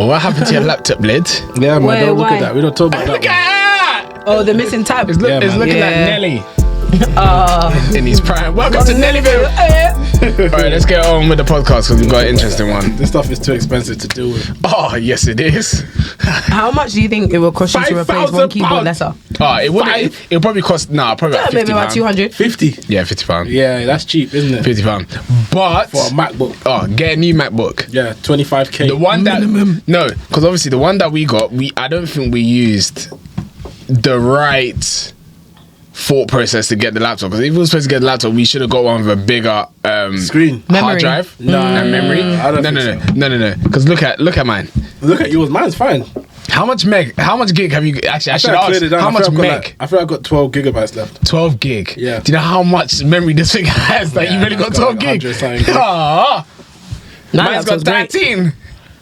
What happened to your laptop lid? Yeah, man, Wait, don't look why? at that. We don't talk about Look that. at that! Oh, the missing tab. It's looking like Yeah. Nelly. In his prime. Welcome to Nellyville. Alright, let's get on with the podcast because we've got an interesting one. This stuff is too expensive to deal with. Oh, yes, it is. How much do you think it will cost you to replace one keyboard letter? It wouldn't. It'll probably cost. Probably about Maybe £50. about 200. 50. Yeah, £50. Yeah, that's cheap, isn't it? £50. But For a MacBook. get a new MacBook. Yeah, 25k. The one that because obviously the one that we got, I don't think we used the right thought process to get the laptop, because if we were supposed to get the laptop, we should have got one with a bigger screen, hard Memory. drive, and memory. I don't think No. Because look at mine. Look at yours. Mine's fine. How much gig have you actually? I should ask. How much meg? I feel I've got 12 gigabytes left. 12 gig. Yeah. Do you know how much memory this thing has? Like you really got 12 gig. Mine's got 13.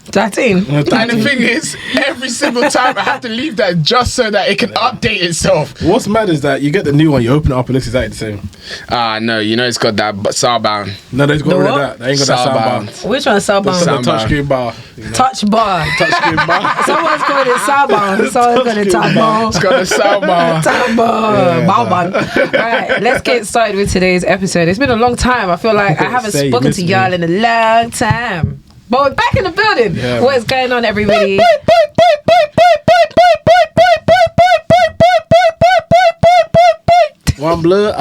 13. And the thing is, every single time I have to leave that just so that it can update itself. What's mad is that you get the new one, you open it up, and it looks exactly the same. No, it's got that soundbound. No, they've got The rid of what? that. They ain't got that sound bar. Which one's soundbound? The touchscreen bar. Touch bar. Touchscreen bar. Someone's called it soundbound. Someone's called it top bar. It's got the soundbar. Top bar. Alright, let's get started with today's episode. It's been a long time. I feel like I haven't Say, spoken miss to me. y'all in a long time. But we're back in the building. Yeah, What is going on, everybody? One blood.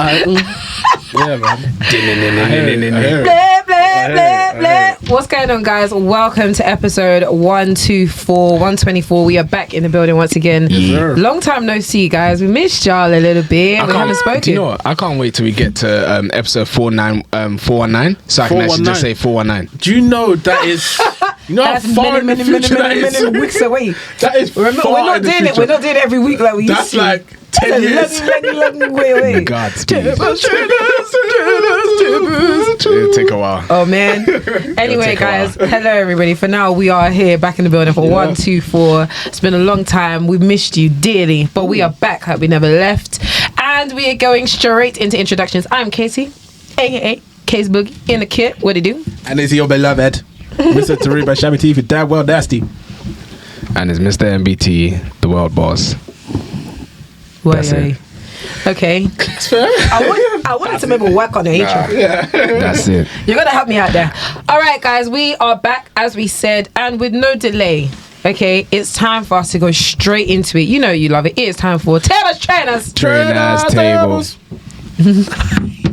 Yeah, man. I hear it. Blah, blah, blah, blah. What's going on, guys? Welcome to episode 124. We are back in the building once again. sir. Long time no see, guys. We missed y'all a little bit. We haven't spoken. Do you know what? I can't wait till we get to episode 419, so I can actually just say 419. Do you know that is... You know That's how far in the future that is? many weeks away. That is Remember, far we're not in the doing it. future. We're not doing it every week like we used That's to. like 10 years. Long way away. Godspeed. It'll take a while. Oh man. Anyway, take a guys, hello everybody. For now, we are here back in the building for 124. It's been a long time. We missed you dearly, but we are back like we never left, and we are going straight into introductions. I'm Kesi, aka Case Boogie, in the kit. What do you do? And it's your beloved Mr. Tariq Shabby T for Dad Well Nasty. And it's Mr. MBT, the world boss. That's it. Okay. I wanted to maybe work on the intro. That's it. You're gonna help me out there. All right, guys, we are back as we said, and with no delay. Okay, it's time for us to go straight into it. You know you love it. It is time for Tables Trainers. Trainers table.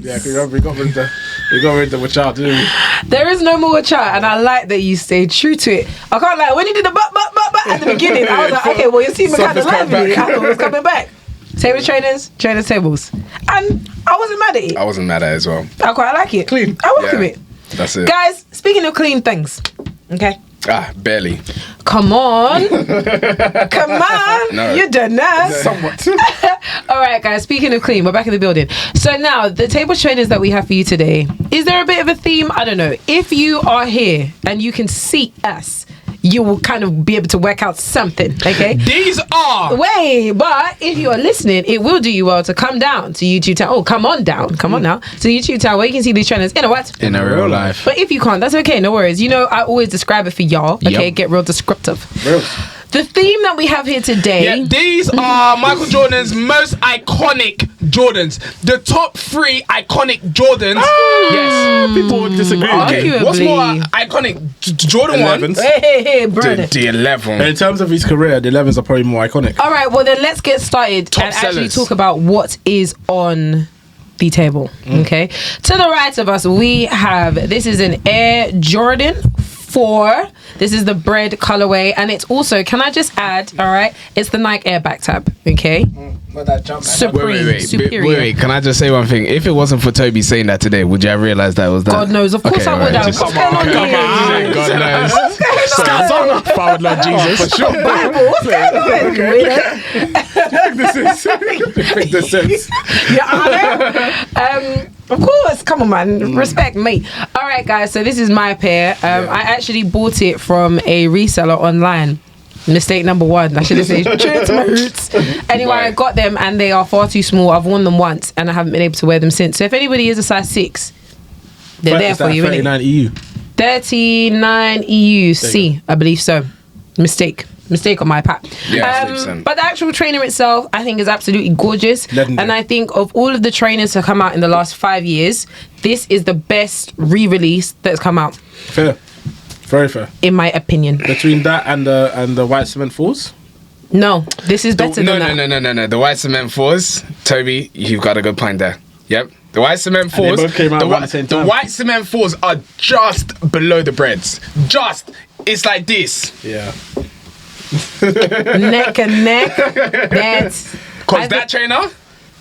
Yeah, we got rid of what y'all do. There is no more chat, and I like that you stayed true to it. I can't lie. When you did the but at the beginning, I was like, okay, well, you see me kind of lively. I thought it was coming back. Tables Trainers, Trainers Tables, and I wasn't mad at it. I wasn't mad at it as well. I quite like it. Clean. I work Yeah. with it. That's it. Guys, speaking of clean things, okay. Barely. Come on. Come on. No. You done that. Somewhat. All right, guys. Speaking of clean, we're back in the building. So now, the table trainers that we have for you today, is there a bit of a theme? I don't know. If you are here and you can see us, you will kind of be able to work out something, okay? These are. Wait, but if you are listening, it will do you well to come down to YouTube town. Oh, come on down now to YouTube town where you can see these trainers in a what? In a real life. But if you can't, that's okay, no worries. You know, I always describe it for y'all, okay? Yep. Get real descriptive. Real. The theme that we have here today. Yeah, these are Michael Jordan's most iconic Jordans. The top 3 iconic Jordans. Yes. People would disagree. Arguably. What's more iconic? Jordan 11s. Hey, brother. The 11. In terms of his career, the 11s are probably more iconic. All right, well then let's get started Top and actually sellers. talk about what is on the table. Okay. To the right of us, we have, this is an Air Jordan 4. This is the bread colorway, and it's also, can I just add, all right, it's the Nike Air back tab, okay? Supreme, Wait. superior. Wait. Can I just say one thing? If it wasn't for Tobi saying that today, would you have realized that was that? God knows, of course I would have. just- What's going on Come here? on. God knows. What's going on? Father Lord Jesus. For sure. Bible, what's going on? This sense. Your Honor. Of course, come on, man. Respect me. All right, guys. So this is my pair. I actually bought it from a reseller online. Mistake number 1. I should have said true to my roots. Anyway, I got them and they are far too small. I've worn them once and I haven't been able to wear them since. So if anybody is a size 6, they're there for you, innit? 39 EU. 39 EU C, I believe so. Mistake on my part. Yeah, 100%. But the actual trainer itself, I think, is absolutely gorgeous. Legendary. And I think of all of the trainers to come out in the last 5 years, this is the best re-release that's come out, Fair. Very fair. in my opinion. Between that and the white cement falls. No, this is better than that. No. The white cement 4s, Toby, you've got a good point there. Yep. The white cement 4s. And they both came out around the same time. The white cement 4s are just below the breads. It's like this. Yeah. Neck and neck. That's... Cause that trainer,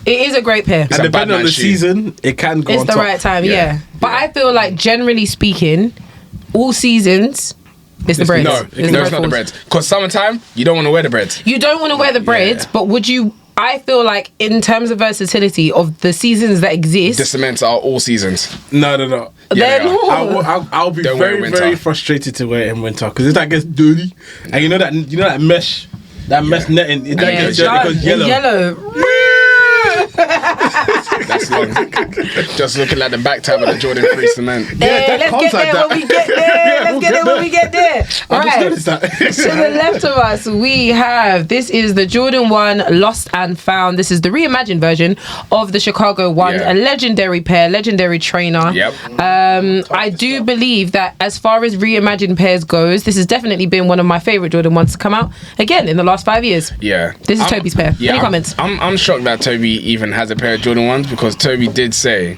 It is a great pair. It's And a bad depending on the man shoe. season, it can go It's on the top. right time, yeah. But I feel like, generally speaking, all seasons, it's the breads. no, It's it's not the falls. breads. Cause summertime, you don't want to wear the breads. You don't want to wear the braids, but would you... I feel like in terms of versatility of the seasons that exist... The cements are all seasons. No. Yeah, they're they are. not. I'll be Don't wear it very, in winter. very frustrated to wear it in winter because if that gets dirty, and you know that mesh, mesh netting, if that Yeah, gets dirty because yellow. That's long. Just looking at the back tab of the Jordan 3 cement. Hey, let's get there when we get there. Let's get there when we get there. I just Right. noticed that. To the left of us, we have, this is the Jordan 1 Lost and Found. This is the reimagined version of the Chicago 1, Yeah. a legendary pair, legendary trainer. Yep. I do believe that as far as reimagined pairs goes, this has definitely been one of my favorite Jordan 1s to come out, again, in the last 5 years. Yeah. This is Toby's pair. Any I'm- comments? I'm shocked that Toby even has a pair of Jordan 1s because Toby did say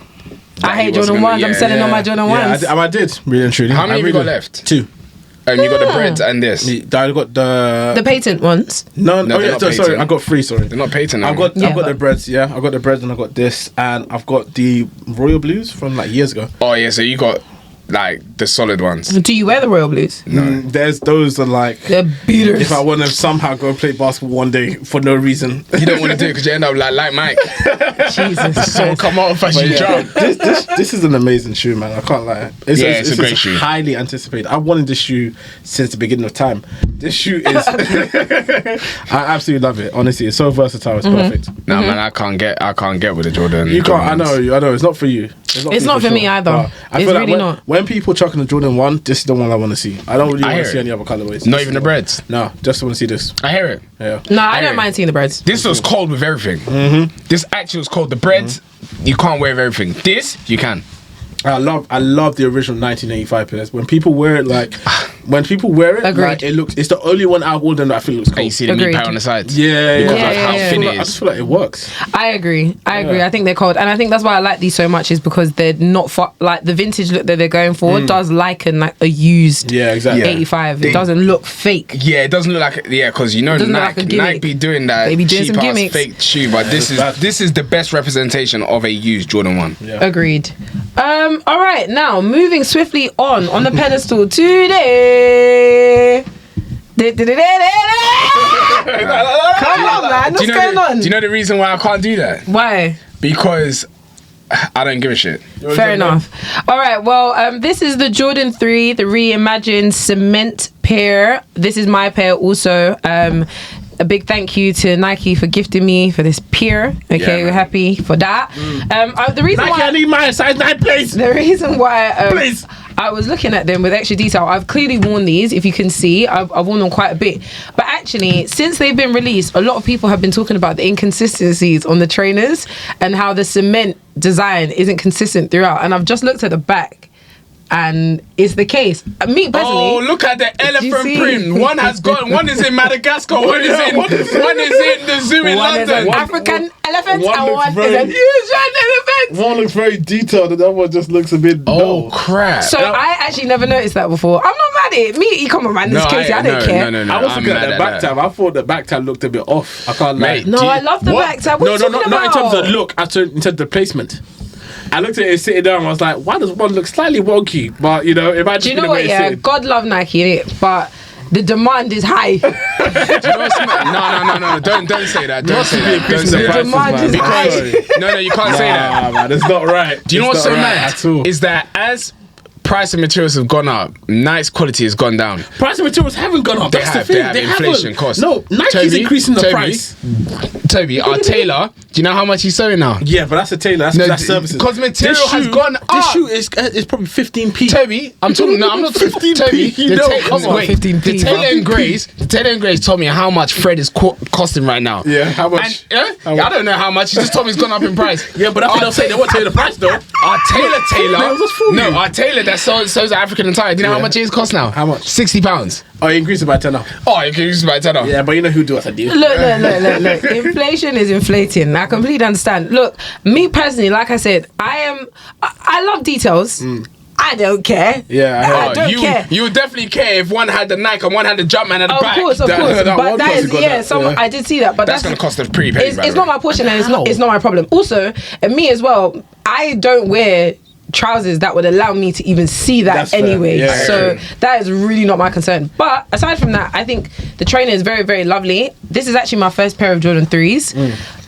that I he hate wasn't Jordan gonna- 1s. I'm selling all my Jordan 1s. Yeah, I did, really and truly. How many I have you really got left? 2. You got the breads and this. I got The patent ones. No, No, they're not sorry, patent. I got 3. Sorry, They're not patent now. I've got Yeah, the but- breads. Yeah, I got the breads and I got this, and I've got the royal blues from like years ago. Oh yeah, so you got like the solid ones. Do you wear the royal blues? There's those are like. They're beaters. If I want to somehow go play basketball one day for no reason, You don't want to do it because you end up like Mike. Jesus. So come on, fashion jump. this is an amazing shoe, man. I can't lie. It's a great shoe. Highly anticipated. I wanted this shoe since the beginning of time. This shoe is. I absolutely love it. Honestly, it's so versatile. It's perfect. Nah, man, I can't get with the Jordan. You can't. I Jordan know. It's not for you. It's not for me either. But I It's feel really like not. when people chucking the Jordan 1, this is the one I want to see. I don't really I want hear to see it. any other colorways. Not This even is the one. breads. No, just want to see this. I hear it. Yeah. No, I hear don't it. mind seeing the breads. This was cold with everything. This actually was cold. The breads, you can't wear with everything. This, you can. I love the original 1985 pairs. When people wear it, like Agreed. like, it's the only one out of all of them that I feel looks cool. And you see the knee Agreed. pad on the sides. Yeah, Because Yeah, of how yeah, thin yeah. it I is. just feel like it works. I agree. I think they're cold, and I think that's why I like these so much is because they're not like the vintage look that they're going for does liken like a used Yeah, exactly. Yeah. 85. They- It doesn't look fake. Yeah, it doesn't look like because you know Doesn't look like Nike, a gimmick. Nike be doing that They be doing cheap some ass gimmicks. fake shoe, but this That's is the best representation of a used Jordan 1. Yeah. Agreed. All right, now moving swiftly on the pedestal today. Come on, man. What's going on? Do you know the reason why I can't do that? Why? Because I don't give a shit. Fair enough. All right. Well, this is the Jordan 3, the reimagined cement pair. This is my pair also. A big thank you to Nike for gifting me for this pair. Okay, Yeah, we're man. happy for that. The reason Nike, I why need my size 9, please. the reason why Please. I was looking at them with extra detail. I've clearly worn these. If you can see, I've worn them quite a bit. But actually, since they've been released, a lot of people have been talking about the inconsistencies on the trainers and how the cement design isn't consistent throughout. And I've just looked at the back, and it's the case. Me personally. Oh, look at the elephant see? print. One has gone. One is in Madagascar. One is in the zoo in One is an London. African elephant one and looks one is very- an Asian elephant. One looks very detailed, and the other one just looks a bit Oh dull. crap! So I actually never noticed that before. I'm not mad at it. Me, come on, man. This Kesi, I don't care. No, I was I'm looking at mad the back that. tab. I thought the back tab looked a bit off. I can't lie. Mate, No, Do you- I love the what? back tab. What No, are you talking not in terms about? of look. In terms of the placement. I looked at it sitting down. I was like, why does one look slightly wonky? But imagine. Do you know what? Yeah, God love Nike, innit? But the demand is high. Do you know what's mad? No. Don't say that. Don't say that. Don't say The that. demand is high. No, you can't say that. Nah, man, it's not right. Do you know It's what's so not right mad? at all. Is that as price of materials have gone up, Nike's quality has gone down. Price of materials haven't gone up. They That's have, the thing. they have inflation haven't. costs. No, Nike's Toby, increasing the Toby, price. Toby, our tailor Do you know how much he's selling now? Yeah, but that's a tailor. That's services. Because material has gone up. This shoe is probably 15p. Toby, I'm talking. No, I'm not 15p. Toby, Come on, 15p. The Taylor and Grace told me how much Fred is costing right now. Yeah, how much? And, I don't know how much. He just told me it's gone up in price. Yeah, but that's what they'll say. They won't tell you the price though. Our Taylor. No, it was just for you. Our Taylor that sells African attire. Do you know how much it costs now? How much? £60. Oh, you increased it by 10 now. Oh, you can use it by 10 off. Yeah, but you know who do us a deal. Look. Inflation is inflating. I completely understand. Look, me personally, like I said, I love details. I don't care. Yeah, I don't care. You would definitely care if one had the Nike and one had the Jumpman at the back. Of course. But that is, I did see that. But that's going to cost a pretty penny. It's not my portion, and it's not my problem. Also, and me as well, I don't wear trousers that would allow me to even see that anyway. So that is really not my concern. But aside from that, I think the trainer is very, very lovely. This is actually my first pair of Jordan 3s.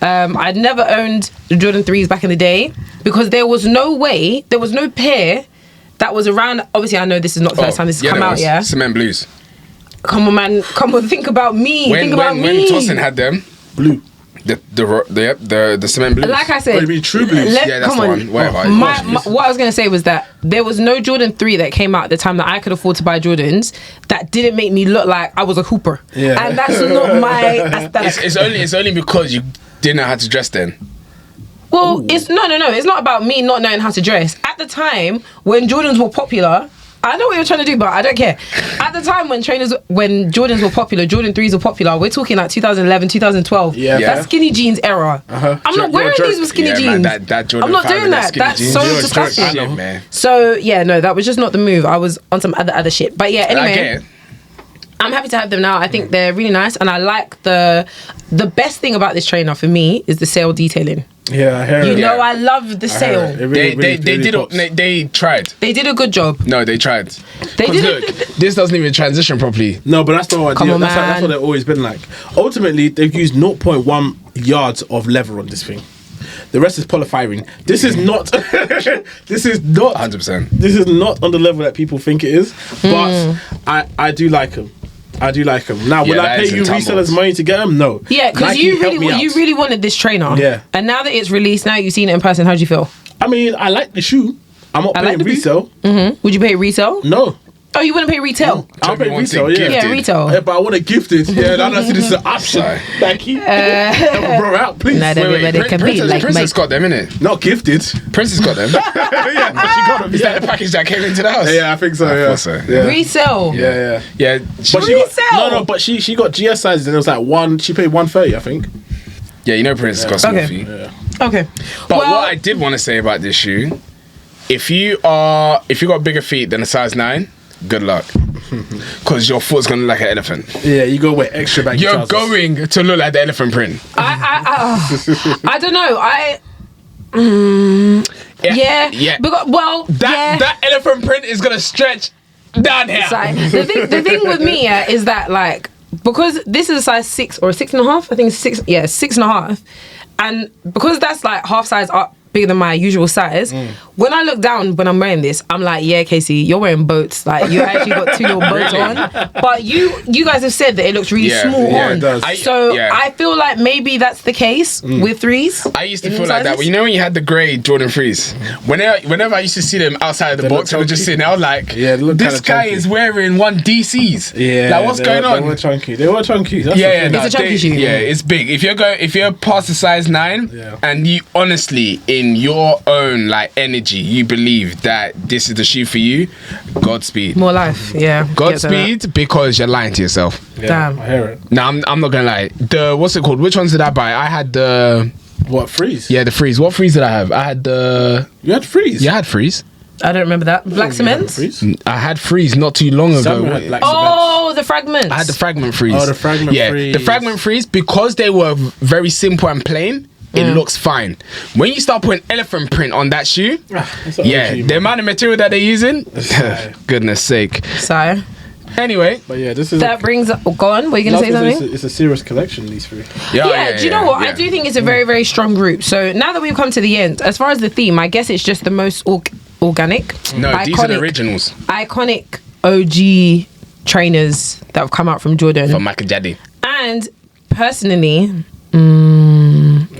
I'd never owned the Jordan 3s back in the day because there was no pair that was around. Obviously, I know this is not the first time this has come out. Yeah, Cement Blues. Come on, man. Come on, think about me. When Tossin had them, blue. The cement blues. Like I said, true blues. That's the one. Whatever. What I was going to say was that there was no Jordan 3 that came out at the time that I could afford to buy Jordans that didn't make me look like I was a hooper. Yeah. And that's not my aesthetic. It's only because you didn't know how to dress then. Well, it's no. It's not about me not knowing how to dress. At the time when Jordans were popular, I know what you're trying to do, but I don't care. At the time when Jordans were popular, Jordan 3s were popular, we're talking like 2011, 2012. Yeah. That skinny jeans era. I'm not wearing these with skinny jeans. Man, that Jordan I'm not doing that. That's so disgusting. Man. So, yeah, no, that was just not the move. I was on some other shit. But yeah, anyway. I'm happy to have them now. I think they're really nice, and I like the best thing about this trainer for me is the sail detailing. Yeah, I hear it. You know, I love the sail. They tried. They did a good job. No, they tried. Look, this doesn't even transition properly. No, but that's the whole idea. Come on, that's what they've always been like. Ultimately, they've used 0.1 yards of leather on this thing. The rest is polyfiring. This is not. This is not 100%. This is not on the level that people think it is. But I do like them. Now, will I pay you resellers money to get them? No. Yeah, because you really wanted this trainer. Yeah. And now that it's released, now you've seen it in person. How do you feel? I mean, I like the shoe. I'm not paying resale. Would you pay resale? No. Oh, you wouldn't pay retail? I'll pay resale, yeah. Yeah, retail. Yeah, but I want it gifted. Yeah, I don't see this as an option. Thank you. Help a bro out, please. Not everybody can be like Princess got them, innit? Not gifted. Princess got them. Yeah, she got them. Is that the package that came into the house? Yeah, I think so. I Yeah. thought so. Yeah. Resale? Yeah. But She got, but she got GS sizes and it was like she paid 130, I think. Yeah, you know Princess got some Okay. fee. Yeah. Okay. But what I did want to say about this shoe, if you got bigger feet than a size 9, good luck. Because your foot's gonna look like an elephant. Yeah, you go wear extra baggy You're trousers. going to look like the elephant print. I don't know. Yeah. Because, that elephant print is gonna stretch down here. The thing with me is that, like, because this is a size 6 or 6.5, I think 6. Yeah, 6.5, and because that's like half size up bigger than my usual size. When I look down when I'm wearing this, I'm like, yeah, Kesi, you're wearing boats. Like, you actually got 2 little boats on. But you guys have said that it looks really small on. It does. I feel like maybe that's the case with 3s. I used to feel like that. You know when you had the grey Jordan 3s? Whenever I used to see them outside of the box, I would just sit there. I was like, this guy is wearing one DCs. Yeah. Like, what's going on? They were chunky. That's It's a chunky shoe. Yeah, it's big. If you're past the size 9, and you honestly, in your own like energy, you believe that this is the shoe for you, Godspeed. More life, yeah. Godspeed, because you're lying to yourself. Yeah, Damn. I hear it. No, I'm not gonna lie. What's it called? Which ones did I buy? I had the... What, freeze? Yeah, the freeze. What freeze did I have? I had the... You had freeze? Yeah, I had freeze. I don't remember that. Black cement? I had freeze not too long ago. The fragments. I had the fragment freeze. Oh, the fragment freeze. The fragment freeze, because they were very simple and plain, it looks fine. When you start putting elephant print on that shoe, the amount of material that they're using, goodness sake. So, anyway, but yeah, this is brings up. Go on. Were you gonna say something? It's a serious collection, these 3. Yeah. Do you know what? I do think it's a very, very strong group. So now that we've come to the end, as far as the theme, I guess it's just the most organic. No, iconic, these are the originals. Iconic OG trainers that have come out from Jordan. From Michael Jaddy. And personally,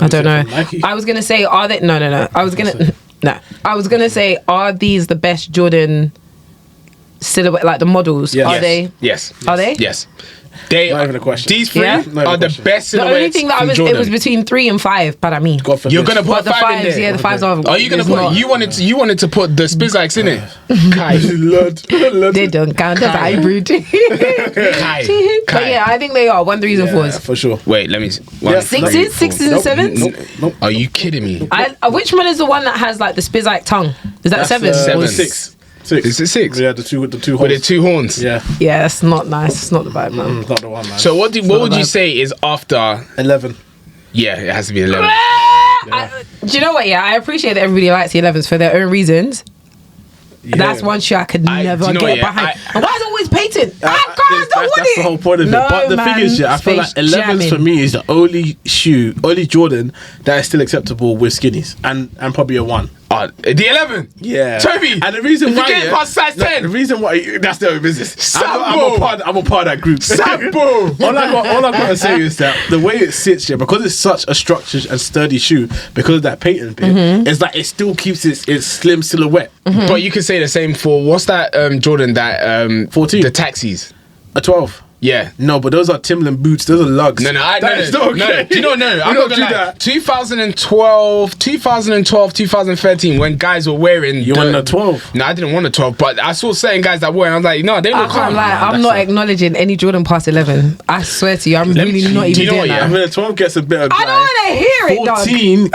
I don't know. Nike? I was gonna say, are they? No. I was gonna say, are these the best Jordan silhouette, like the models? Yes. Are they? Yes. Are they? Yes. They Not even a question. These three Yeah? Not even are a the question. best The silhouettes only thing that from it Jordan. was between 3 and 5. Para me. God forbid. You're gonna put But the 5 in fives, there. yeah, the fives are. Are you gonna it's put? not- You wanted to put the Spizz Icks in it. Kai. They don't count as hybrid. Kai. But yeah, I think they are 1, 3s, and 4s. For sure. Wait, let me. See. Yeah. Sixes, sixes, and sevens. Nope. Are you kidding me? Which one is the one that has like the Spizz Ike tongue? Is that That's, 7? seven. Or Six. Is it 6? Yeah, the two With the holes. 2 horns. Yeah. Yeah, it's not nice. It's not the vibe, man. Not the one, man. So what would you say is after? 11. Yeah, it has to be 11. Do you know what? Yeah, I appreciate that everybody likes the 11s for their own reasons. Yeah. That's one shoe I could never do you know get what, yeah, behind. And why is it always patent? I That's don't want it. the whole point of No, it. But the man, thing is, yeah, I feel like space 11s jamming. for me is the only Jordan that is still acceptable with skinnies and probably a 1. The 11. Yeah, Tobi. And the reason If you why, get past size 10. the reason why that's their own business. I'm Sambo. a part of that group. Sambo. all I gotta say is that the way it sits, yeah, because it's such a structured and sturdy shoe, because of that patent bit, it's like it still keeps its slim silhouette. But you can say the same for what's that Jordan that 14. the taxis. A 12. Yeah. No, but those are Timberland boots. Those are lugs. No. That is not okay. Do you know? No, We I'm don't not do gonna lie. that. 2012, 2013, when guys were wearing. You want a 12? No, I didn't want a 12, but I saw certain guys that wore, and I was like, no, they I look can't calm. lie. I'm not acknowledging any Jordan past 11. I swear to you, I'm really not do even you know there what, now. yeah? I mean, a 12 gets a bit of. I don't want to hear it, dog. 14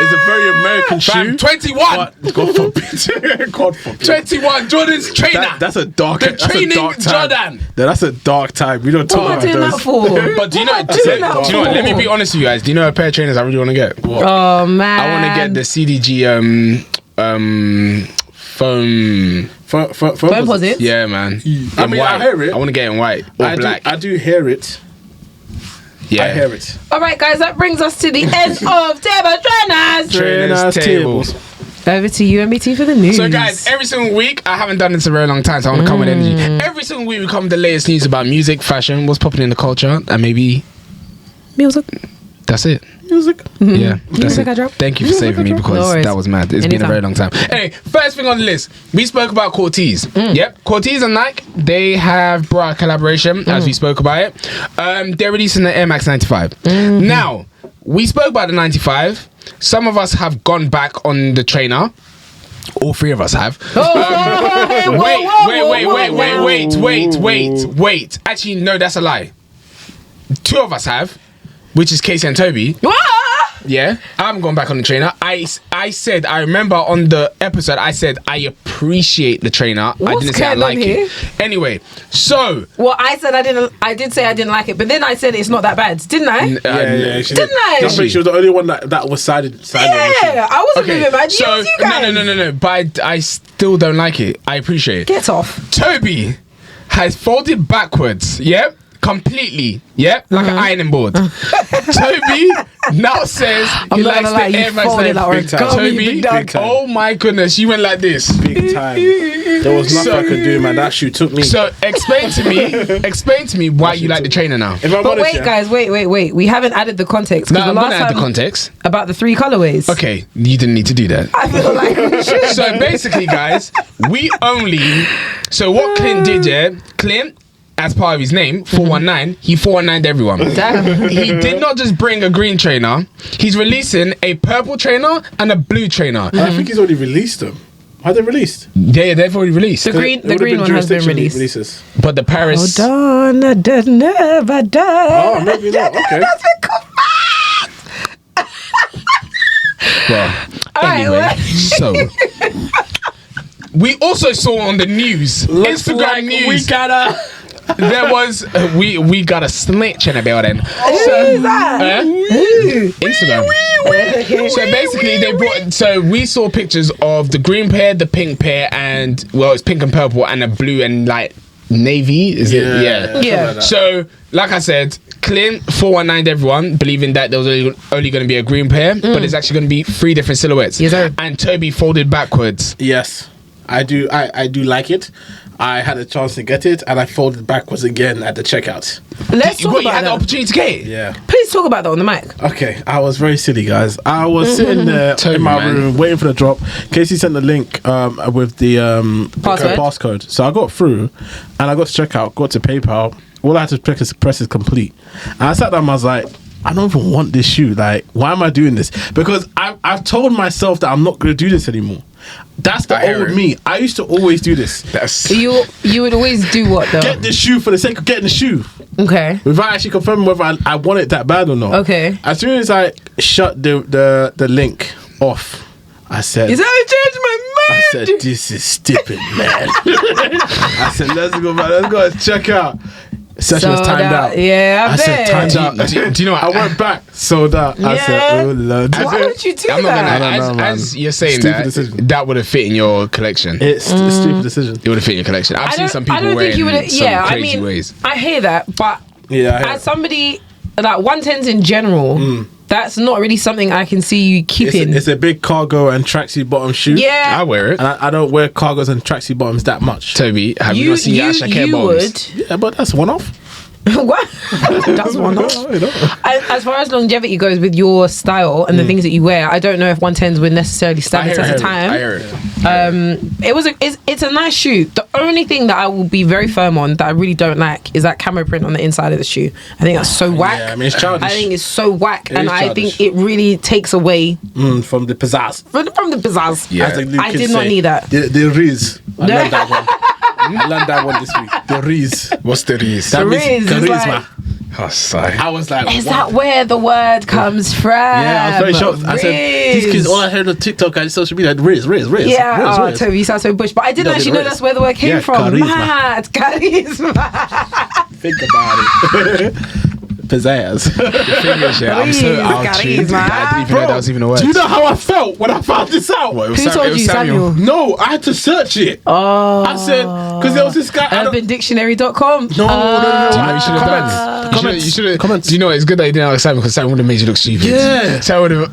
is a very American Fam, shoe. 21. But God forbid. God forbid. 21. Jordan's trainer. That's a dark. The that's a training dark time. Jordan. No, that's a dark time. We don't What talk am I about doing that those. for? But do you know? What am I Do doing that you know what? for? Let me be honest with you guys. Do you know a pair of trainers I really want to get? Oh man, I want to get the CDG foam. Phone posits. Yeah, man. I In mean, white. I hear it. I want to get it in white or black. I do hear it. Yeah. I hear it. All right, guys, that brings us to the end of Table Trainers. Trainers tables. Over to you, MBT, for the news. So, guys, every single week, I haven't done this in a very long time, so I want to come with energy. Every single week, we come with the latest news about music, fashion, what's popping in the culture, and maybe music. that's it. Music. Yeah, that's Music I it. drop. Thank you for saving me No because worries. that was mad. It's been a Anytime. very long time. Anyway, first thing on the list, we spoke about Cortez. Yep, Cortez and Nike, they have brought a collaboration, as we spoke about it. They're releasing the Air Max 95. Now, we spoke about the 95. Some of us have gone back on the trainer. All 3 of us have. Wait. Actually, no, that's a lie. 2 of us have, which is Kesi and Tobi. Yeah, I haven't gone back on the trainer. I said, I remember on the episode, I said I appreciate the trainer. I What's didn't say I going like on here? it. Anyway, so Well, I said I did say I didn't like it, but then I said it's not that bad, didn't I? Yeah, she Didn't I? I think she was the only one that was sided on the shoe. Yeah, I wasn't okay, moving mad. so You guys. no. But I still don't like it. I appreciate it. Get off. Tobi has folded backwards. Yep. Completely, yep, like an ironing board. Tobi now says he not likes gonna lie, the you Air Max folded like Big time. origami, big Tobi, dog. Big time. oh my goodness, you went like this. Big time. There was nothing I could do, man. That shoe took me. So explain to me why you like the trainer now. if I'm But honest, wait, yeah, guys, wait. We haven't added the context. 'cause No, the I'm last gonna add the time context. about the 3 colorways. Okay, you didn't need to do that. I feel like we should. So basically, guys, so what Clint did, yeah, Clint, as part of his name, 419, he 419'd everyone. Damn. He did not just bring a green trainer, he's releasing a purple trainer and a blue trainer. I think he's already released them. How they released? Yeah, they've already released. The green one has been released. Releases. But the Paris... Hold on, I did never die. Oh, maybe not. Okay. That's been confirmed. Well, right, anyway, well. so... We also saw on the news, Instagram news, We gotta. there was we got a snitch in the building. Who's that? Instagram. So basically, they brought. So we saw pictures of the green pair, the pink pair, and well, it's pink and purple, and a blue and like navy. Is it? Yeah. Yeah. Like that. So, like I said, Clint 419'd everyone, believing that there was only going to be a green pair, but it's actually going to be 3 different silhouettes. Yes, sir. And Tobi folded backwards. Yes, I do. I do like it. I had a chance to get it, and I folded backwards again at the checkout. Let's talk You about had the that. opportunity to get it. Yeah. Please talk about that on the mic. Okay, I was very silly, guys. I was sitting there Tobi, in my man. room waiting for the drop. Kesi sent the link with the passcode. So I got through, and I got to checkout, got to PayPal. All I had to press is complete. And I sat down and I was like, I don't even want this shoe. Like, why am I doing this? Because I've told myself that I'm not going to do this anymore. That's the I hear old it. me. I used to always do this. That's You would always do what though? Get this shoe for the sake of getting the shoe. Okay. Without actually confirming whether I want it that bad or not. Okay. As soon as I shut the link off, I said, Is that a change my I mind? said, this is stupid, man. I said, let's go, man. Let's go and check out. Session was Sold timed out. out. Yeah, I said, bet. timed out. Do you know what? I went back, sold out. I Yeah. said, oh, Lord. Why would you do I'm not that? gonna I don't know, man. as you're saying Stupid that, decision. that would have fit in your collection. It's a stupid decision. It would have fit in your collection. I've seen some people wearing some Yeah, I crazy mean, ways. I hear that, but Yeah, I hear as it. somebody like 110s in general, that's not really something I can see you keeping. It's a big cargo and tracksuit bottom shoe. yeah, I wear it. And I don't wear cargos and tracksuit bottoms that much. Toby, have you not seen your Asha Care you bombs? would. Yeah, but that's one off. What? That's one off. You know. As far as longevity goes with your style and the things that you wear, I don't know if 110s would necessarily stand the test of time. I hear it. It's a nice shoe. The only thing that I will be very firm on that I really don't like is that camo print on the inside of the shoe. I think that's so whack. Yeah, I mean, it's childish. I think it's so whack, It and is I think childish. it really takes away From the pizzazz. from the pizzazz. Yeah. As the new I kids did not say. need that. The Riz. I learned that one. I learned that one this week. The Riz. What's the reason? That means Riz is charisma. like- Oh, sorry. I was like, Is what? that where the word comes from? Yeah, I was very shocked. I said, these kids, all I heard on TikTok and social media, Riz. Yeah, Riz. Toby, you sound so bush. But I didn't No, actually the know Riz. that's where the word came Yeah, from. charisma. Mad. Charisma. Think about it. Pizzazz. I'm so out tuned. I didn't even know that was even a word. Do you know how I felt when I found this out? What, it was Who told it was you, Samuel? No, I had to search it. Oh. I said, because there was this guy. I don't- UrbanDictionary.com. No. Do you know what you should have Comments. done? Comments. You should have. Comments. Do you know what? It's good that you didn't ask Simon because Simon would have made you look stupid. Yeah. Simon would have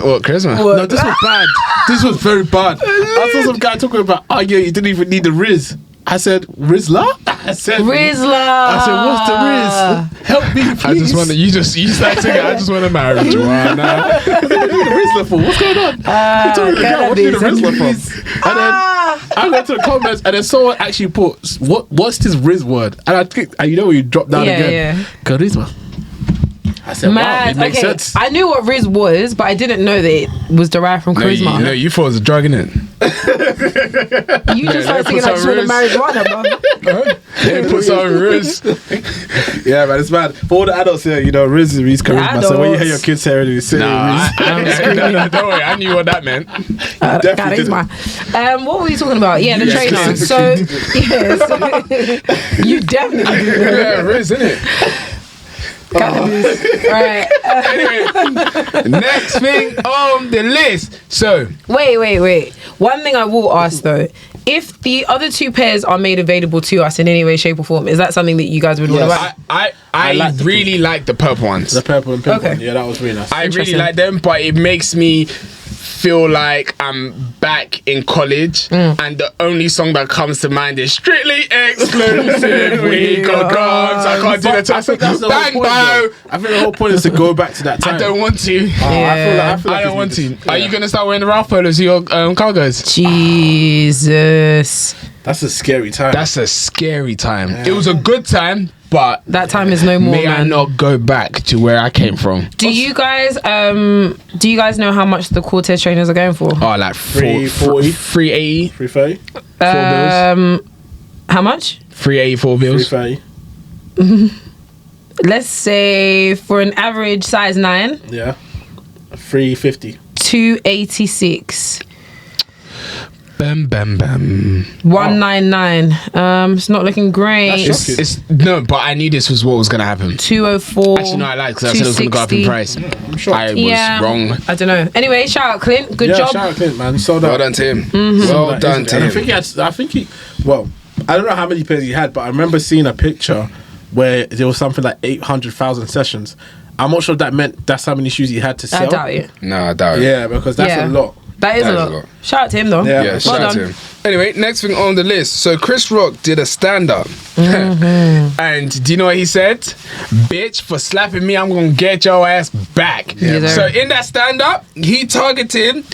what charisma. No, this was bad. This was very bad. I saw some guy talking about, oh yeah, you didn't even need the Riz. I said, Rizla? I said, Rizzler. I said, what's the Riz? Help me, please. I just want to. You start singing. I just want to marry Joanna. What do you need a Rizzler for? What's going on? You're talking about, what do you need a Rizzler from? And then I went to the comments and then someone actually put, what's this Riz word? And I think, and you know when you drop down Yeah, again? yeah. Charisma. I said, wow, Mad. it makes Okay, sense. I knew what Riz was, but I didn't know that it was derived from charisma. No, you thought it was a drug, innit? You just started put singing like some you want to Riz. marry Joanna, bro. They put some Riz. Yeah, man, it's bad. For all the adults here, you know, Riz means charisma. So when you hear your Adults. kids say it, you say Nah, Riz. no, don't worry. I knew what that meant. Definitely Charisma. What were we talking about? Yeah, the trainer. So, yes. You definitely did. Yeah, Riz, innit? Right. Anyway, next thing on the list. So, Wait. One thing I will ask though, if the other two pairs are made available to us in any way, shape, or form, is that something that you guys would want to Yes. buy? I like the really like the purple ones. The purple and pink Okay. one. Yeah, that was really nice. I really Interesting. like them, but it makes me feel like I'm back in college, and the only song that comes to mind is "Strictly Exclusive." We got guns. I can't do the I think that's the Bang whole point, bow. though. I think the whole point is to go back to that time. I don't want to. Yeah. I feel like I don't it's want to. needed. Are Yeah. you gonna start wearing the Ralph polos to your cargos? Jesus. That's a scary time. That's a scary time. It was a good time, but That time is no more, may I man. not go back to where I came from? Do you guys know how much the Cortez trainers are going for? Oh, like 340? 380, 330? 4 bills. How much? 384 bills. 330? Let's say for an average size 9, Yeah. 350. 286. Bam, bam, bam. 199. It's not looking great. That's It's no, but I knew this was what was gonna happen. 204. Actually, no, I lied because I said it was gonna go up in 260. price. I'm sure. I was Yeah. wrong. I don't know. Anyway, shout out Clint. Good Yeah, job. shout out Clint, man. Sold out. Well done to him. Mm-hmm. Well That done is- to and him. I think he, well, I don't know how many pairs he had, but I remember seeing a picture where there was something like 800,000 sessions. I'm not sure if that meant that's how many shoes he had to sell. I doubt it. No, I doubt it. Yeah, because that's Yeah. a lot. That is a lot. Shout out to him though. Yeah, Shout out to him. Anyway, next thing on the list. So Chris Rock did a stand-up. And do you know what he said? Bitch, for slapping me, I'm going to get your ass back. Yeah, so in that stand-up, he targeted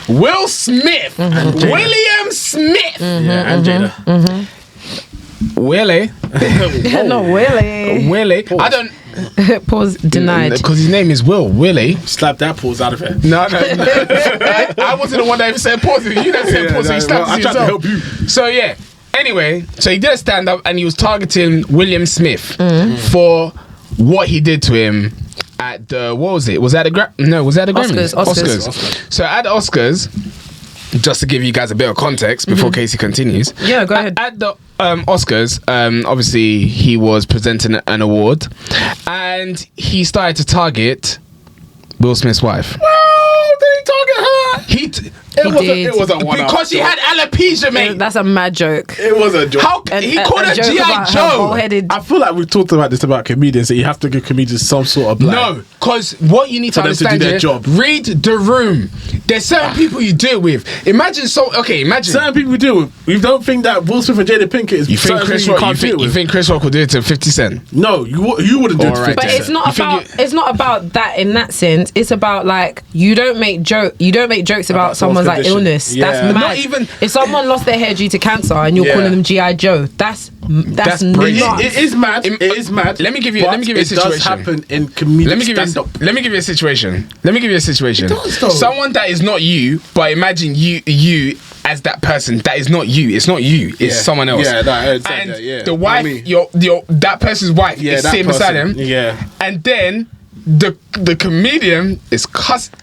Will Smith. William Smith. Yeah, and Jada. Willie. No, Willie. Willie. I don't... Pause denied. Because his name is Will. Willie. Slap that pause out of it. No. I wasn't the one that even said pause. You never said pause, so you slapped I tried to help you. So yeah. Anyway, so he did a stand up and he was targeting William Smith for what he did to him at the, what was it? Was that the Grammys? Oscars. So at the Oscars, just to give you guys a bit of context before Kesi continues. Yeah, go ahead. At the Oscars, obviously he was presenting an award and he started to target Will Smith's wife. Oh, did he target her? It wasn't one because she had alopecia, mate. That's a mad joke. It was a joke. He called her G.I. Joe. I feel like we've talked about this about comedians, that you have to give comedians some sort of no, because what you need to understand is read the room. There's certain people you deal with. Imagine certain people you deal with. You don't think that Will Smith and Jada Pinkett is you think Chris Rock? You think Chris Rock would do it to 50 Cent? No, you wouldn't do it to 50 But it's not about it's not about that in that sense. It's about like you don't make jokes about someone's like illness. Yeah. That's mad. Not even if someone lost their hair due to cancer and you're calling them G.I. Joe, that's brilliant. It is mad. It is mad. Let me give you a situation. It does happen in comedic stand-up. Let me give you a situation. It does, though. Someone that is not you, but imagine you as that person. That is not you. It's not you. It's someone else. Yeah, and the wife, that person's wife is sitting beside him. Yeah, and then the comedian is cussing.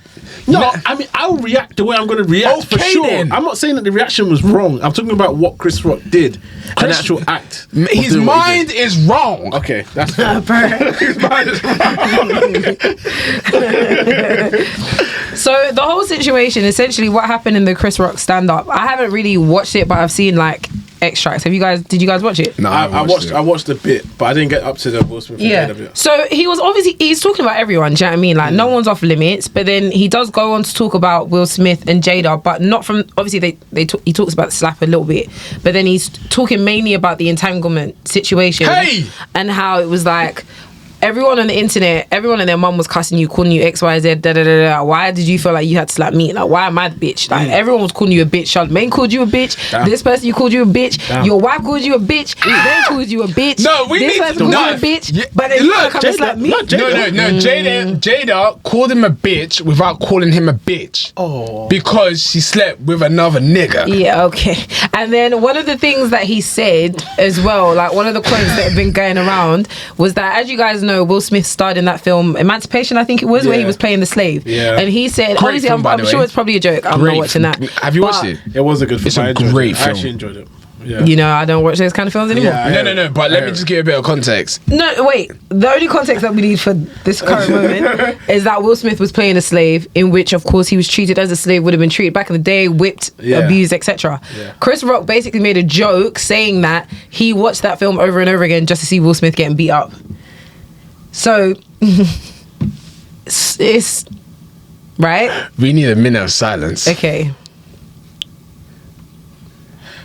No, I mean, I'll react the way I'm going to react for sure. Then. I'm not saying that the reaction was wrong. I'm talking about what Chris Rock did. An actual act. His mind is wrong. Okay, that's fair. His mind is wrong. So the whole situation, essentially what happened in the Chris Rock stand-up, I haven't really watched it, but I've seen like extracts. Did you guys watch it? No, I watched a bit, but I didn't get up to the Will Smith bit. So he was he's talking about everyone, do you know what I mean? Like no one's off limits, but then he does go on to talk about Will Smith and Jada, but not from, obviously he talks about the slap a little bit, but then he's talking mainly about the entanglement situation and how it was like everyone on the internet, everyone and their mum was cussing you, calling you X, Y, Z, da da da da. Why did you feel like you had to slap me? Like, why am I the bitch? Like, everyone was calling you a bitch. Charlamagne called you a bitch. Damn. This person, you called you a bitch. Damn. Your wife called you a bitch. They called you a bitch. No, this person called you a bitch. Yeah. But then you come and slap me. No. Jada called him a bitch without calling him a bitch. Oh. Because she slept with another nigga. Yeah, okay. And then one of the things that he said as well, like one of the quotes that have been going around was that, as you guys know, Will Smith starred in that film Emancipation, I think it was, where he was playing the slave. Yeah. And he said, Great obviously, film, I'm sure it's probably a joke. I'm not watching that. Have you watched it? It was a good film. It's a great film. I actually enjoyed it. Yeah. You know, I don't watch those kind of films anymore. Yeah. No. But let me just give you a bit of context. No, wait. The only context that we need for this current moment is that Will Smith was playing a slave, in which, of course, he was treated as a slave would have been treated back in the day, whipped, abused, etc. Yeah. Chris Rock basically made a joke saying that he watched that film over and over again just to see Will Smith getting beat up. So, it's right? We need a minute of silence. Okay.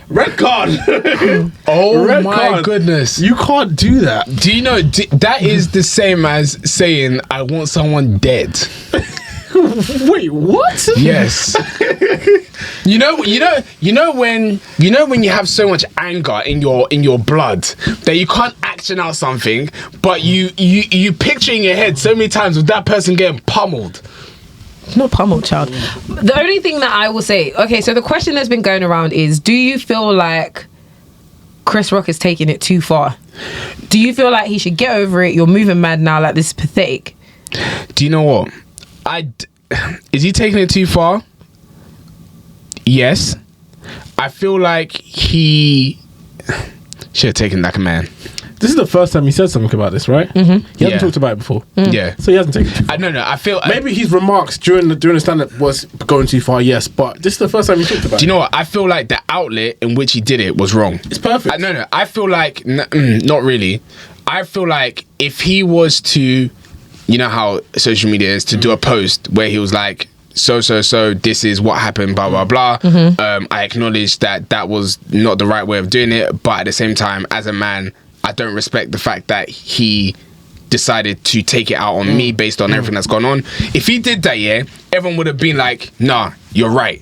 Red card. Oh my goodness. You can't do that. Do you know that is the same as saying I want someone dead? Wait, what? Yes. you know when you have so much anger in your blood that you can't action out something, but you picture in your head so many times with that person getting pummeled. Not pummeled, child. The only thing that I will say, okay, so the question that's been going around is, do you feel like Chris Rock is taking it too far? Do you feel like he should get over it? You're moving mad now, like this is pathetic. Do you know what? Is he taking it too far? Yes. I feel like he should have taken it like a man. This is the first time he said something about this, right? Mm-hmm. He hasn't talked about it before. Yeah. So he hasn't taken it too far. No. I feel maybe his remarks during the stand-up was going too far, yes, but this is the first time he talked about it. Do you know what? I feel like the outlet in which he did it was wrong. It's perfect. No. I feel like not really. I feel like if he was to, you know how social media is, to do a post where he was like, so this is what happened, blah blah blah. I acknowledge that was not the right way of doing it, but at the same time, as a man, I don't respect the fact that he decided to take it out on me based on everything that's gone on. If he did that, everyone would have been like, nah, you're right,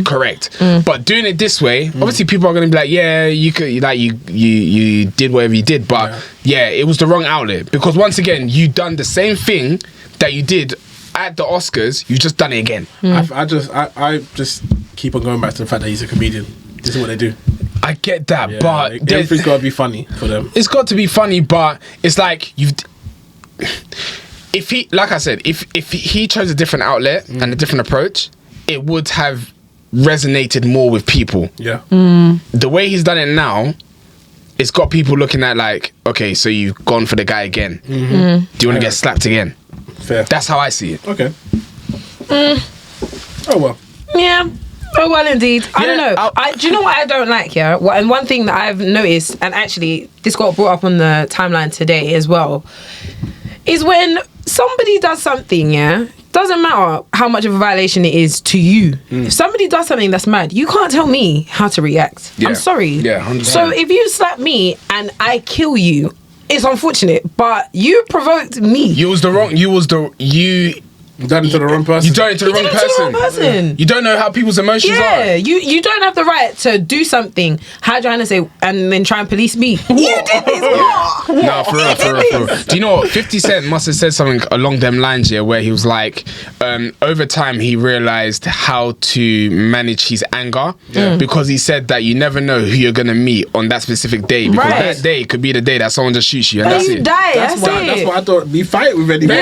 correct. But doing it this way, obviously people are going to be like, yeah, you could, like, you did whatever you did, but it was the wrong outlet, because once again, you done the same thing that you did at the Oscars, you just done it again. I just keep on going back to the fact that he's a comedian. This is what they do. I get that, but everything's got to be funny for them. It's got to be funny, but it's like if he, like I said, if he chose a different outlet and a different approach, it would have resonated more with people. Yeah. The way he's done it now, it's got people looking at like, okay, so you've gone for the guy again. Do you want to get slapped again? Fair. That's how I see it. Okay. Oh well. Yeah. Oh well, indeed. I don't know. Do you know what I don't like? Yeah. And one thing that I've noticed, and actually this got brought up on the timeline today as well, is when somebody does something, doesn't matter how much of a violation it is to you. If somebody does something that's mad, you can't tell me how to react. I'm sorry. Yeah, 100%. So if you slap me and I kill you, it's unfortunate, but you provoked me. You done it to the wrong person. You done it to the wrong person. You don't know how people's emotions are. Yeah, you don't have the right to do something. How do I say, and then try and police me? You did this. No, for real. Do you know what? 50 Cent must have said something along them lines here, where he was like, over time he realized how to manage his anger, because he said that you never know who you're gonna meet on that specific day, because that day could be the day that someone just shoots you, and that's you it. Die. That's why I don't be fight with anyone.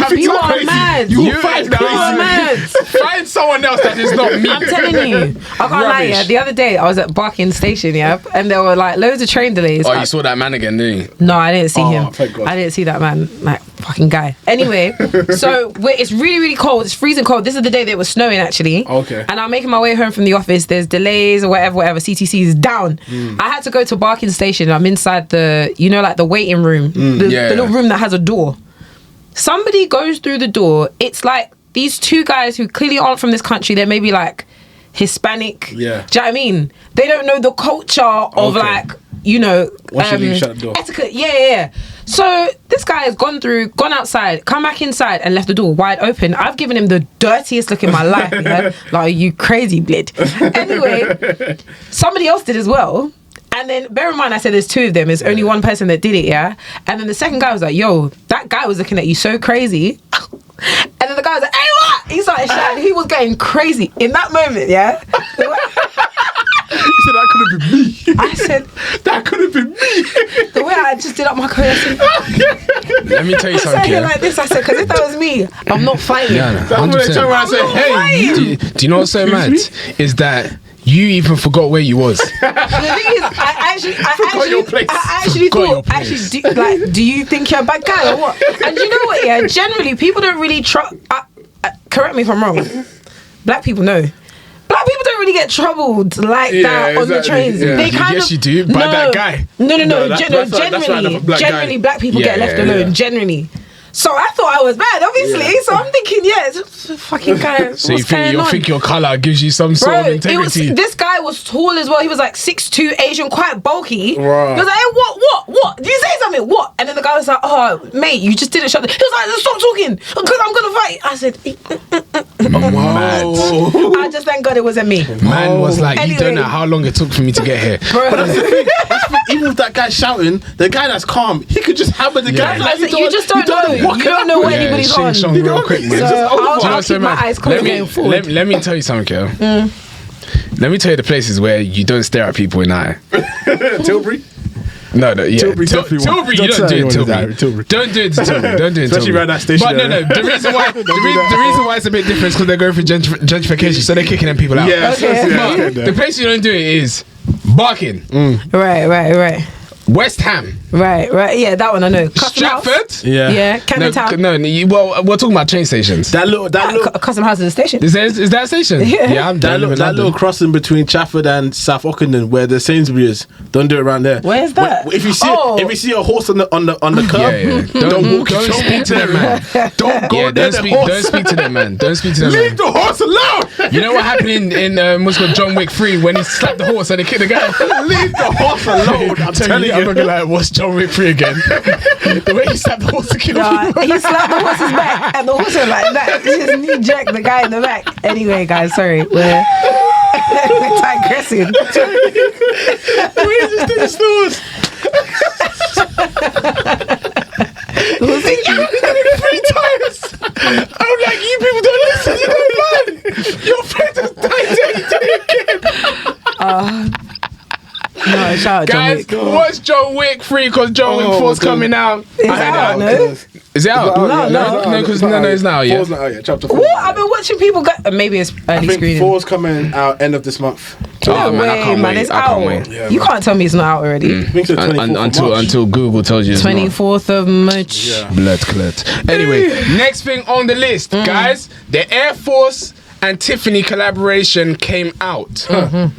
You are mad. You are mad. Find someone else that is not me. I'm telling you. I can't lie, the other day I was at Barking Station, and there were like loads of train delays. Oh, you saw that man again, didn't you? No, I didn't see him. Thank God. I didn't see that man. Like, fucking guy. Anyway, so it's really, really cold. It's freezing cold. This is the day that it was snowing, actually. Okay. And I'm making my way home from the office. There's delays or whatever. CTC is down. I had to go to Barking Station. I'm inside the, like the waiting room. The little room that has a door. Somebody goes through the door. It's like these two guys who clearly aren't from this country. They're maybe like Hispanic. Yeah. Do you know what I mean? They don't know the culture of like, Once you leave, shut the door. Etiquette. Yeah. So this guy has gone outside, come back inside and left the door wide open. I've given him the dirtiest look in my life. Like, you crazy blid. Anyway, somebody else did as well. And then, bear in mind, I said there's two of them. There's only one person that did it, And then the second guy was like, yo, that guy was looking at you so crazy. And then the guy was like, hey, what? He started shouting. He was going crazy. In that moment, He said, that could have been me. I said, that could have been me. The way I just did up my coat, I said, let me tell you something. I said like this. I said, because if that was me, I'm not fighting. Yeah, 100%. I said, hey. Do you know what's so mad? Is that you even forgot where you was. The thing is, I actually thought, do you think you're a bad guy or what? And you know what? Yeah, generally people don't really correct me if I'm wrong. Black people know. Black people don't really get troubled like that on the trains. Yeah. They kind yes, you do. By that guy. No. Generally, black people get left alone. Generally. So I thought I was bad, obviously. So I'm thinking, it's a fucking guy. So you think your colour gives you some sort of integrity? This guy was tall as well. He was like 6'2", Asian, quite bulky. Right. He was like, hey, what? Did you say something? What? And then the guy was like, oh, mate, you just didn't shut the... He was like, stop talking, because I'm going to fight. I said... Mad. I just thank God it wasn't me. Man was like, you don't know how long it took for me to get here. But that's the thing. Even with that guy shouting, the guy that's calm, he could just hammer the guy. Like, you just don't know. You don't know what anybody's on. Real quick, man. So I'll keep my eyes closed going forward. Let me tell you something, Kel. Let me tell you the places where you don't stare at people in the eye. Tilbury? No, yeah. Tilbury, Tilbury, you don't do it in Tilbury. Don't do it in Tilbury. Don't do it in Tilbury. Especially around that station. But no. The reason why it's a bit different is because they're going for gentrification, so they're kicking them people out. Yeah, okay. But the place you don't do it is Barking. Right. West Ham. Right. Yeah, that one I know. Custom House. Stratford. Yeah, Camden Town. Well, we're talking about train stations. That little Custom House is a station. Is that a station? Yeah. I'm that little crossing between Chafford and South Ockenden where the Sainsbury's is. Don't do it around there. Where's that? If you see a horse on the curb, Don't speak to them, man. Don't go there. Don't speak to them, man. Don't speak to them. Leave the horse alone. You know what happened in what's called John Wick 3 when he slapped the horse and he kicked the guy? Leave the horse alone. I'm telling you. I'm not gonna lie, what's John Wick 3 again? The way he slapped the horse to kill people. He slapped the horse's back and the horse went like that. He just knee jacked the guy in the back. Anyway, guys, sorry. We're digressing. We just did the stores. Was it you? 3 times. I'm like, you people don't listen, you don't mind. Your friend has died again. No, shout out Guys, John Wick. watch John Wick 3 because John Wick 4's coming out. Is it out? No. Is it out? No, because it's not out yet. 4's not out yet. Chapter 4. What? I've been watching people go. Maybe it's I early think screening. 4's coming out end of this month. No man, I way, can't man. wait. It's I can't out. wait. Yeah, You man. can't tell me it's not out already. I think it's the 24th of March. Until Google tells you it's not. 24th of March. Yeah. Blood clot. Anyway, next thing on the list, guys, the Air Force and Tiffany collaboration came out.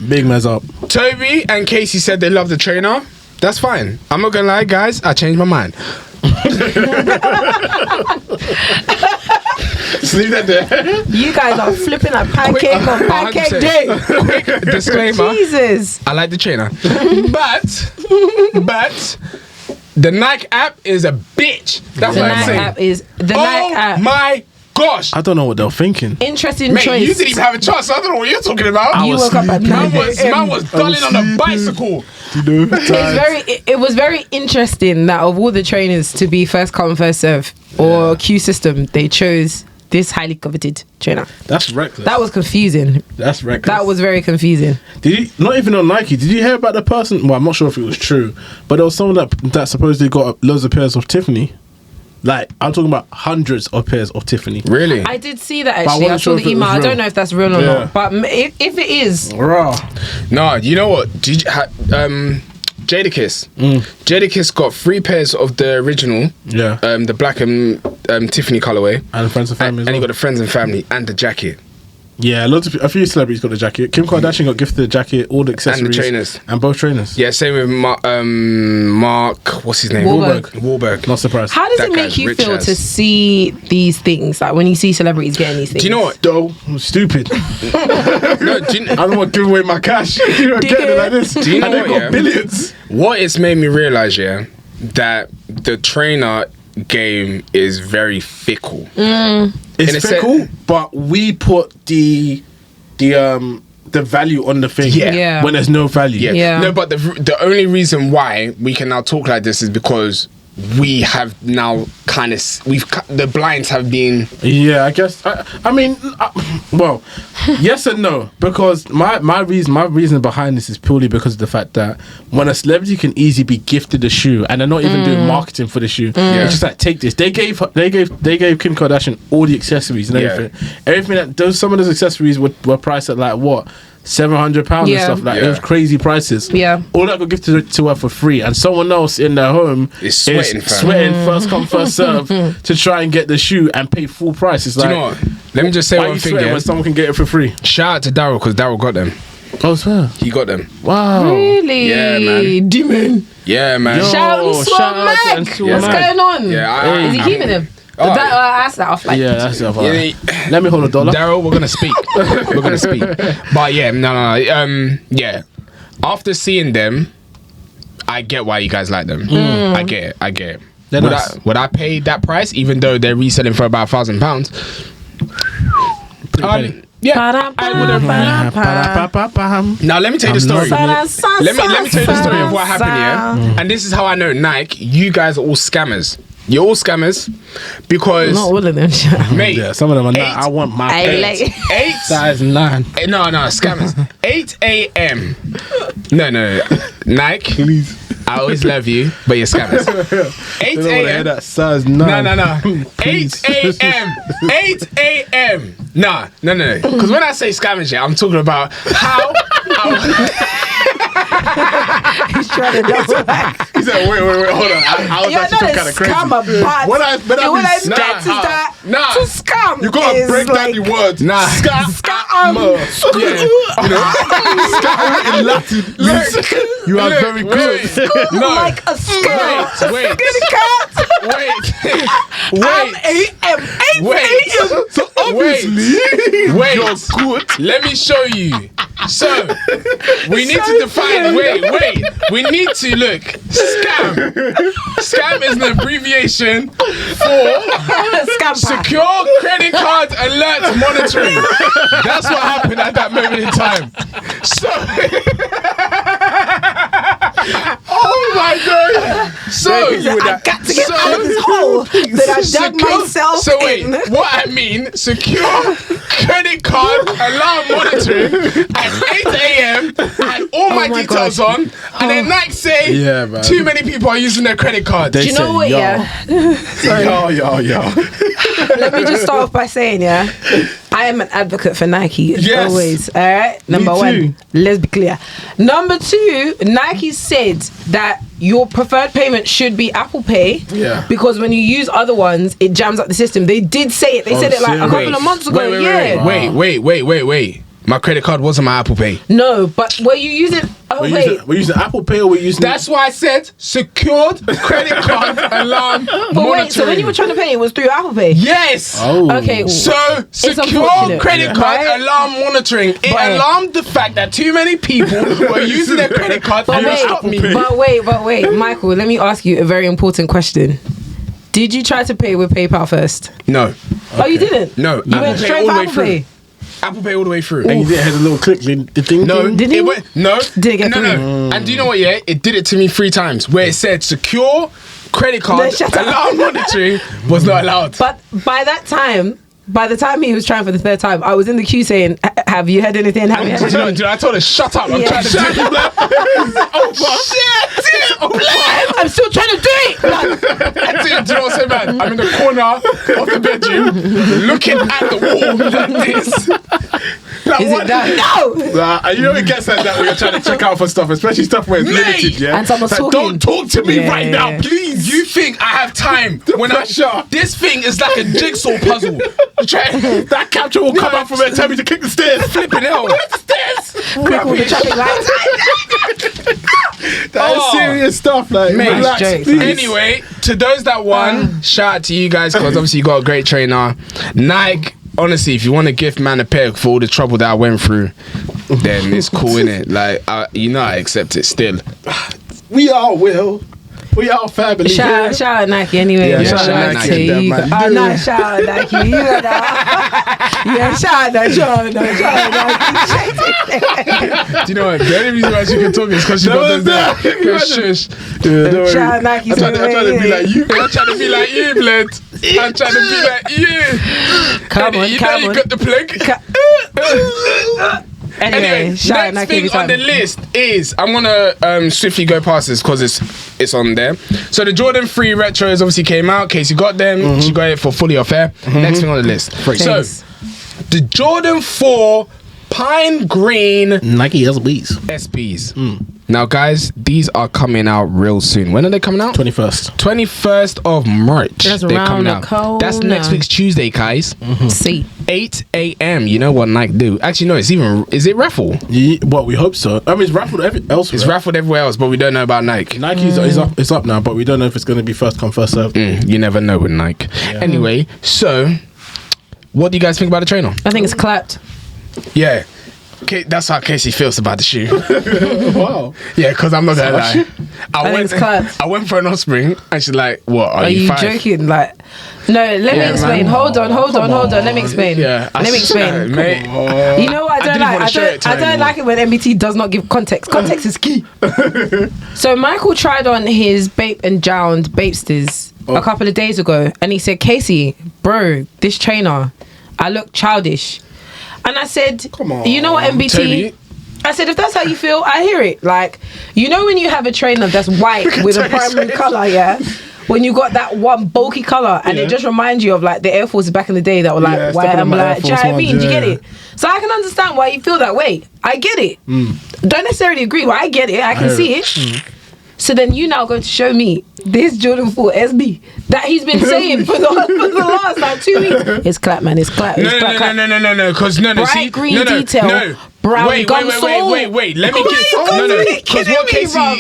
Big mess up. Tobi and Kesi said they love the trainer. That's fine. I'm not gonna lie, guys. I changed my mind. Just leave that there. You guys are flipping like pancake on pancake 100%. day. Quick disclaimer. Jesus. I like the trainer, but the Nike app is a bitch. That's The what I'm Nike saying. app is the Nike Oh app. my gosh. I don't know what they're thinking. Interesting Mate, choice. you didn't even have a chance. I don't know what you're talking about. You woke up at 9 Man was dulling on a bicycle. It was very interesting that of all the trainers to be first come first serve or queue system, they chose this highly coveted trainer. That's reckless. That was confusing. That's reckless. That was very confusing. Did you not even on Nike? Did you hear about the person? Well, I'm not sure if it was true, but there was someone that supposedly got loads of pairs of Tiffany. Like, I'm talking about hundreds of pairs of Tiffany. Really? I did see that I actually. I wasn't saw sure the if it email. was I don't real. know if that's real or Yeah. not. But if it is, Raw. No, you know what? Jadakiss. Jadakiss got 3 pairs of the original. Yeah. The black and Tiffany colorway. And friends and family. And he got the friends and family and the jacket. Yeah, a few celebrities got the jacket. Kim Kardashian got gifted the jacket, all the accessories, trainers. and both trainers. Yeah, same with Mark. What's his name? Wahlberg. Not surprised. how does That it make guy's you rich feel as. to see these things? Like when you see celebrities getting these things. Do you know what? Though I'm stupid. No, do you, I don't want to give away my cash. You know, getting it like this. Do you know and they what, got yeah? billions. what it's made me realize, yeah, that the trainer game is very fickle. In It's a fickle, but we put the value on the thing. Yeah. When there's no value. Yeah. Yeah. No, but the only reason why we can now talk like this is because we have now the blinds have been. Yeah, I guess. I mean, well, yes and no, because my reason behind this is purely because of the fact that when a celebrity can easily be gifted a shoe and they're not even doing marketing for the shoe, it's just like, take this. They gave Kim Kardashian all the accessories and everything. Everything that some of those accessories were priced at like what? £700 and stuff like it was crazy prices. Yeah. All that got gifted to her for free, and someone else in their home Is sweating, fam. sweating first come first serve to try and get the shoe and pay full price. It's Do like, you know what? Let me just say why are one you thing. sweating Yeah? when someone can get it for free? Shout out to Daryl because Daryl got them. Oh, swear. He got them. Wow. Really? Yeah, man. Demon. Yeah, man. Yo. Shout out to shout Swag out to Mag. Swag What's Mag. going on? Yeah, Is he keeping them? Oh. I asked that off like. Yeah, that's it. Yeah, Let me hold $1. Daryl, we're gonna speak. We're gonna speak. But yeah, no. Yeah. After seeing them, I get why you guys like them. I get it. They're Would nice. I pay that price, even though they're reselling for about £1,000? Yeah, I would have. Now let me tell you the story. Let me tell you the story of what happened here. And this is how I know Nike. You guys are all scammers. You're all scammers because Not all of them. mate. Yeah, some of them are not. 8 I want my I pants. like. 8 Size 9. No, scammers. 8 a.m. No, Nike. Please. I always love you, but you're scammers. 8 a.m. That size 9. No. 8 a.m. 8 a.m. No. Because when I say scammers, yeah, I'm talking about how He's trying to double back. He said, wait, hold on. I was actually some kind of crazy. Scammer, but What I what I meant is that to scam. You gotta break down the words. Nah. Scam. Yeah. You know? Scam in Latin. You are very good. No. Like a scam. Wait. So obviously, Wait. you're good. Let me show you. So, we need to define. Wait. We need to look. Scam. Scam is an abbreviation for secure credit card alert monitoring. That's what happened at that moment in time. So, oh my god. So, I got to get out of this hole that I dug myself So wait, in. what I mean, secure credit card alarm monitoring at 8 a.m. and all my details gosh. on, and then Nike say Yeah, man. too many people are using their credit card. Do you know what, yeah? Yo. Let me just start off by saying, yeah, I am an advocate for Nike. Yes. Always. All right. Number too. one, let's be clear. Number two, Nike said that your preferred payment should be Apple Pay. Yeah. Because when you use other ones, it jams up the system. They did say it. They said it like a couple of months ago. Wait. My credit card wasn't my Apple Pay. No, but were you using? Oh wait. We're using Apple Pay or we're using. That's why I said secured credit card alarm But monitoring. wait, so when you were trying to pay, it was through Apple Pay? Yes. Oh. Okay. So, secure unfortunate, credit card right? alarm monitoring. It But- alarmed the fact that too many people were using their credit card But and it wait, stopped me. but wait, Michael, let me ask you a very important question. Did you try to pay with PayPal first? No. Oh, you didn't? No. You went Pay straight all for the way Apple through. Pay? Apple Pay all the way through. And you didn't have a little click, the thing. No, Did it it? went, no. Did it get no. through? And do you know what? Yeah, it did it to me 3 times. Where it said secure credit card No, shut up. alarm monitoring was not allowed. But by the time he was trying for the 3rd time, I was in the queue saying, have you heard anything? Have you heard Do you know, anything? I told her shut up. I'm Yeah. trying to do it. I'm still trying to do it! Do you know what's so bad? I'm in the corner of the bedroom, looking at the wall like this. Like, Is it done? No! You know it gets like that when you're trying to check out for stuff, especially stuff where it's Mate! limited, yeah? And someone's Like, talking. don't talk to me Yeah, right yeah, now, yeah. please. You think I have time when pressure. this thing is like a jigsaw puzzle. That capture will come out from it and tell me to kick the stairs. Flipping hell. Kick the stairs. Quick with the traffic lights. That is serious stuff. Like, Mate, relax, jokes, please. Anyway, to those that won, shout out to you guys because obviously you got a great trainer. Nike, honestly, if you want to give man a pair for all the trouble that I went through, then it's cool, innit? Like, I accept it still. We are Will. We are family. Shout out Nike anyway. Yeah, shout out Nike, to yeah, you. man. Oh, no, shout out Nike. You know that. Yeah, shout out Nike. Do you know what? The only reason why she can talk is because she got was this that. there. Shush. Shout out Nike. I'm trying to be like you. I'm trying to be like you, blood. I'm trying to be like you. Come on, you come know on. you got the plug. Anyway, shout out next Nike thing on the list is I'm gonna swiftly go past this because it's on there. So the Jordan 3 retros obviously came out. Kesi got them. She got it for fully off air. Next thing on the list. So the Jordan 4 Pine Green Nike SBs. SBs. Now, guys, these are coming out real soon. When are they coming out? 21st. 21st of March. That's They're around coming the out. corner. That's next week's Tuesday, guys. See. 8 a.m. You know what Nike do? Actually, no. Is it raffle? Well, we hope so. I mean, it's raffled elsewhere. It's raffled everywhere else, but we don't know about Nike. Nike's it's up now, but we don't know if it's going to be first come first served. You never know with Nike. Anyway, so what do you guys think about the trainer? I think it's clapped. Yeah. That's how Kesi feels about the shoe. Wow. Yeah, because I'm not gonna lie. think it's clapped. I went for an offspring and she's like, what, are you 5? joking? Like, no, let me explain. man. Hold on. Let me explain. Yeah, Let me explain. mate. You know what I don't didn't like? wanna share it to I don't anyone. like it when MBT does not give context. Context is key. So Michael tried on his Bape and Jound Bapesters a couple of days ago, and he said, "Kesi, bro, this trainer, I look childish." And I said, Come on, you know what, MBT? Tobi. I said, if that's how you feel, I hear it. Like, you know when you have a trainer that's white with a primary colour, yeah? when you got that one bulky colour and it just reminds you of like the Air Forces back in the day that were like white and black. Do you know what I mean? Do you get it? So I can understand why you feel that way. I get it. Don't necessarily agree, but I get it. I can see it. So then you now going to show me this Jordan 4 SB that he's been saying for the last like 2 weeks. It's clap, man. It's clap. It's clap. No. Because bright green detail. Brown wait. Let me get because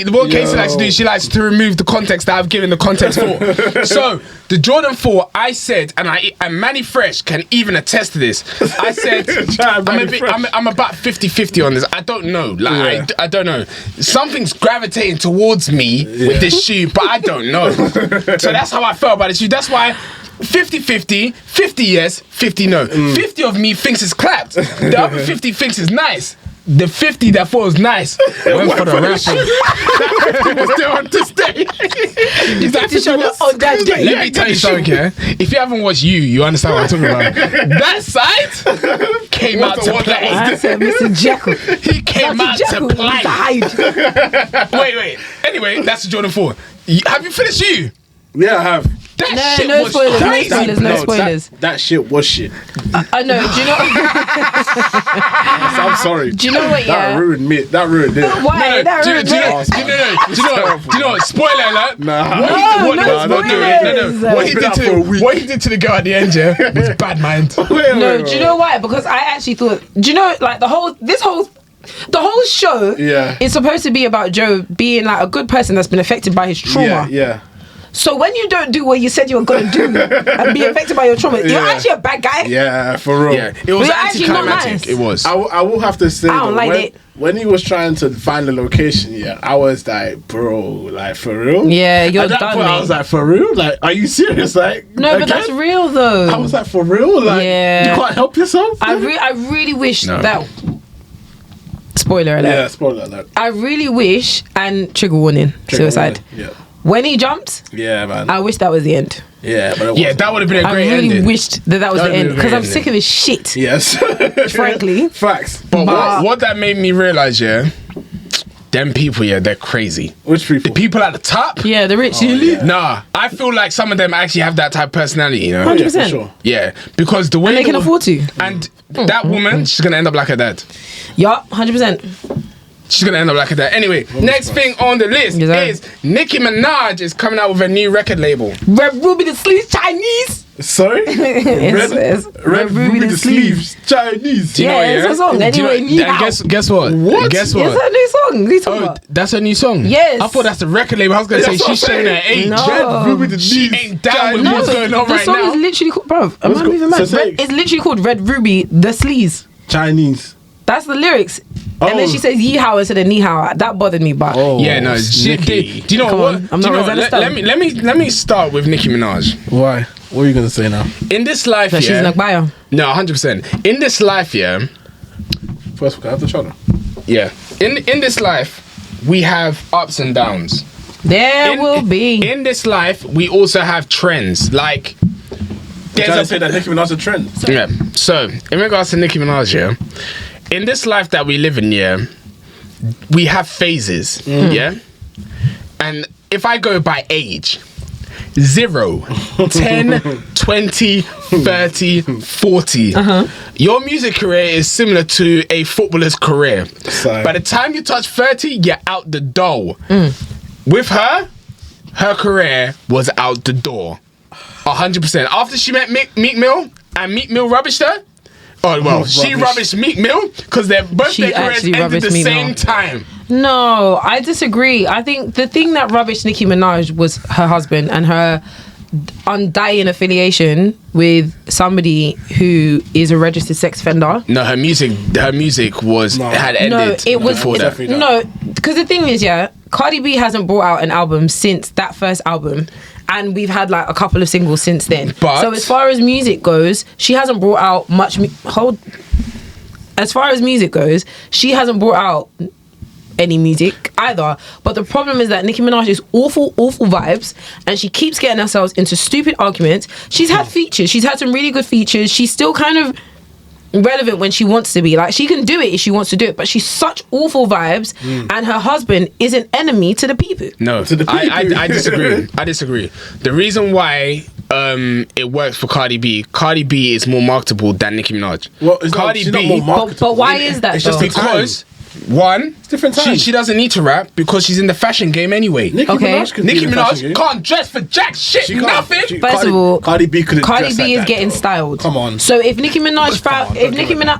what Kesi likes to do, she likes to remove the context that I've given the context for. So the Jordan 4, I said, and Manny Fresh can even attest to this. I said I'm about 50-50 on this. I don't know. Like I don't know. Something's gravitating towards me with this shoe, but I don't know. So that's how I felt about the shoe. That's why 50-50, 50 yes, 50 no. 50 of me thinks it's clapped. The other 50 thinks it's nice. The 50 that feels nice went for the raffle. That 50 was still on this day. On that day. Let me tell you something, yeah? If you haven't watched you understand what I'm talking about. That side came out to play. I said, Mr. Jekyll. He came out to play. Wait. Anyway, that's the Jordan 4. Have you finished you? Yeah, I have. That shit no was spoilers, crazy. no spoilers. That shit was shit. I know. Do you know? I'm sorry. Do you know what? That ruined me. That ruined it. Why? That ruined it. Do you know what? Spoiler alert. Nah. Don't do it. No. What he did to the girl at the end, yeah, was bad mind. No, do you know why? Because I actually thought. Do you know like the whole show is supposed to be about Joe being like a good person that's been affected by his trauma. Yeah. So when you don't do what you said you were going to do and be affected by your trauma, you're actually a bad guy. Yeah, for real. Yeah, it was anticlimactic. Nice. It was. I will have to say, I don't like it. When he was trying to find the location, I was like, bro, like for real? Yeah, you're At that done, point, mate. I was like, for real? Like, are you serious? Like, No, again? but that's real though. I was like, for real? Like, you can't help yourself? I really wish that. Spoiler alert. Yeah, spoiler alert. I really wish, and trigger warning, suicide. Yeah. When he jumped, man. I wish that was the end. Yeah, but that would have been a great ending. I really wished that was the end because I'm sick of his shit. Yes. Frankly. Facts. But what that made me realize, them people, they're crazy. Which people? The people at the top? Yeah, the rich. Nah, I feel like some of them actually have that type of personality, 100%. Yeah, for sure. Yeah, because the way And they can afford to. And that woman, she's gonna end up like her dad. Yeah, 100%. She's gonna end up like that. Anyway, next thing on the list is Nicki Minaj is coming out with a new record label. Red Ruby the Sleeves Chinese. Sorry? Red Ruby the Sleeves Chinese. Do you know what, it's a song. Anyway, guess what? What? Guess what? It's a new song. What are you talking about? That's her new song? Yes. I thought that's the record label. I was gonna say she's showing her age. No. Red Ruby the She Sleeves ain't down with what's going on the right song now. is literally called, bruv. Am I moving mad? It's literally called Red Ruby the Sleeves. Chinese. That's the lyrics. And then she says yeehaw instead of niihao. That bothered me, but Yeah, no, do you know Come what? on, I'm not Rosetta Stone. Let me start with Nicki Minaj. Why? What are you gonna say now? In this life, she's an Akbaya. No, 100%. In this life, First, can I have the shoulder? In this life, we have ups and downs. There will be. In this life, we also have trends. Like, Trying to say that Nicki Minaj is a trend. Yeah. So, in regards to Nicki Minaj, in this life that we live in, we have phases, And if I go by age, 0, 10, 20, 30, 40. Your music career is similar to a footballer's career. By the time you touch 30, you're out the door. With her career was out the door. 100%. After she met Meek Mill, and Meek Mill rubbished her. Oh, well, she rubbished Meek Mill because their careers ended the same time. No, I disagree. I think the thing that rubbished Nicki Minaj was her husband and her undying affiliation with somebody who is a registered sex offender. No, her music had ended. No, it was before that. No, because the thing is, Cardi B hasn't brought out an album since that first album. And we've had like a couple of singles since then. So as far as music goes, she hasn't brought out much. As far as music goes, she hasn't brought out any music either. But the problem is that Nicki Minaj is awful vibes, and she keeps getting herself into stupid arguments. She's had features. She's had some really good features. She's still kind of relevant when she wants to be. Like, she can do it if she wants to do it, but she's such awful vibes, and her husband is an enemy to the people. No, I disagree. I disagree. The reason why it works for Cardi B is more marketable than Nicki Minaj. Well, Cardi B, but why is that? It's just because one, it's different time. She doesn't need to rap because she's in the fashion game anyway. Nicki Minaj can't dress for jack shit, nothing. First of all, Cardi B couldn't. Cardi B is like getting styled. Come on. So if Nicki Minaj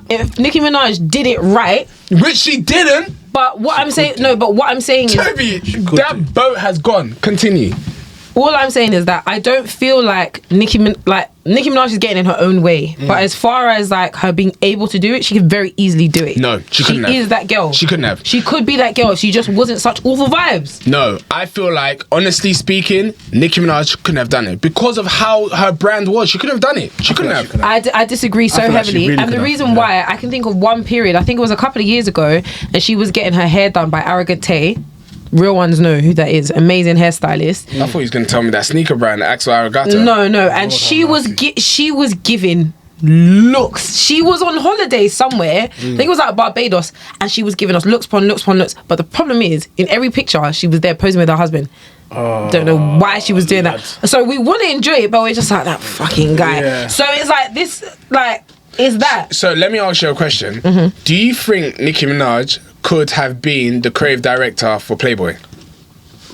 if Nicki Minaj did it right, which she didn't. But what I'm saying is, Tobi, that boat has gone. Continue. All I'm saying is that I don't feel like Nicki Minaj is getting in her own way. But as far as like her being able to do it, she could very easily do it. No, she couldn't have. She is that girl. She couldn't have. She could be that girl if she just wasn't such awful vibes. No, I feel like, honestly speaking, Nicki Minaj couldn't have done it. Because of how her brand was, she couldn't have done it. She couldn't have. I disagree so heavily. And the reason why, I can think of one period, I think it was a couple of years ago, and she was getting her hair done by Arrogant Tay. Real ones know who that is. Amazing hairstylist. I thought he was going to tell me that sneaker brand, Axel Arigato. No. And she was giving looks. She was on holiday somewhere. I think it was like Barbados, and she was giving us looks upon looks upon looks. But the problem is, in every picture, she was there posing with her husband. Don't know why she was doing that. So we want to enjoy it, but we're just like, that fucking guy. Yeah. So it's like this, like, is that? So let me ask you a question. Do you think Nicki Minaj could have been the creative director for Playboy?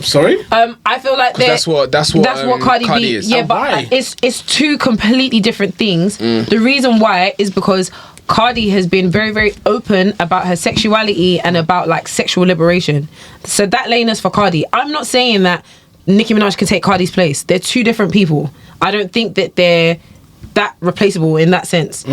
Sorry? I feel like that's what Cardi B is. Yeah, but it's two completely different things. The reason why is because Cardi has been very, very open about her sexuality and about like sexual liberation. So that lane is for Cardi. I'm not saying that Nicki Minaj can take Cardi's place. They're two different people. I don't think that they're that replaceable in that sense.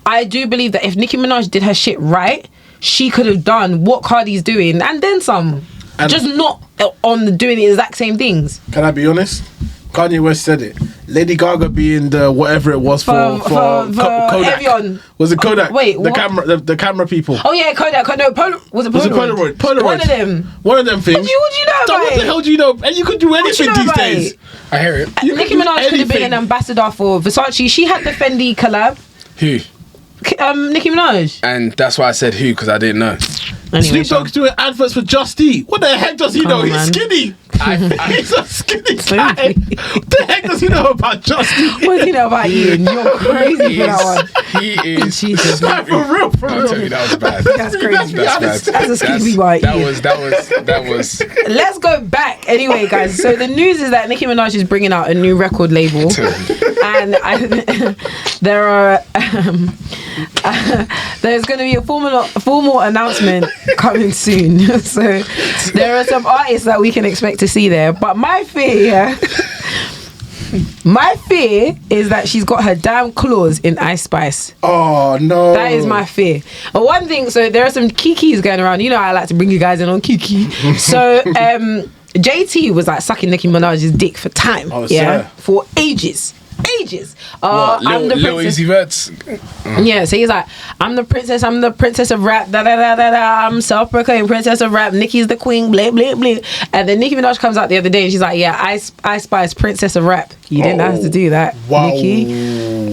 I do believe that if Nicki Minaj did her shit right, she could have done what Cardi's doing and then some. And just not on doing the exact same things. Can I be honest? Kanye West said it. Lady Gaga being the whatever it was for Kodak. Evian. Was it Kodak? Wait, the camera, the camera people. Oh yeah, Kodak. No, was it Polaroid? Polaroid. One of them. One of them things. What do you know about What the hell do you know? And you could do anything these days. I hear it. Nicki Minaj could have been an ambassador for Versace. She had the Fendi collab. Who? Nicki Minaj. And that's why I said who, because I didn't know. Anyway, Snoop Dogg's doing adverts for Just Eat. What the heck does he know? He's skinny. He's a skinny guy. What the heck does he know about Just Eat? What does he know about Ian? You're crazy for that one. He is. Jesus. Like, for real. I'll tell you, that was bad. That's crazy. That's bad. That's a skinny white. That was. Let's go back. Anyway, guys. So the news is that Nicki Minaj is bringing out a new record label. And there are there's going to be a formal announcement coming soon. So there are some artists that we can expect to see there. But my fear is that she's got her damn claws in Ice Spice. Oh no, that is my fear. But one thing, so there are some kikis going around. You know, I like to bring you guys in on kiki. So JT was like sucking Nicki Minaj's dick for time. For ages. I'm the Lil princess. Uzi Vert's. Yeah, so he's like, I'm the princess of rap, da da da da da. I'm self-proclaimed princess of rap. Nicki's the queen, blah blah blah. And then Nicki Minaj comes out the other day and she's like, yeah, I Spice princess of rap. You didn't have to do that, Nicki.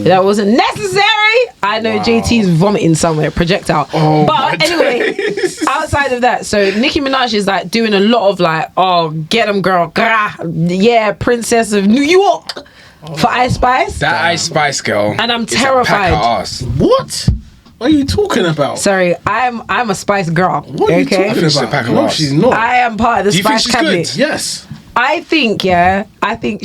That wasn't necessary. I know JT's vomiting somewhere, projectile. But anyway, outside of that, so Nicki Minaj is like doing a lot of like, oh, get 'em girl, yeah, princess of New York. For Ice Spice? That Ice Spice girl. And I'm terrified. What? What are you talking about? Sorry, I'm a Spice girl. What are you talking about? No, she's not. I am part of the Spice cabinet. Good? Yes. I think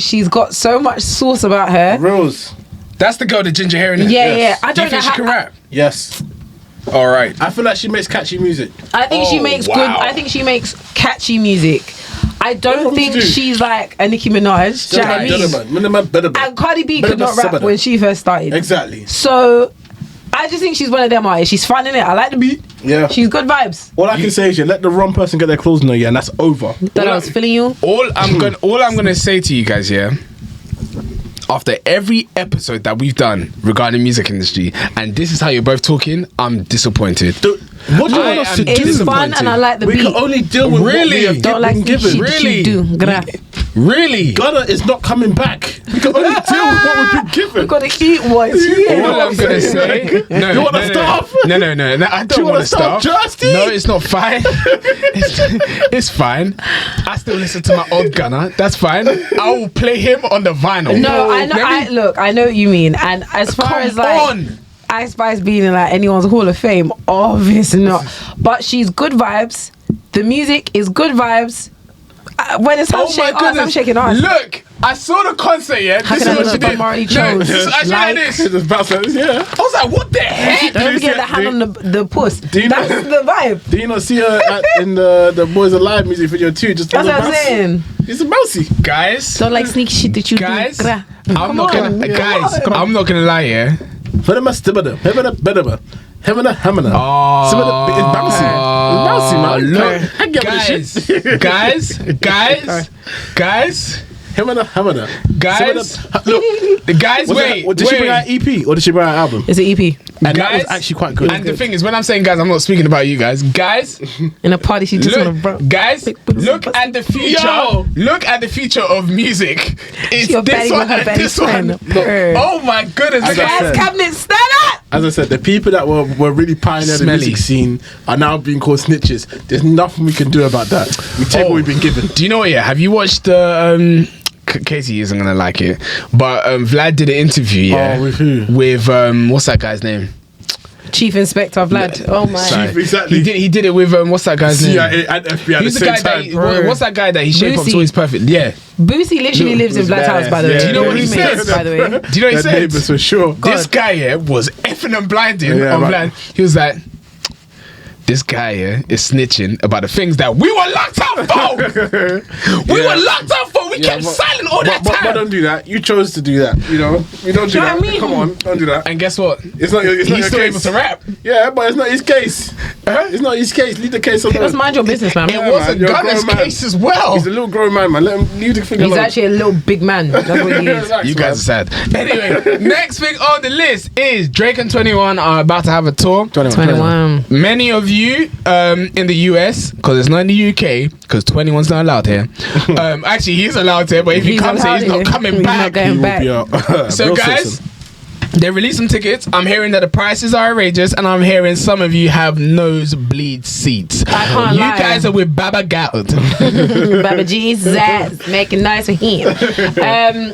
she's got so much sauce about her. Rose. That's the girl, the ginger hair in it. Yeah. I don't Do you think she can rap? Yes. All right. I feel like she makes catchy music. I think she makes good. I think she makes catchy music. I don't think she's like a Nicki Minaj. Do you know what I mean? And Cardi B could not rap when she first started. Exactly. So I just think she's one of them artists. She's fun in it. I like the beat. Yeah. She's good vibes. All I can say is you let the wrong person get their clothes in there, and that's over. That I was feeling you. All I'm gonna say to you guys, after every episode that we've done regarding music industry, and this is how you're both talking, I'm disappointed. What do you want us to do? It's fun and I like the we beat. can only deal with what we have Don't like been the given. shit that you do. Gra. Really? Ghana is not coming back. We can only deal with what we've been given. We gotta eat one. All I'm gonna say, You want to starve? No, I don't you want wanna to starve. Justy? No, it's not fine. It's fine. I still listen to my old Gunner. That's fine. I will play him on the vinyl. No, I know. I know what you mean. And as far as like Ice Spice being in like anyone's Hall of Fame, obviously not. But she's good vibes. The music is good vibes. When it's I'm shaking off. Look, I saw the concert, yeah. How This can is I what she look? did. I'm already No, chose. this is actually like this. Just bounce like this, yeah. I was like, what the heck? Don't forget the hand on the puss. you know- That's the vibe. Do you not see her in the Boys Alive music video too? Just That's what I'm saying. It's a bouncy. Guys, Don't like sneaky shit that you guys, do. Gra. I'm not gonna lie, yeah. It's bouncy. It's bouncy, man. Look, I get what this shit. guys. Look, the guys. Did she bring out EP or did she bring out album? It's an EP. And that was actually quite good. And the thing is, when I'm saying guys, I'm not speaking about you guys. Guys, In a party, she just wanna look, guys, look at the future. Yo. Look at the future of music. It's Your this baddie one with her and baddie this one. friend. Oh my goodness, As I guys. said. Cabinet, stand up! As I said, the people that were really pioneering the Smelly. music scene are now being called snitches. There's nothing we can do about that. We take what we've been given. Do you know what? Yeah, have you watched the? Kesi isn't gonna like it, but Vlad did an interview. Yeah, Oh, with who? With what's that guy's name? Chief Inspector Vlad. Oh my. Chief, exactly. He did it with what's that guy's name? CIA and FBI at Who's the the same guy time. what's that guy that he shape up Boosie. so he's perfect? Yeah. Boosie literally lives in Vlad's house, by the way. Do you know what he Roommates, says? by the way. Do you know what he They're said? neighbours for sure. This guy here was effing and blinding Yeah, on right. Vlad. He was like, this guy here is snitching about the things that we were locked up for. We were locked up for. We kept silent all that But time. don't do that. You chose to do that. You know. You don't do know that. what I mean? Come on, don't do that. And guess what? It's not your. It's not He's your still case. able to rap. Yeah, but it's not his case. It's not his case. Leave the case alone. Just mind your business, man. It Yeah, wasn't man, you're a Gunner's grown man. case as well. He's a little grown man. Let him leave the thing He's alone. actually a little big man. That's what he is. Relax, You guys man. are sad. Anyway, next thing on the list is Drake and 21 are about to have a tour. 21. Many of you in the US, because it's not in the UK, because 21's not allowed here. Actually, he's allowed here, but if he He's comes here, allowed he's not here. coming He's back. not going He will back. be a So, real guys, citizen. they released some tickets. I'm hearing that the prices are outrageous, and I'm hearing some of you have nosebleed seats. I can't You lie. guys are with Baba Gout. Baba Jesus, making nice for him.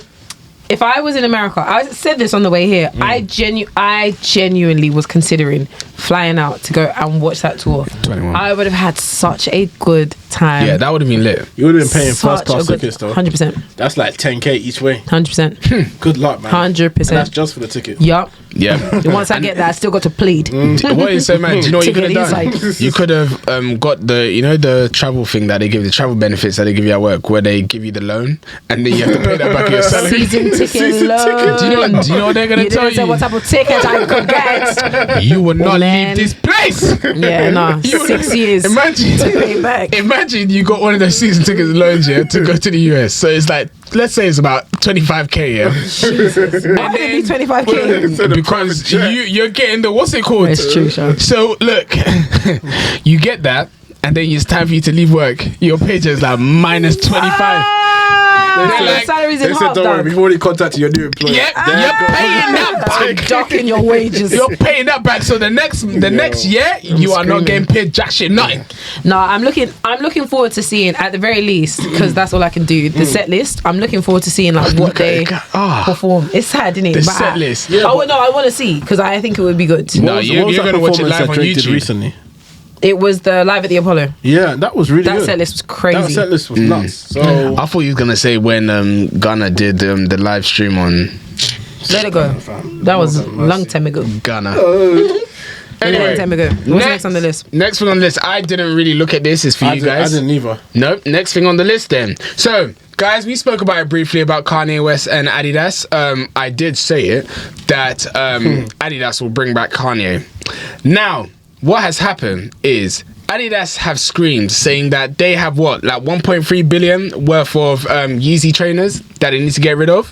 If I was in America, I said this on the way here. I genuinely was considering flying out to go and watch that tour. 21. I would have had such a good time. Yeah, that would have been lit. You would have been paying Such first class a good- tickets though. 100%. That's like 10k each way. 100%. Good luck, man. 100%. And that's just for the ticket. Yup. Yeah. Once I get that, I still got to plead. What is so mad? Do you know what you could Ticket have done? inside. You could have got the travel thing that they give, the travel benefits that they give you at work, where they give you the loan and then you have to pay that back of your salary. Season ticket Season loan. ticket. Do you know what they're gonna You tell didn't say you? what type of ticket I could get. You will not Man. leave this place. Yeah, no. You- 6 years. Imagine. to pay back. Imagine you got one of those season tickets loans here to go to the US. So it's like, let's say it's about 25k, yeah. Why would it be 25k? Because you're getting the what's it called? It's true, Sean. So look, you get that, and then it's time for you to leave work. Your paycheck is like minus 25. Ah, like- salaries They in said, half, don't worry, dog. we've already contacted your new employer. Yep, you're paying that back. Docking your wages. You're paying that back. So the next year, you are not getting paid jack shit, nothing. No, I'm looking forward to seeing, at the very least, because that's all I can do, the set list. I'm looking forward to seeing like what they perform. It's sad, isn't it? The But set list. Yeah, oh but- no, I want to see, because I think it would be good. No, What was you're that going to watch it performance live that on Drake did YouTube. recently? It was the Live at the Apollo. Yeah, that was really That good. set list was That crazy. set list was nuts. So I thought you was gonna say when Ghana did the live stream on Let it go. That was a long time ago. Ghana. Long Anyway, time ago. What's next on the list? Next thing on the list, I didn't really look at this. It's for you guys. I didn't either. Nope. Next thing on the list then. So, guys, we spoke about it briefly about Kanye West and Adidas. I did say it that Adidas will bring back Kanye. Now, what has happened is Adidas have screamed saying that they have what, like 1.3 billion worth of Yeezy trainers that they need to get rid of.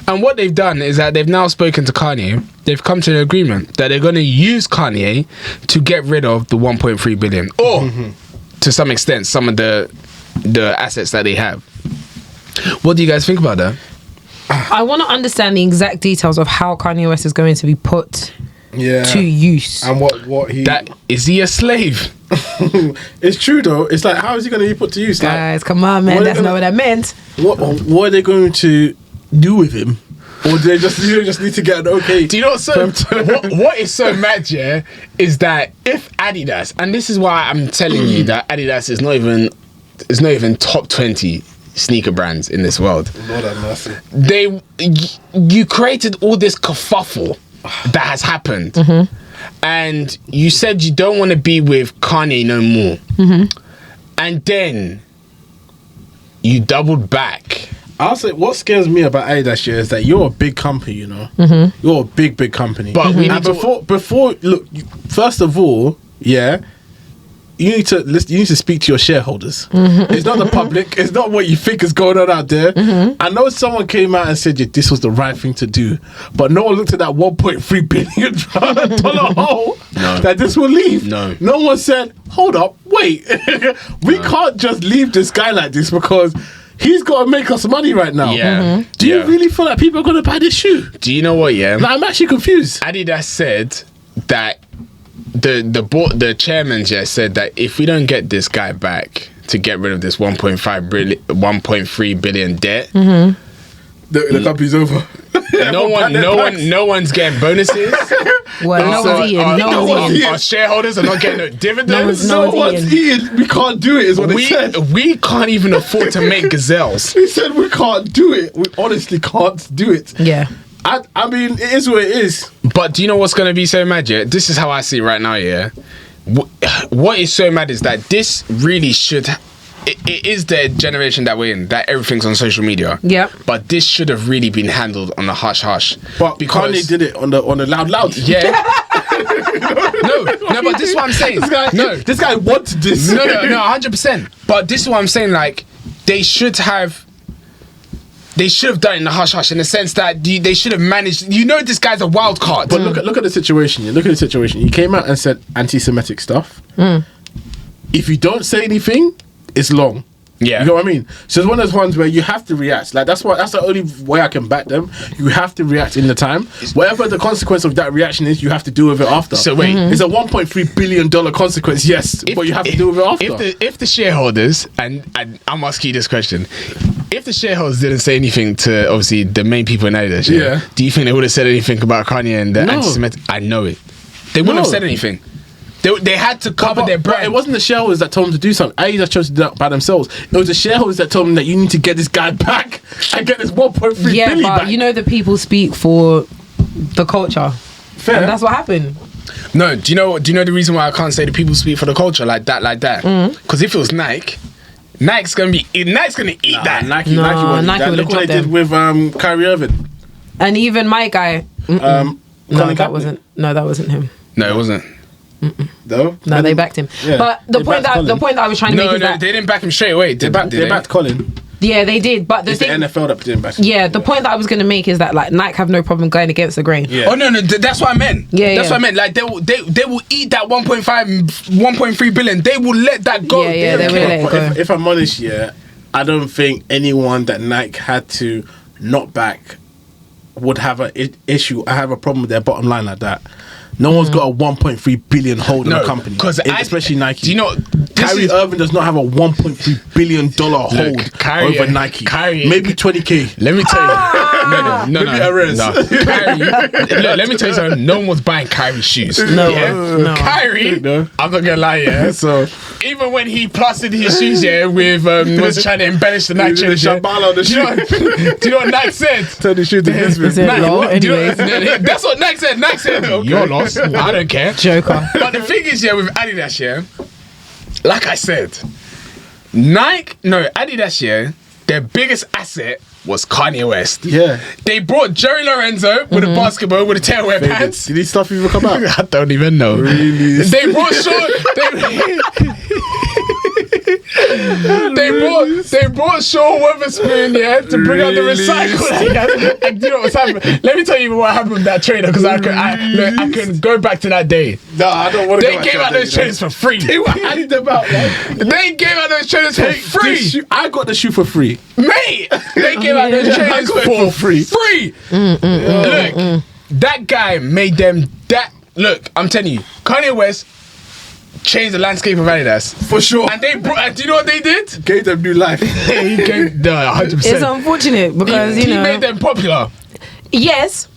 And what they've done is that they've now spoken to Kanye. They've come to an agreement that they're going to use Kanye to get rid of the 1.3 billion, or to some extent, some of the assets that they have. What do you guys think about that? I want to understand the exact details of how Kanye West is going to be put to use. And what he... Is he a slave? It's true though. It's like, how is he going to be put to use? Guys, come on, man. That's not what I meant. What are they going to do with him? Or do they just need to get an okay? Do you know what is so mad, yeah, is that if Adidas, and this is why I'm telling you that Adidas is not even top 20 sneaker brands in this world. Lord have mercy. You created all this kerfuffle that has happened, and you said you don't want to be with Kanye no more, and then you doubled back. I'll say what scares me about Adidas here is that you're a big company, you know. You're a big company. But we need before look, first of all, yeah, you need to speak to your shareholders. It's not the public. It's not what you think is going on out there. I know someone came out and said this was the right thing to do, but no one looked at that $1.3 billion hole that this will leave. No one said, hold up, wait, we can't just leave this guy like this because he's got to make us money right now. Do you really feel like people are going to buy this shoe? Do you know what? Yeah, like, I'm actually confused. Adidas said that the chairman just said that if we don't get this guy back to get rid of this 1.3 billion debt, the company's over. No one's getting bonuses. Well, no one's eating. Our shareholders are not getting no dividends. No one's eating. We can't do it, is what they said. We can't even afford to make gazelles. He said we can't do it. We honestly can't do it. Yeah. I mean, it is what it is. But do you know what's going to be so mad, yeah? This is how I see it right now, yeah? What is so mad is that this really should... It is the generation that we're in, that everything's on social media. Yep. But this should have really been handled on the hush-hush. But because Kanye did it on the loud. Yeah. no, but this is what I'm saying. This guy wanted this. No, 100%. But this is what I'm saying, like, they should have done it in the hush-hush in the sense that they should have managed... You know this guy's a wild card. But look at the situation. He came out and said anti-Semitic stuff. If you don't say anything, it's long. Yeah. You know what I mean? So it's one of those ones where you have to react. Like, that's the only way I can back them. You have to react in the time. Whatever the consequence of that reaction is, you have to deal with it after. So wait. It's a $1.3 billion consequence, yes, but you have to deal with it after. If the shareholders, and I'm asking you this question, if the shareholders didn't say anything to, obviously, the main people in Adidas, do you think they would have said anything about Kanye and the anti-Semitic? I know it. They wouldn't have said anything. They had to cover their brand. But it wasn't the shareholders that told them to do something. Adidas chose to do that by themselves. It was the shareholders that told them that you need to get this guy back and get this 1.3 billion but back. you know the people speak for the culture. Fair. And that's what happened. No, do you know the reason why I can't say the people speak for the culture like that? Because if it was Nike's gonna eat that. Nike wouldn't eat that. Look what they did with Kyrie Irving. And even my guy. No, that wasn't him. No, it wasn't. No, they backed him. Yeah. But the point that I was trying to make is that they didn't back him straight away. They backed Colin. Yeah, they did. But it's the NFL that didn't back him. Yeah, the point that I was going to make is that like Nike have no problem going against the grain. Yeah. Oh no, that's what I meant. That's what I meant. Like they will eat that 1.3 billion. They will let that go. Yeah, they will let it go. If I'm honest, I don't think anyone that Nike had to not back would have an issue. I have a problem with their bottom line like that. No one's got a 1.3 billion hold on the company, especially Nike. Do you know Kyrie Irving does not have a 1.3 billion hold over Nike? Maybe 20k. Let me tell you, no. Kyrie, let me tell you something. No one was buying Kyrie shoes. No. Kyrie, I'm not gonna lie, So even when he plastered his shoes, with was trying to embellish the Nike Shambhala on the shoe. Do you know what Nike said? Turn the shoe to business. That's what Nike said. Nike said, "You're lost. I don't care." Joker. But the thing is, with Adidas, like I said, Adidas, their biggest asset was Kanye West. Yeah. They brought Jerry Lorenzo with a basketball with a tailwear pants. Did his stuff even come out? I don't even know. Really? They brought Sean. They brought Sean Witherspoon, yeah, to bring out the recycle. And you know what's happened? Let me tell you what happened with that trainer, because I can go back to that day. No, I don't want to. They gave out those trainers for free. They were handing them out. They gave out those trainers for free. I got the shoe for free. Mate, they gave out those trainers for free. Look, that guy made them that. Look, I'm telling you, Kanye West changed the landscape of Adidas For sure. and they brought. And do you know what they did? Gave them new life. He gave 100%. It's unfortunate because he made them popular. Yes,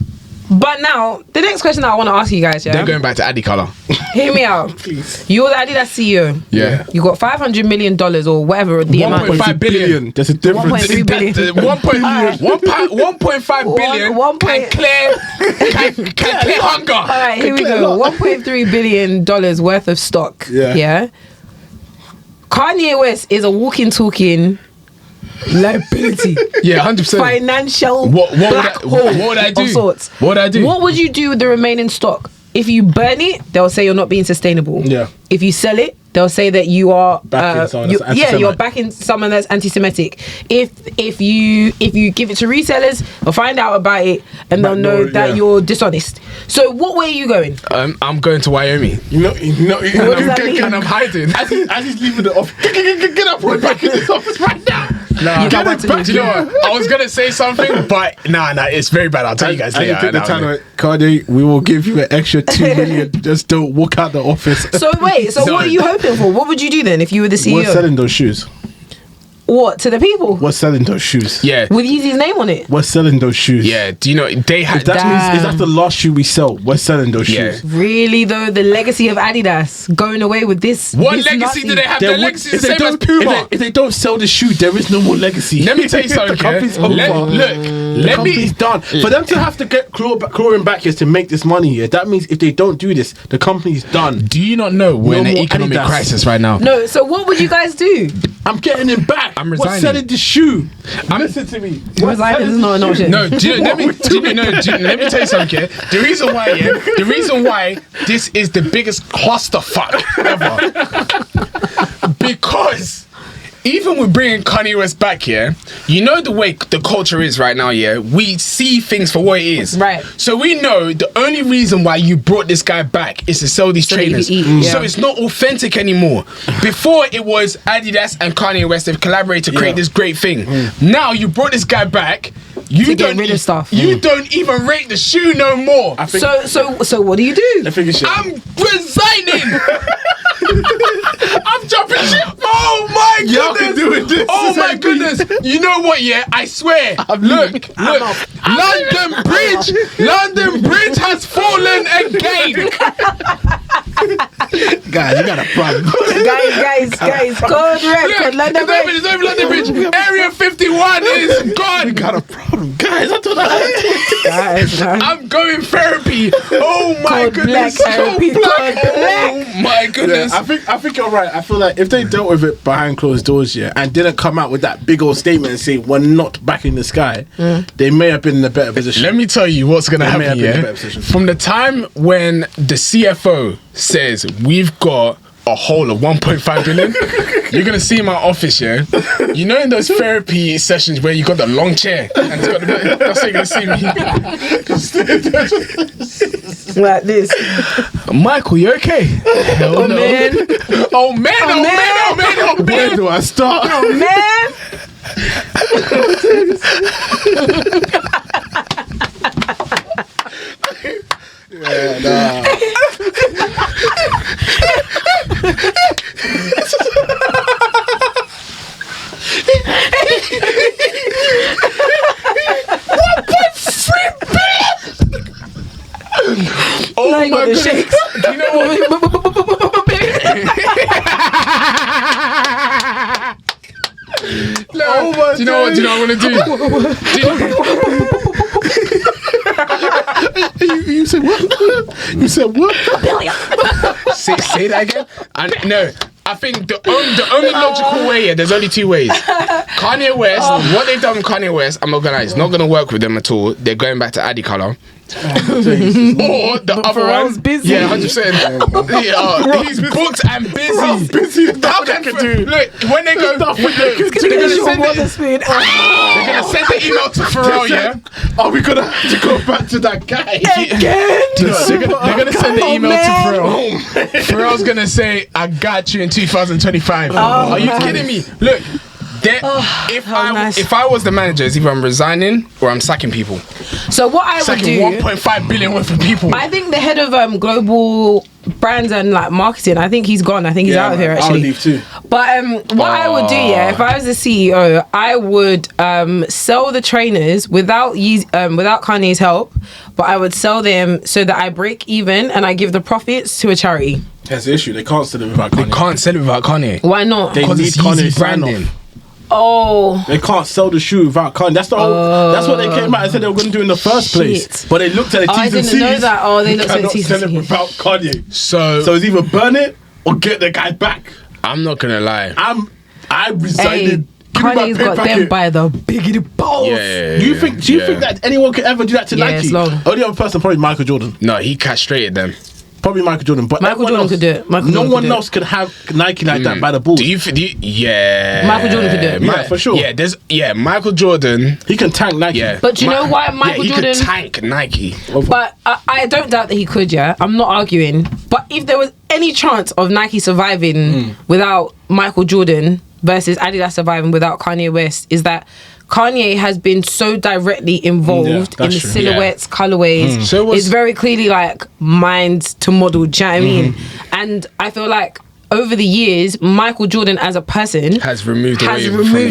but now the next question that I want to ask you guys, They're going back to Addy color. hear me out. Please. You're the Adidas CEO. Yeah. You got $500 million or whatever the amount. 1.5 billion. There's a difference. 1.3 billion. 1.5 billion can clear hunger. All right, here we go. $1.3 billion worth of stock. Yeah. Kanye West is a walking, talking liability. Yeah, 100%. Financial What black hole would I do? of sorts. What would I do? What would you do with the remaining stock? If you burn it, they'll say you're not being sustainable. Yeah. If you sell it, they'll say that you are Backing someone that's anti-Semite. you're backing someone that's anti-Semitic. If you give it to resellers, they'll find out about it and they'll know that you're dishonest. So what way are you going? I'm going to Wyoming. What does that mean? And I'm hiding. As he's leaving the office, get up, put it back in this office right now. Nah, You got what to do. do you know what? I was gonna say something, but nah, it's very bad. I'll tell you guys And later. you take the time like, Kanye, we will give you an extra 2 million. Just don't walk out the office. So wait, No. what are you hoping for? What would you do then if you were the CEO? What's selling those shoes? What, to the people? What's selling those shoes? Yeah, With Yeezy's name on it? What's selling those shoes? yeah. Do you know they had If that means is that the last shoe we sell? We're selling those Yeah. shoes. Really though, the legacy of Adidas going away with this. What this legacy Nazi- do they have? There Their would- legacy is the same as Puma. If they don't sell the shoe, there is no more legacy. Let me tell you something. The company's yeah? over. Let me. company's done. For them to have to get clawing back here to make this money here, that means if they don't do this, the company's done. Do you not know we're No in an more economic Adidas. crisis right now? No, so what would you guys do? I'm getting him back. I'm What's resigning. selling the shoe? Listen to me. Resigning is not an option. No, let me tell you something. Yeah? The reason why this is the biggest clusterfuck ever, because even with bringing Kanye West back here, you know the way the culture is right now. Yeah, we see things for what it is. Right. So we know the only reason why you brought this guy back is to sell these So that you trainers. can eat, yeah. So it's not authentic anymore. Before it was Adidas and Kanye West have collaborated to create this great thing. Now you brought this guy back. You To get don't rid of stuff. You don't even rate the shoe no more. I think, So what do you do? I think it's shit. I'm resigning. I'm jumping ship. Oh my Y'all goodness. can do it this Oh my second. goodness. You know what? Yeah, I swear. Look. London Bridge has fallen again. Guys, you got a problem. guys, code red, code London Bridge. It's over London Bridge. Area 51 is gone. We got a problem. Guys, I don't know. Guys, I'm going therapy. Oh my Code goodness. black therapy. So black. Code black. Oh my goodness. I think you're right. I feel like if they dealt with it behind closed doors, and didn't come out with that big old statement and say we're not back in the sky, they may have been in a better position. Let me tell you what's going to They may happen, have been in a yeah? better position. From the time when the CFO says we've got a hole of 1.5 billion, you're going to see my office, yeah? You know in those therapy sessions where you got the long chair and it's got the, that's how you're going to see me. Like this. Michael, you okay? Hell no. Man. Oh man. Where do I start? Oh, man. Oh Now you got my the goodness. shakes. Do you know what? No, Oh my do you know what? Do you know what I'm gonna do? You said what? You said what? Say that again. I think the only logical way, there's only two ways. Kanye West, what they've done with Kanye West, I'm not gonna lie, it's not gonna work with them at all. They're going back to Addy color. Or the other Pharrell's one, busy. yeah, 100%. He's booked and busy. How can do? Look, when they go, they're gonna send the email to Pharrell. Yeah, are we gonna have to go back to that guy again? They're gonna send the email to Pharrell. Pharrell's gonna say, "I got you in 2025." Are you kidding me? Look. If I was the manager, it's either I'm resigning or I'm sacking people. So what I would do, 1.5 billion worth of people. I think the head of global brands and like marketing, I think he's gone. I think he's out of here actually. I would leave too. But what I would do, if I was the CEO, I would sell the trainers without Kanye's help, but I would sell them so that I break even and I give the profits to a charity. That's the issue. They can't sell it without Kanye. They can't sell it without Kanye. Why not? They need Kanye's branding. Oh, they can't sell the shoe without Kanye. That's the whole. That's what they came out and said they were going to do in the first place. But they looked at the T's and C's. I didn't know that. They looked at the T's and C's. Sell it without Kanye. So it's either burn it or get the guy back. I'm not gonna lie. I resided. Kanye's got them by the biggity balls. Do you think that anyone could ever do that to Nike? It's long. Only other person probably Michael Jordan. No, he castrated them. Probably Michael Jordan, but Michael Jordan could do it. No one else could have Nike like that by the balls. Yeah. Michael Jordan could do it. Yeah, for sure. Yeah, Michael Jordan. He can tank Nike. Yeah. But do you know why Michael Jordan... He could tank Nike. But I don't doubt that he could, yeah. I'm not arguing. But if there was any chance of Nike surviving without Michael Jordan versus Adidas surviving without Kanye West, is that Kanye has been so directly involved in the silhouettes, colorways. So it's very clearly like mind to model. Do you know what I mean? And I feel like over the years, Michael Jordan as a person has removed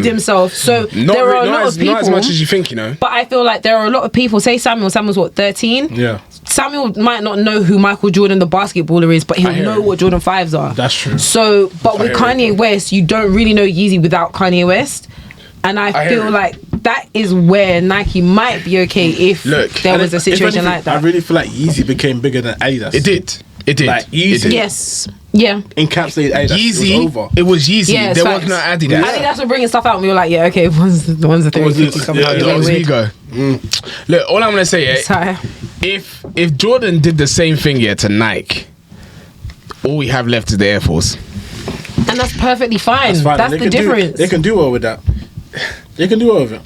himself. So there are a lot of people. Not as much as you think, you know. But I feel like there are a lot of people. Say Samuel's what, 13? Yeah. Samuel might not know who Michael Jordan, the basketballer, is, but he'll know what Jordan 5s are. That's true. So, but with Kanye West, you don't really know Yeezy without Kanye West. And I feel like that is where Nike might be okay if there was a situation like that. I really feel like Yeezy became bigger than Adidas. It did. Like Yeezy. Yes. Yeah. Encapsulated Adidas. Yeezy. It was over. It was Yeezy. Yeah, there was no Adidas. Adidas were bringing stuff out and we were like, yeah, okay, when's the 350 coming out? We go. Look, all I'm gonna say is, if Jordan did the same thing to Nike, all we have left is the Air Force. And that's perfectly fine. That's the difference. They can do well with that. They can do well with it.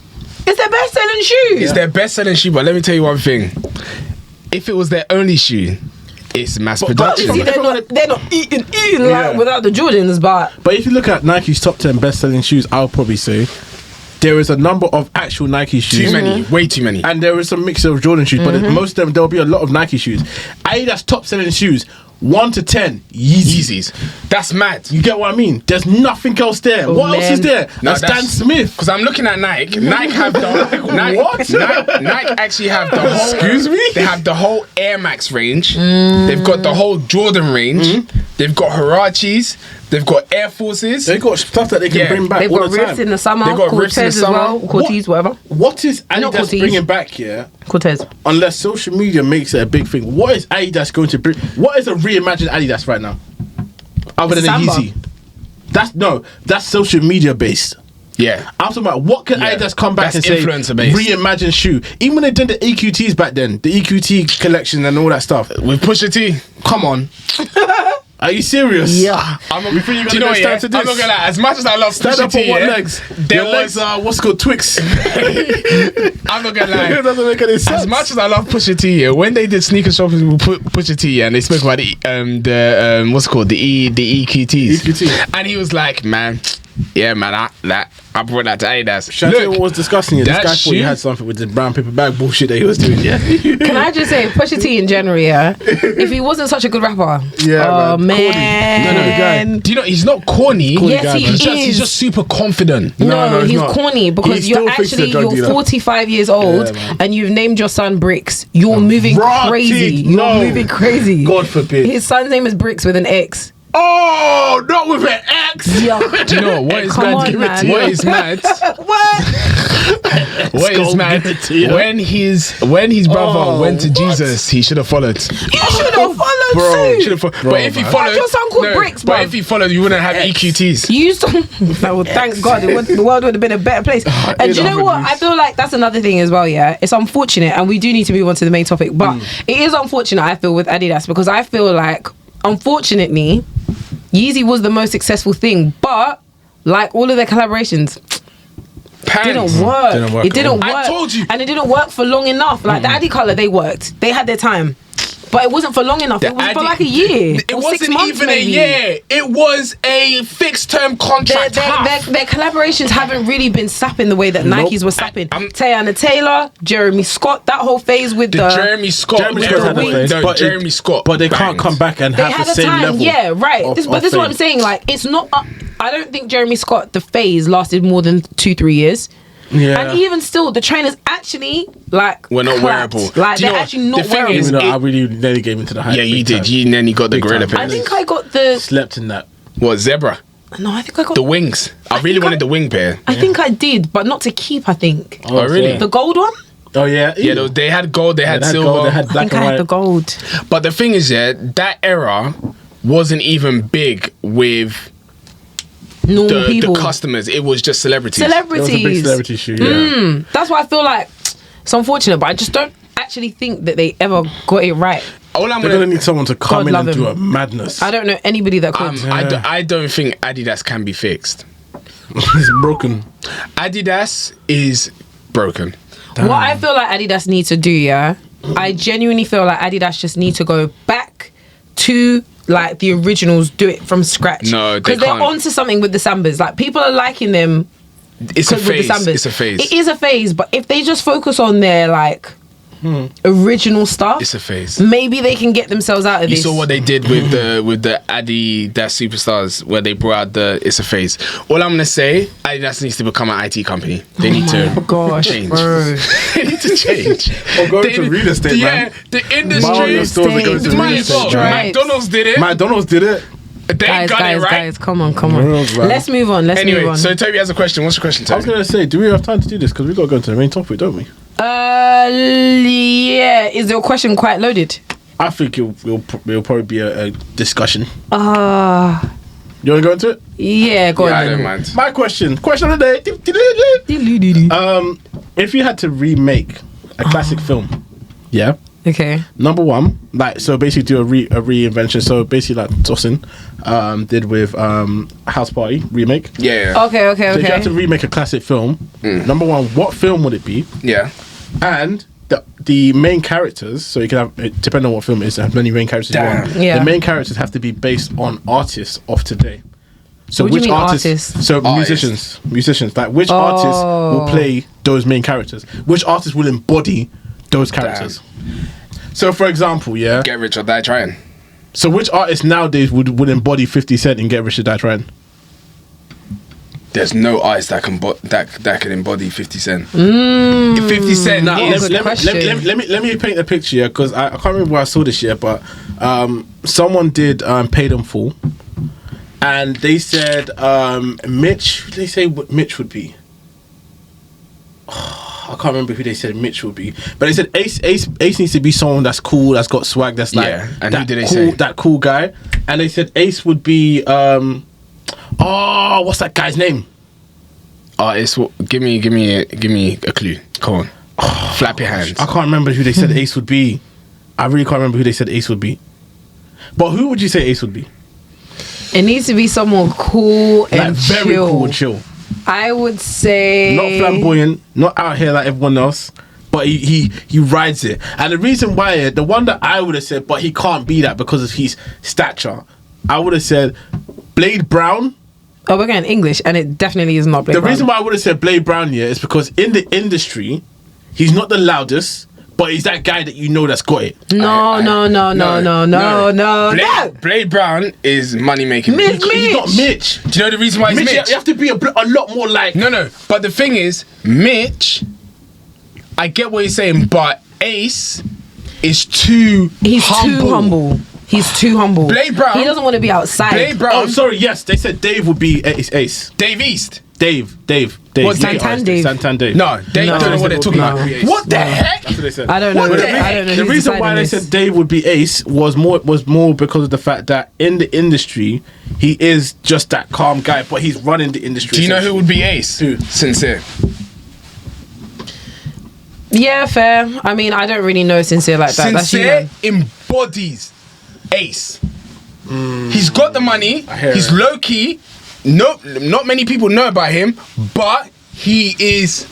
It's their best selling shoe. It's their best selling shoe, but let me tell you one thing. If it was their only shoe, it's mass production. See, they're not eating like without the Jordans, but if you look at Nike's top 10 best selling shoes, I'll probably say there is a number of actual Nike shoes. Too many, way too many. And there is some mix of Jordan shoes, but most of them, there'll be a lot of Nike shoes. Adidas top selling shoes, 1 to 10 Yeezys. That's mad. You get what I mean? There's nothing else there. What else is there? No, Stan Smith. Because I'm looking at Nike. Nike have the Nike actually have the whole. Excuse me? They have the whole Air Max range. They've got the whole Jordan range. They've got Huaraches. They've got Air Forces. They've got stuff that they can bring back. They've got Rifts in the summer. They've got Rifts in the summer. Cortez, whatever. What is Adidas bringing back here? Cortez. Unless social media makes it a big thing. What is Adidas going to bring? What is a reimagined Adidas right now? Other than a Yeezy. That's social media based. Yeah. I'm talking about what can Adidas come back and say reimagine shoe. Even when they did the EQTs back then, the EQT collection and all that stuff. With Pusha T. Come on. Are you serious? Yeah. I'm not gonna lie. As much as I love stand Pusha up T, on what legs? Your legs are what's called Twix. I'm not gonna lie. It doesn't make any sense. As much as I love Pusha T, when they did sneaker shopping with Pusha T, and they spoke about the what's it called, the EQTs. EQT. And he was like, man, I brought that to Adidas. Chantel was discussing it. This guy thought he had something with the brown paper bag bullshit that he was doing. Yeah. Can I just say, Pusha T in general, if he wasn't such a good rapper, man. No, do you know he's not corny? Yes, he is. He's just super confident. No, he's corny because you're 45 years old and you've named your son Bricks. You're moving crazy. You're moving crazy. God forbid. His son's name is Bricks with an X. Oh, not with an X. Yeah. Do you know what is mad? What is mad? What? What is mad? When his brother went to Jesus, he should have followed. You should have followed Bro, too. should have followed. But if he followed, Your son called Bricks, but bruv. if he followed, you wouldn't have EQTs. You used to. Well, thank God, the world would have been a better place. And do you know what? I feel like that's another thing as well. Yeah, it's unfortunate, and we do need to move on to the main topic. But it is unfortunate, I feel, with Adidas, because I feel like, unfortunately, Yeezy was the most successful thing, but like all of their collaborations, didn't work. It didn't work. I told you. And it didn't work for long enough. Like the Addy color, they worked. They had their time. But it wasn't for long enough. It was for like a year. It or 6 wasn't months, even maybe. a year. It was a fixed term contract. Their collaborations haven't really been sapping the way that Nikes were sapping. Tiana Taylor, Jeremy Scott, that whole phase with the Jeremy Scott had a phase, no, Jeremy Scott. But they can't come back and they have had the a same time, level. yeah, right. of This is what I'm saying. Like, it's not. I don't think Jeremy Scott, the phase, lasted more than 2-3 years. Yeah. And even still, the trainers actually like We're not clapped. wearable. Like Do you they're know what? actually not The thing wearable. is, Even though I really nearly gave into the hype. Yeah, you big did. time. You nearly got the Big gorilla time. I pins. think I got the. Slept in that. What, zebra? No, I think I got The wings. I really think wanted the wing pair. I think I did, but not to keep. I think Oh, really? the gold one. Oh yeah. Yeah, they had gold, they had silver. gold, they had I black think I and had the white. gold. But the thing is, yeah, that era wasn't even big with Normal the people, customers. It was just celebrities. It was a big celebrities. celebrity shoot. Yeah. That's why I feel like it's unfortunate, but I just don't actually think that they ever got it right. All I'm They're gonna, gonna need someone to come God in love and do him. a madness. I don't know anybody that could. I don't think Adidas can be fixed. It's broken. Adidas is broken. What I feel like Adidas need to do, yeah, I genuinely feel like Adidas just need to go back to like the originals, do it from scratch. No, they because they're can't. onto something with the Sambas. Like people are liking them. It's a With the phase. Sambas. It's a phase. It is a phase, but if they just focus on their like original stuff, It's a phase. maybe they can get themselves out of You this. saw what they did with the Adidas Superstars, where they brought out the It's a Phase. All I'm gonna say, Adidas needs to become an IT company. They need to Gosh, change. bro. They need to change. Or go They into need- real estate, yeah, man. the Buy all industry. your stores and go into Might real as well. estate. Right. McDonald's did it. McDonald's did it. They got it right. Guys, come on. Reals, man. Let's move on. Let's move Anyway, on. so Toby has a question. What's your question, I was Toby? gonna say, do we have time to do this? Because we got to go into the main topic, don't we? Yeah. Is your question quite loaded? I think it'll probably be a discussion. You Uh, want to go into it? yeah, go Yeah, I on. don't mind. My question of the day. If you had to remake a classic film, yeah. Okay. Number one, like, so basically do a reinvention. So basically like Dawson did with House Party remake. Yeah. Okay. So if you had to remake a classic film, number one, what film would it be? Yeah. And the main characters, so you can have, depending on what film it is, have many main characters. you want. Yeah. The main characters have to be based on artists of today. So What do you which mean artists? artists? So Artists. musicians. Like which artists will play those main characters? Which artists will embody those characters? So for example, yeah. Get Rich or Die Trying. So which artist nowadays would embody 50 Cent in Get Rich or Die Trying? There's no artist that can embody 50 Cent. 50 Cent Now, is... good question. let me paint the picture here, because I can't remember where I saw this yet, but someone did Pay Them Full, and they said Mitch. They say what Mitch would be. I can't remember who they said Mitch would be, but they said Ace needs to be someone that's cool, that's got swag, that's like Yeah, and who that did they cool, say? that cool guy, and they said Ace would be what's that guy's name? Artist, give me a clue. Come on. Flap your hands. I can't remember who they said Ace would be. I really can't remember who they said Ace would be. But who would you say Ace would be? It needs to be someone cool Like and very chill. cool and chill. I would say Not flamboyant, not out here like everyone else, but he rides it. And the reason why, the one that I would have said, but he can't be that because of his stature, I would have said Blade Brown. Oh, we're going English, and it definitely is not. Blade The Brown. reason why I would have said Blade Brown here is because in the industry, he's not the loudest, but he's that guy that you know that's got it. No. Blade Brown is money making. Mitch. He's not Mitch. Do you know the reason why he's Mitch, Mitch? you have to be a lot more like. No. But the thing is, Mitch, I get what you're saying, but Ace is too He's too humble. He's too humble. Blade Brown- He doesn't want to be outside. Blade Brown. Oh, sorry. Yes, they said Dave would be Ace. Dave East. Dave. What, Santan Dave? Santan Dave. No, they don't know what they're talking about. What the heck? That's what they said. I don't know. The reason why they said Dave would be ace was more because of the fact that in the industry he is just that calm guy, but he's running the industry. Do you know who would be ace? Who? Sincere. Yeah, fair. I mean, I don't really know Sincere like that. Sincere embodies ace. He's got the money. He's low key. No, not many people know about him, but he is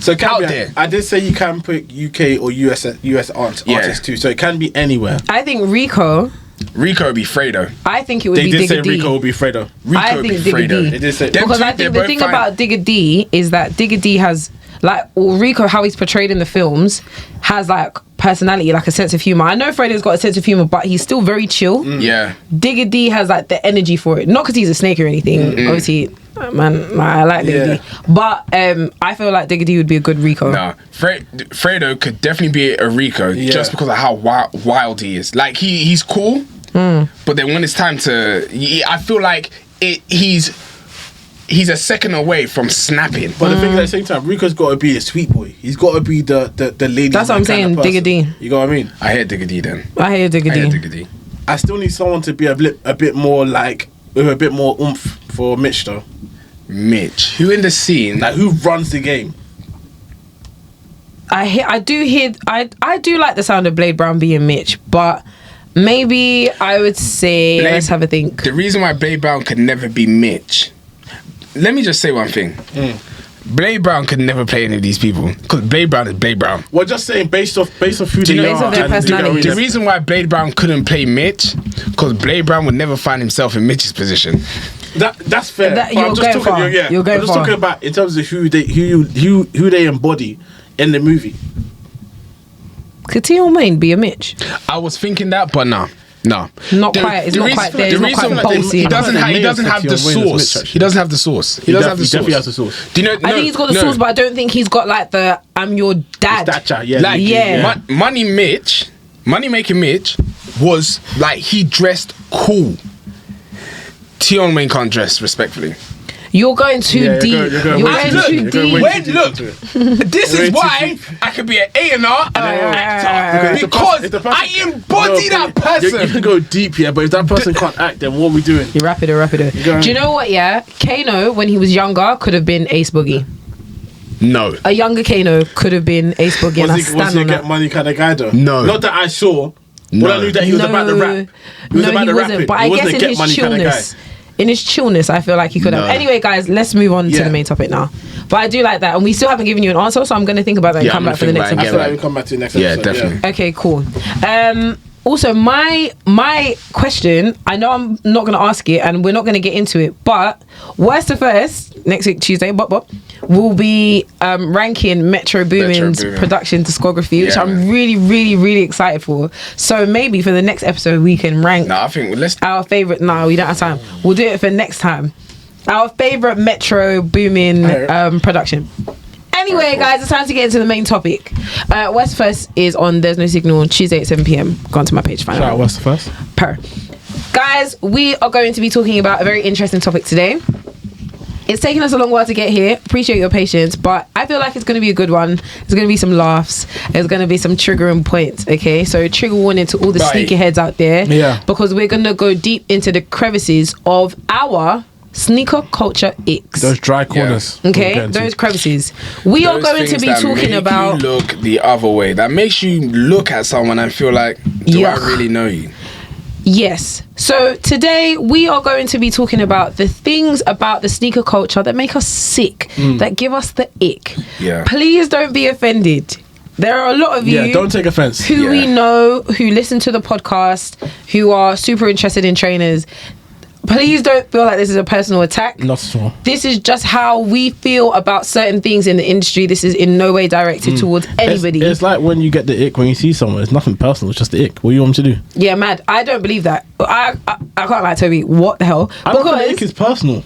out there. I did say you can put UK or US artists too, so it can be anywhere. I think Rico would be Fredo. I think it would be They did say Digga D. Rico would be Fredo. I think Digga D. They did say Because I think the thing about Digga D is that Digga D has, like, or Rico, how he's portrayed in the films, has like personality, like a sense of humor. I know Fredo's got a sense of humor, but he's still very chill. Yeah. Digga D has like the energy for it. Not because he's a snake or anything. Obviously, man, I like Digga D. But I feel like Digga D would be a good Rico. Nah, Fredo could definitely be a Rico just because of how wild he is. Like he's cool, but then when it's time to, I feel like he's a second away from snapping. But the thing is, at the same time, Rico's got to be a sweet boy. He's got to be the lady. That's what I'm saying, Digga D. You know what I mean? I hear Digga D then. I hear Digga D. I still need someone to be a bit more like, with a bit more oomph for Mitch though. Mitch, who in the scene? Like, who runs the game? I do like the sound of Blade Brown being Mitch, but maybe I would say, let's have a think. The reason why Blade Brown could never be Mitch, let me just say one thing. Blade Brown could never play any of these people because Blade Brown is Blade Brown. We're just saying based off who they based are. off their personality. The reason why Blade Brown couldn't play Mitch because Blade Brown would never find himself in Mitch's position. That's fair. You're going far. You're going I'm just far. talking about in terms of who they embody in the movie. Could Tion Wayne be a Mitch? I was thinking that, but no. Not quite. It's not quite there. It's not quite bossy. He doesn't have the sauce. He doesn't have the sauce. He doesn't have the sauce. Definitely has the sauce. Do you know? I think he's got the sauce, but I don't think he's got like the I'm your dad. Money making Mitch was like he dressed cool. Tion Wayne can't dress respectfully. You're going too deep. You're going too deep. Look, this is why I could be an A&R and an actor because I embody that person. You can go deep, but if that person can't act, then what are we doing? You're rapido. Do you know what? Yeah, Kano when he was younger could have been Ace Boogie. No, a younger Kano could have been Ace Boogie. Was he a get money kind of guy though? No, not that I saw. No. Well, I knew that he was about the rap. He wasn't. But I guess in his chillness. In his chillness, I feel like he could have. Anyway, guys, let's move on to the main topic now. But I do like that, and we still haven't given you an answer, so I'm going to think about that and come back for the next episode. I feel like we'll come back to the next episode. Yeah, definitely. Okay, cool. Also, my question, I know I'm not going to ask it, and we're not going to get into it, but worst to first, next week, Tuesday, we'll be ranking Metro Boomin's production discography, which I'm really, really, really excited for. So maybe for the next episode, we can rank our favourite. No, we don't have time. We'll do it for next time. Our favourite Metro Boomin production. Anyway, guys, it's time to get into the main topic. West First is on There's No Signal Tuesday at 7 p.m. Go on to my page, find out. Shout out West First. Guys, we are going to be talking about a very interesting topic today. It's taken us a long while to get here. Appreciate your patience, but I feel like it's going to be a good one. There's going to be some laughs. There's going to be some triggering points, okay? So trigger warning to all the sneakerheads out there. Yeah. Because we're going to go deep into the crevices of our sneaker culture icks. Those dry corners. Yeah. Okay, those crevices. We are going to be talking about... you look the other way. That makes you look at someone and feel like, do I really know you? Yes. So today we are going to be talking about the things about the sneaker culture that make us sick, that give us the ick. Yeah. Please don't be offended. There are a lot of you don't take offense. Who we know, who listen to the podcast, who are super interested in trainers. Please don't feel like this is a personal attack. Not at all. This is just how we feel about certain things in the industry. This is in no way directed towards anybody. It's like when you get the ick when you see someone. It's nothing personal. It's just the ick. What do you want me to do? Yeah, mad. I don't believe that. I can't lie, Toby. What the hell? I don't think the ick is personal.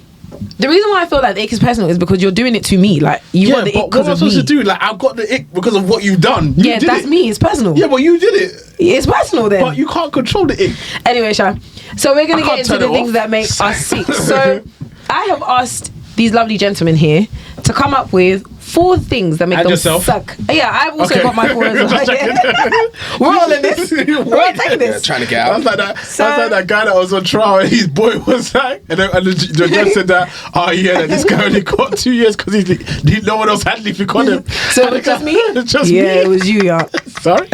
The reason why I feel like the ick is personal is because you're doing it to me. Like, you got the ick because of me. What am I supposed to do? Like, I've got the ick because of what you've done. Yeah, that's me. It's personal. Yeah, but you did it. It's personal then. But you can't control the ick. Anyway, Sha. So we're going to get into the things that make us sick. So I have asked these lovely gentlemen here to come up with 4 things that make them suck. Yeah, I've also got my 4 as well. We're all in this. We're all taking this. Trying to get out. That's like that guy that was on trial and his boy was like, and the judge said that, that this guy only got 2 years because no one else had anything on him. So it was just me? It's just me. Yeah, it was you, yeah. Sorry?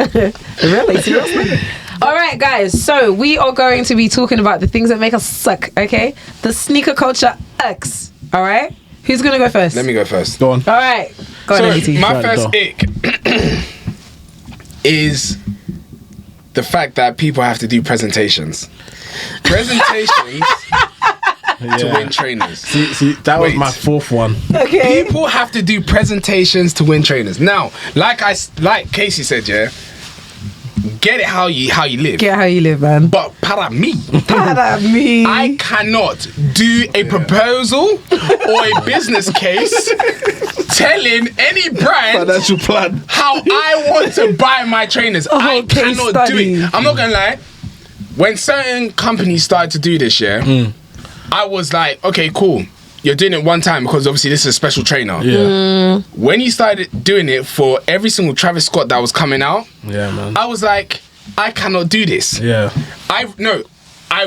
Really? Seriously? All right, guys. So we are going to be talking about the things that make us suck, okay? The sneaker culture Icks, all right? Who's going to go first? Let me go first. Go on. All right. Go on, AT. My first ick is the fact that people have to do presentations. Presentations to win trainers. See, that was my 4th one. Okay. People have to do presentations to win trainers. Now, like Kesi said, yeah, get it how you live. Get how you live, man. But para me, I cannot do a proposal or a business case telling any brand financial plan how I want to buy my trainers. I cannot do it. I'm not gonna lie. When certain companies started to do this, I was like, okay, cool. You're doing it one time because obviously this is a special trainer. Yeah. When you started doing it for every single Travis Scott that was coming out, man, I was like, I cannot do this. Yeah. I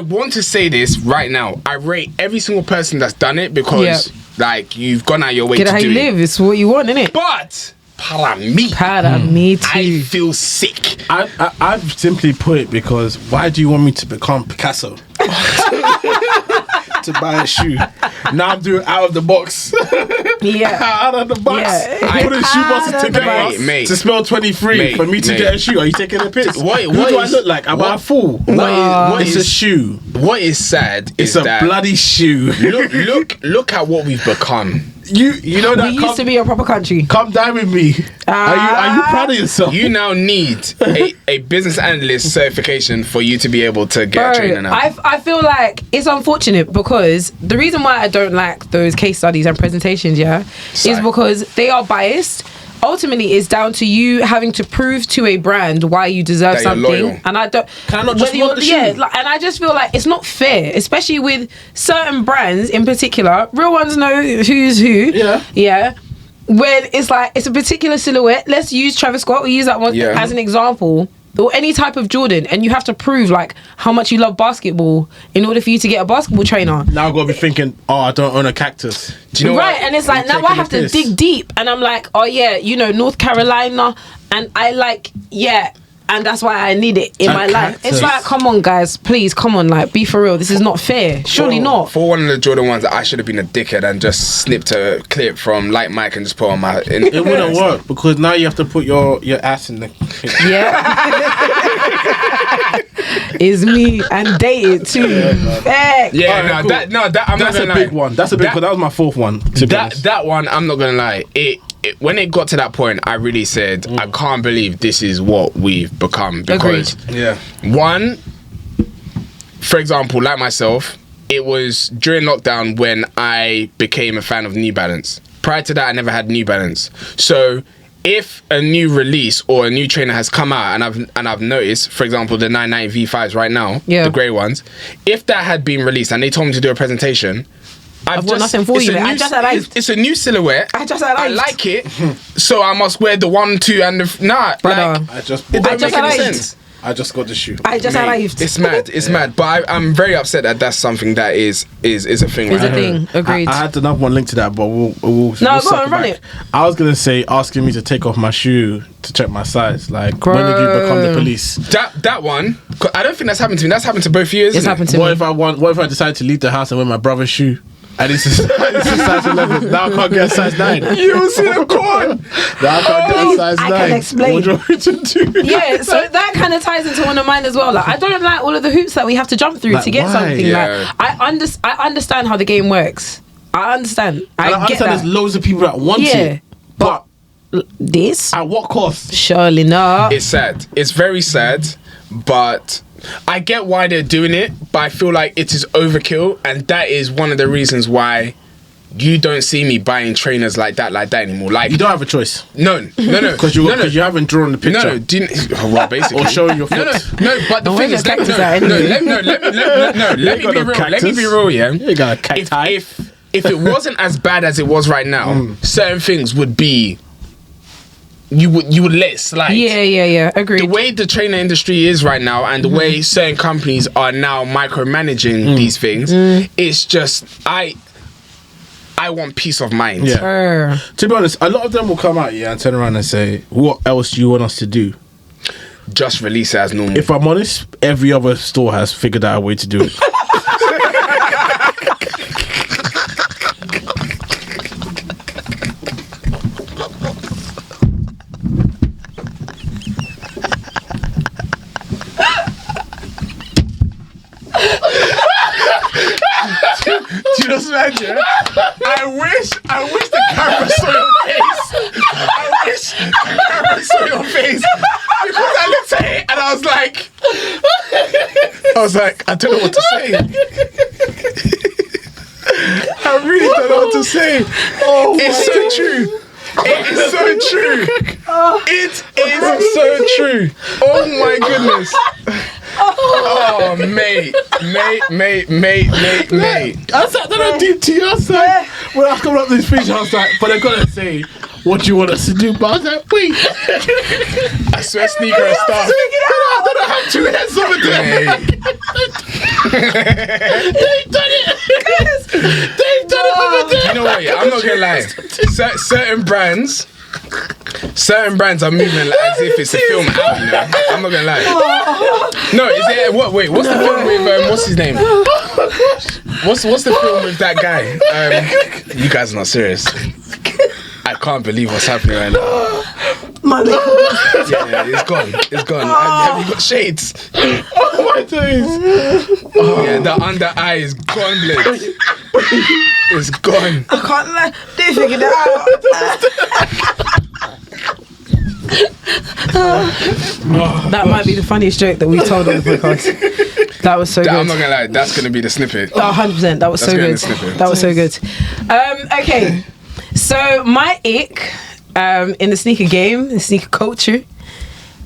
want to say this right now. I rate every single person that's done it because like you've gone out your way to do it. Get how you live. It's what you want, innit? But para me too. I feel sick. I've simply put it because why do you want me to become Picasso? To buy a shoe. Now I'm doing out of the box. Out of the box. I put a shoe boxes together mate. to spell 23 for me to get a shoe. Are you taking a piss? What do I look like? Am I a fool? It's a shoe. What is sad is it's a bloody shoe. Look at what we've become. You know that we used to be a proper country. Come dine with me. Are you proud of yourself? You now need a business analyst certification for you to be able to get a trainer now. I feel like it's unfortunate because the reason why I don't like those case studies and presentations, is because they are biased. Ultimately, it's down to you having to prove to a brand why you deserve something, and I don't. Can I not just want the shoe? And I just feel like it's not fair, especially with certain brands in particular. Real ones know who's who. Yeah. When it's like it's a particular silhouette, let's use Travis Scott. We use that one as an example. Or any type of Jordan, and you have to prove like how much you love basketball in order for you to get a basketball trainer. Now I've got to be thinking, I don't own a cactus. Do you know right? And it's like now I have to dig deep, and I'm like, North Carolina, and I like and that's why I need it in my life. It's like, come on, guys, please, come on, like, be for real. This is not fair. Surely not. For one of the Jordan ones, I should have been a dickhead and just snipped a clip from Like Mike and just put on my. It wouldn't work because now you have to put your ass in the. Is me and dated too. That's a big one. That's a big one. That was my 4th one. That one, I'm not gonna lie. When it got to that point, I really said, I can't believe this is what we've become. Because, one, for example, like myself, it was during lockdown when I became a fan of New Balance. Prior to that, I never had New Balance. So, if a new release or a new trainer has come out and I've noticed, for example, the 990 V5s right now, the grey ones, if that had been released and they told me to do a presentation, I've got nothing for you. I just arrived. It's a new silhouette. I just arrived. I like it, so I must wear the 1, 2, and the brother. I just sense. I just got the shoe. I just arrived. It's mad. It's mad. But I'm very upset that that's something that is a thing. It's a thing. Agreed. I had another one linked to that, but we'll go on, run it. I was gonna say asking me to take off my shoe to check my size. Like, when did you become the police? That one. I don't think that's happened to me. That's happened to both of you. It's happened to me. What if I decide to leave the house and wear my brother's shoe? And this is size 11. Now I can't get a size 9. You see the corn. Now I can't get a size 9. I can explain. What do you want me to do? Yeah, so that kind of ties into one of mine as well. Like, I don't like all of the hoops that we have to jump through to get something. Yeah. Like, I understand how the game works. I understand. I understand there's loads of people that want it. But this? At what cost? Surely not. It's sad. It's very sad, but I get why they're doing it, but I feel like it is overkill, and that is one of the reasons why you don't see me buying trainers like that anymore. Like, you don't have a choice. No. Because you haven't drawn the picture. Well, basically. Or showing your foot. No. But the thing is, let me be real. Yeah. You got a cactus. if it wasn't as bad as it was right now, certain things would be. You would let it slide. Yeah. Agreed. The way the trainer industry is right now, and the way certain companies are now micromanaging these things, it's just I want peace of mind. Yeah. To be honest, a lot of them will come out and turn around and say, "What else do you want us to do?" Just release it as normal. If I'm honest, every other store has figured out a way to do it. Do you know what I'm I wish the camera saw your face. I wish the camera saw your face. Because I looked at it and I was like, I don't know what to say. I really don't know what to say. It's so true. It is so true. It is so true. Oh my goodness. Oh, mate. I sat there on deep tea. I was like, when I was coming up with this speech, I was like, but they're gonna say, "What do you want us to do?" But I was like, wait. I swear, Sneaker and stuff. I don't have two heads over there. They've done it. They've done it over there. You know what? Yeah, I'm not gonna lie. Certain brands are moving as if it's a film out. You know? I'm not gonna lie. No, is it what? Wait, what's the film with? What's his name? What's the film with that guy? You guys are not serious. I can't believe what's happening right now. Money. Yeah, it's gone. It's gone. Have you got shades? Oh my days. Yeah, the under eye is gone, blood. It's gone. I can't lie. They figured it out. That might be the funniest joke that we told on the podcast. That was so good. I'm not gonna lie, that's gonna be the snippet. 100%. That was so good. That was so good. Okay, so my ick in the sneaker game, the sneaker culture,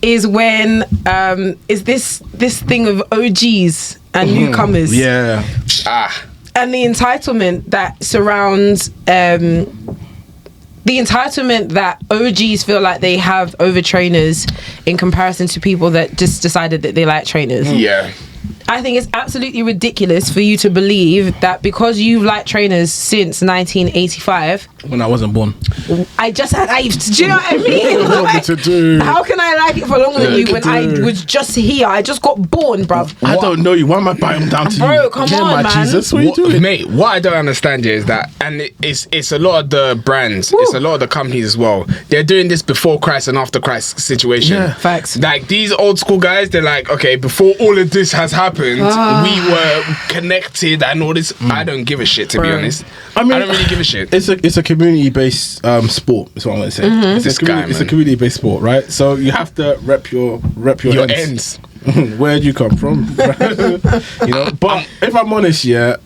is when is this thing of OGs and newcomers. Yeah. And the entitlement that surrounds the entitlement that OGs feel like they have over trainers in comparison to people that just decided that they like trainers. Yeah. I think it's absolutely ridiculous for you to believe that because you've liked trainers since 1985. When I wasn't born. I just had IVEs. Do you know what I mean? Like, how can I like it for longer than you when I was just here? I just got born, bruv. I don't know you. Why am I biting down to you? Bro, come on, man. Jesus, what are you doing? Mate, what I don't understand here is that, and it's a lot of the brands, it's a lot of the companies as well. They're doing this before Christ and after Christ situation. Yeah, facts. Like these old school guys, they're like, okay, before all of this has happened, we were connected and all this. I don't give a shit, to be honest. I don't really give a shit. It's a community based sport. Is what I'm gonna say. It's a community based sport, right? So you have to rep your ends. Where do you come from? You know, but if I'm honest, I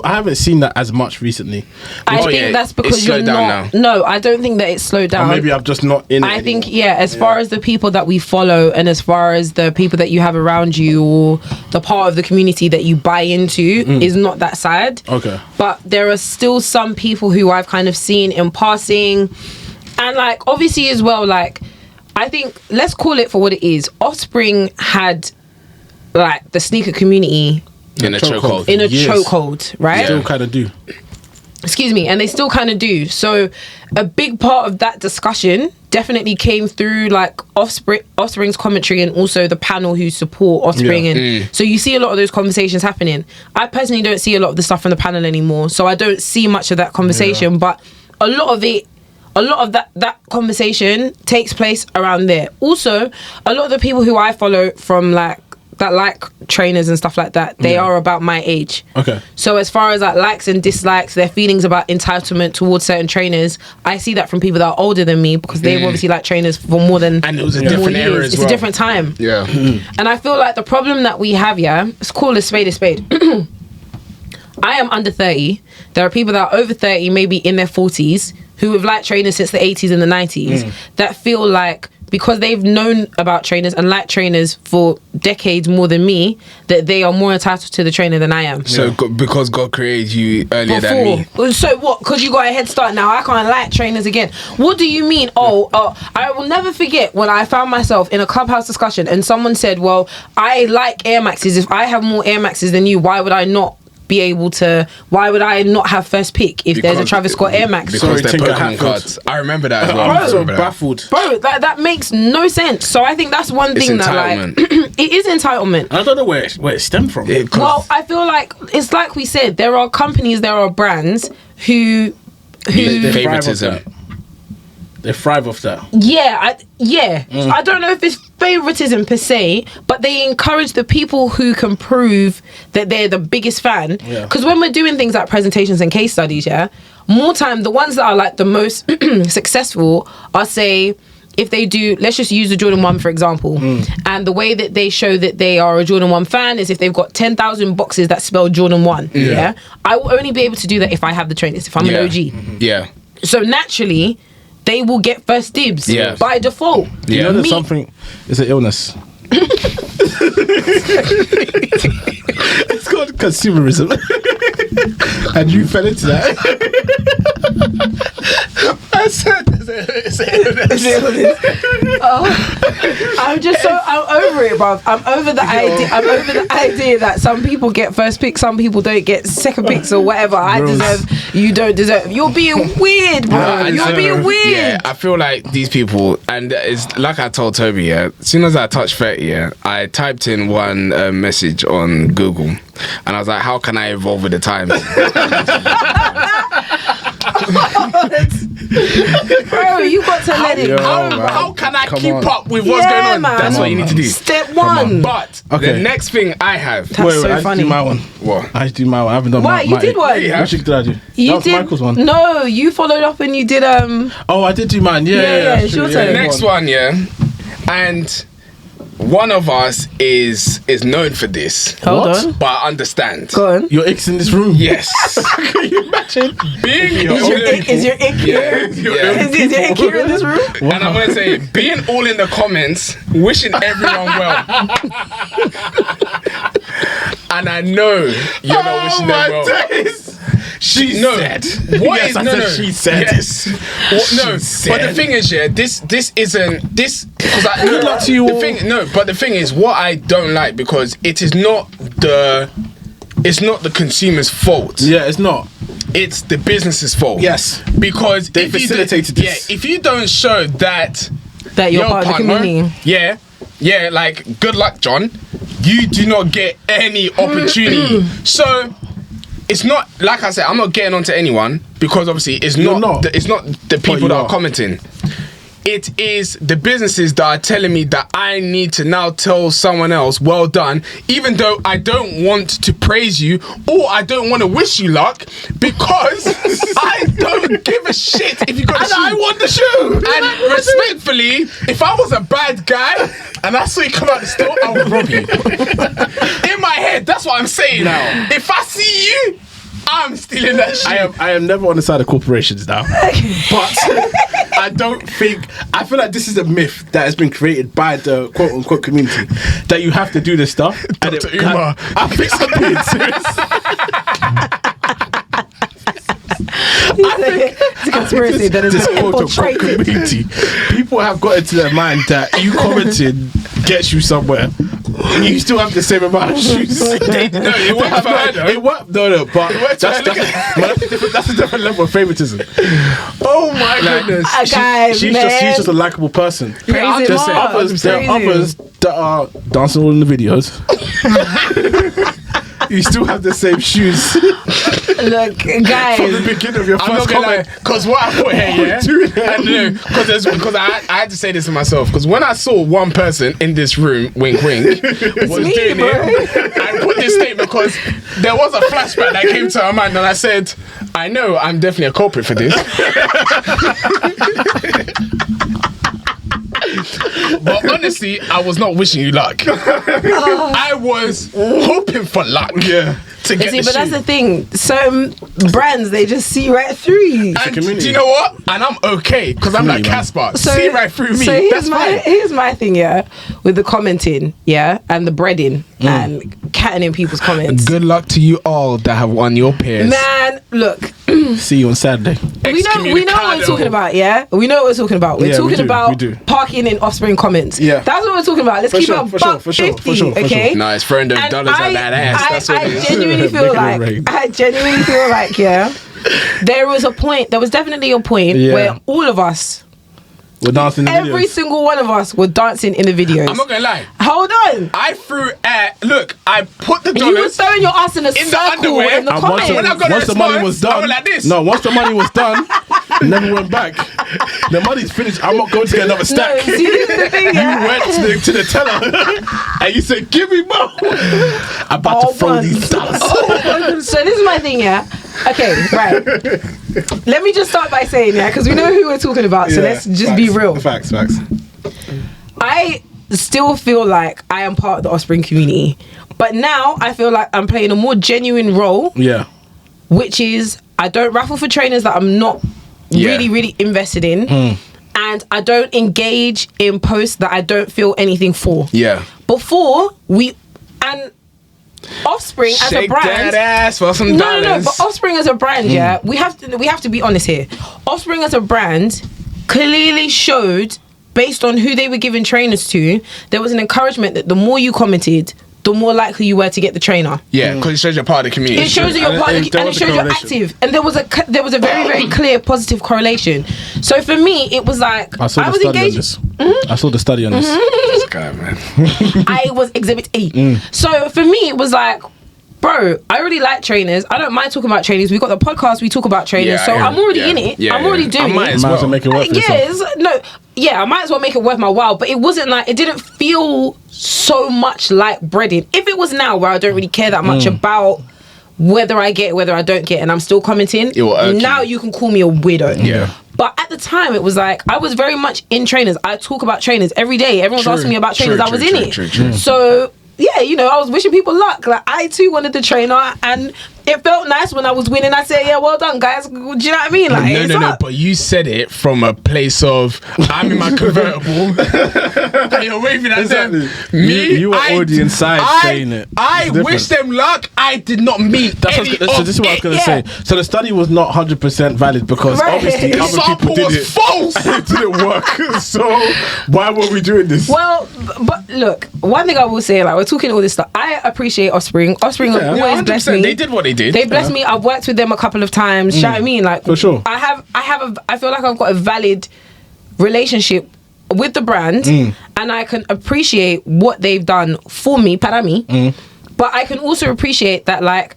haven't seen that as much recently. I think that's because you're not. No, I don't think that it's slowed down. Or maybe I'm just not in it. I think as far as the people that we follow and as far as the people that you have around you or the part of the community that you buy into is not that side. Okay. But there are still some people who I've kind of seen in passing, and like obviously as well, like I think let's call it for what it is. Offspring had like the sneaker community in a chokehold. Chokehold, right? Still kind of do. Excuse me, and they still kind of do. So a big part of that discussion definitely came through like Offspring's commentary and also the panel who support Offspring. And so you see a lot of those conversations happening. I personally don't see a lot of the stuff from the panel anymore, so I don't see much of that conversation, but a lot of that conversation takes place around there. Also, a lot of the people who I follow from like trainers and stuff like that, they are about my age. Okay. So as far as like likes and dislikes, their feelings about entitlement towards certain trainers, I see that from people that are older than me because they've obviously liked trainers for more than and it was a different era as well. It's a different time. Yeah. And I feel like the problem that we have, let's call a spade a spade. I am under 30. There are people that are over 30, maybe in their 40s, who have liked trainers since the 80s and the 90s that feel like because they've known about trainers and liked trainers for decades more than me, that they are more entitled to the trainer than I am. So because God created you earlier than me. So what? Because you got a head start now, I can't like trainers again. What do you mean? I will never forget when I found myself in a Clubhouse discussion and someone said, well, I like Air Maxes. If I have more Air Maxes than you, why would I not be able to? Why would I not have first pick if there's a Travis Scott Air Max? Because they're Pokemon cards. I remember that as well. I'm so baffled. Bro, that makes no sense. So I think that's one thing that like it is entitlement. I don't know where it stemmed from. Well, I feel like it's like we said, there are companies, there are brands who favoritism. They thrive off that. I don't know if it's favoritism per se, but they encourage the people who can prove that they're the biggest fan. Because when we're doing things like presentations and case studies, more time the ones that are like the most successful are, say, if they do, let's just use the Jordan 1 for example, and the way that they show that they are a Jordan 1 fan is if they've got 10,000 boxes that spell Jordan 1. I will only be able to do that if I have the trainers, if I'm an OG. So naturally they will get first dibs by default. You know there's something, it's an illness. It's called consumerism. And you fell into that. I said it's an illness. I'm over it, bruv. I'm over the idea that some people get first pick, some people don't get second picks or whatever. I deserve, you don't deserve. You're being weird, bro. You're being weird. Yeah, I feel like these people, and it's like I told Tobi, as soon as I touched 30, I typed in one message on Google, and I was like, how can I evolve with the times? Bro, you got to let it go. How can I keep up with what's going on? Man. That's what you need to do. Step one. But the next thing I have. That's so funny. I do my one. What? I do my one. I haven't done Why? You did one? What did I do? You that was did Michael's one. No, you followed up and you did Oh, I did do mine. Yeah. it's your The turn. next one, and one of us is known for this. Hold on. But I understand. Go on. Your Icks in this room? Yes. Can you imagine? Is your ick here? Is your ick here in this room? Wow. And I'm going to say, being all in the comments, wishing everyone well. And I know you're not wishing them well. Days. She said. What yes, is, I no, said no. she said. Yes. Well, but the thing is, this isn't this. Good luck to you all. But the thing is, what I don't like, because it is not the consumer's fault. Yeah, it's not. It's the business's fault. Yes, because they facilitated this. Yeah, if you don't show that you're part of the community. Yeah, like, good luck, John. You do not get any opportunity. So it's not, like I said, I'm not getting onto anyone, because obviously it's not the people that are commenting. It is the businesses that are telling me that I need to now tell someone else, well done, even though I don't want to praise you or I don't want to wish you luck, because I don't give a shit if you got a shoe. I want the shoe. And respectfully, if I was a bad guy and I saw you come out the store, I would rob you. In my head, that's what I'm saying now. If I see you, I'm stealing that shit. I am never on the side of corporations now. But I feel like this is a myth that has been created by the quote unquote community, that you have to do this stuff. Dr. Umar. I'm being serious. It's a conspiracy that is this quote unquote infiltrated. community. People have got into their mind that you commenting gets you somewhere. You still have the same amount of shoes. It worked for her, though. It worked, but that's a different level of favoritism. Oh my goodness. She's just a likable person. Praise Just saying. There are others that are dancing all in the videos. You still have the same shoes. Look, guys. From the beginning of your first comment. Because what I put here, because I had to say this to myself, because when I saw one person in this room, wink wink, was doing it, I put this statement because there was a flashback that came to my mind, and I said, I know I'm definitely a culprit for this. But honestly, I was not wishing you luck. I was hoping for luck. Yeah. To get See, the but that's shoe. the thing. Certain brands, they just see right through you. And do you know what? And I'm okay because I'm like Casper. See right through me. So That's fine. here's my thing, yeah, with the commenting, yeah, and the breading and catting in people's comments. Good luck to you all that have won your pairs. Man, look, See you on Saturday. we know what we're talking about, yeah. We know what we're talking about. We're Yeah, we talking do, about we do. parking in Offspring comments. Yeah. That's what we're talking about. Let's For keep sure, it a for sure, buck for sure, 50, for sure, for okay? sure. Nice, throwing those And dollars at that ass. That's what it I is. genuinely feel Making it like rain. there was definitely a point Yeah. where all of us, We're dancing in the every videos. single one of us, were dancing in the videos. I'm not gonna lie. Hold on. I threw at. Look, I put the You were dollars. throwing your ass in a the circle underwear, in the And comments. When I got once the the money response, was I done, went like this. no, once the money was done, never went back. The money's finished. I'm not going to get another No, stack. see, this is the thing, You yeah. went to the teller and you said, "Give me more." I'm about Oh, to throw man. these dollars. So this is my thing, yeah. Okay, right. Let me just start by saying, yeah, because we know who we're talking about. So let's just be real. Facts. I still feel like I am part of the Offspring community, but now I feel like I'm playing a more genuine role, Yeah. which is I don't raffle for trainers that I'm not really invested in, and I don't engage in posts that I don't feel anything for. Yeah. Before and Offspring as a Shake brand. that ass for some dollars. No, but Offspring as a brand, yeah, we have to be honest here. Offspring as a brand clearly showed, based on who they were giving trainers to, there was an encouragement that the more you commented, the more likely you were to get the trainer. Yeah, because it shows you're part of the community. It shows that you're part of the, there and it was a shows you're correlation. active, and there was a very very clear positive correlation. So for me, it was like I saw the was study on engaged. this. I saw the study on this. This guy, man. I was exhibit E. So for me, it was like, bro, I already like trainers. I don't mind talking about trainers. We got the podcast. We talk about trainers. Yeah, so I hear I'm it. already Yeah. in it. Yeah, I'm already yeah. doing I might it. as Might as well well. make it work for yourself. I might as well make it worth my while. But it wasn't like, it didn't feel so much like breading. If it was now where I don't really care that much about whether I get it, whether I don't get it, and I'm still commenting, It will irk you. now you can call me a weirdo. Yeah. But at the time, it was like, I was very much in trainers. I talk about trainers every day. Everyone's True. asking me about trainers. True, I was true, in true, it. true. So, yeah, I was wishing people luck. Like, I too wanted the trainer, and it felt nice when I was winning. I said, yeah, well done, guys. Do you know what I mean? Like, it's No, up. but you said it from a place of I'm in my convertible and you're waving at Exactly. them. Me, You were already inside saying it. I It's wish different. them luck. I did not mean So any this is what I was of going it. to say. So the study was not 100% valid because Right. obviously The The other people sample did was it. false. It didn't work. So why were we doing this? Well, but look, one thing I will say, like, we're talking all this stuff. I appreciate Offspring. Offspring have Yeah, always blessed 100%. me. They did what they did. They blessed me. I've worked with them a couple of times. You know what I mean? Like, For sure. I feel like I've got a valid relationship with the brand, and I can appreciate what they've done for me, para me. But I can also appreciate that, like,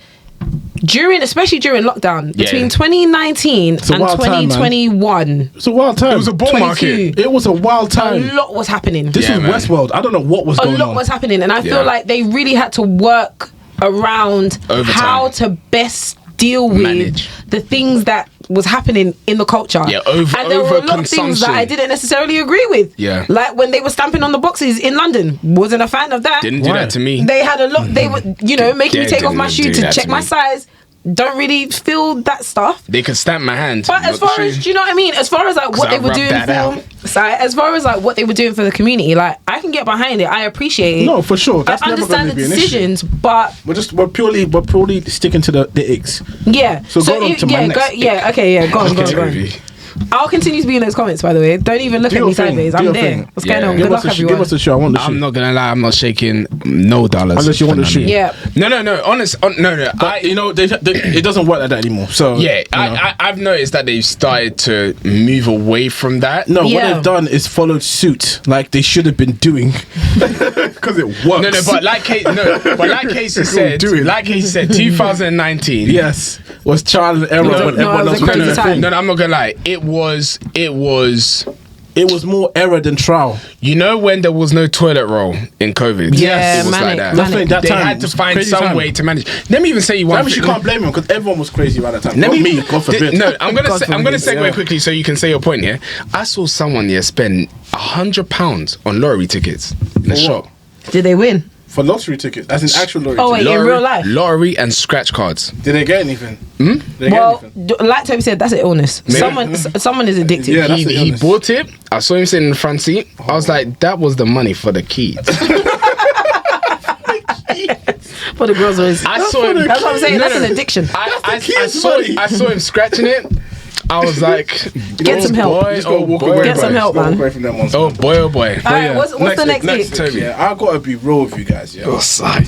especially during lockdown, Yeah. between 2019 a and wild time, man. 2021, It's a wild time. It was a bull 22. market. It was a wild a time. lot was happening. This Yeah, was man. Westworld. I don't know what was A going lot on. was happening, and I feel Yeah. like they really had to work around Overtime. how to best deal with Manage. the things that was happening in the culture. Yeah, and there were a lot of things that I didn't necessarily agree with. Yeah. Like when they were stamping on the boxes in London, wasn't a fan of that. Didn't do Why? that to me. They had a lot. They were, making me They take off my didn't shoe do to that check to my me. size. Don't really feel that stuff. They could stamp my hand. But as far as, do you know what I mean? As far as like what I they were rubbed doing that out. as far as like what they were doing for the community, like I can get behind it. I appreciate it. No, for sure. That's I never understand going the to be an issue. decisions, but We're purely sticking to the Icks. yeah. So go on to my next ick. Go on. I'll continue to be in those comments, by the way. Don't even look Do at your me thing. sideways. Do I'm your there. thing. What's going Yeah. on? Give Good luck, everyone. Give us a show. I want the shoe. I'm not gonna lie, I'm not shaking no dollars. Unless you want the shoe. Yeah. No. Honest. No. But, it doesn't work like that anymore. So Yeah, you know. I've noticed that they've started to move away from that. No, what Yeah. they've done is followed suit, like they should have been doing, because it works. No, but like Kesi said, 2019. yes, was trial and error No, when no, everyone it was else a was crazy doing their time. thing. No, I'm not gonna lie. It was it was more error than trial. You know when there was no toilet roll in COVID? Yeah, it was manic, like that. manic. That They time had to was find crazy some time. way to manage. Let me even say you one That means you can't blame him because everyone was crazy around that time. Let Not me- me, God forbid. No, I'm gonna God I'm gonna forbid, segue yeah. quickly so you can say your point. Yeah, I saw someone spend £100 on lottery tickets in the For shop. what? Did they win? For lottery tickets, as in actual lottery Oh, wait, tickets. in real life? Lottery and scratch cards. Did they get anything? Did they Well, get anything? like Toby said, that's an illness. Maybe. Someone is addicted. Yeah, that's the He illness. bought it. I saw him sitting in the front seat. I was like, that was the money for the keys. For the girls always. I saw him. That's what I'm saying. That's an addiction. I keys saw money. I saw him scratching it. I was like, Get some help. boy, Just gotta oh walk boy. away. Get bro. some help, Just gotta man. walk away from them ones. Oh boy, oh boy. All right, what's the next hit? Toby. Yeah, I gotta be real with you guys. Yeah, Oh, sigh.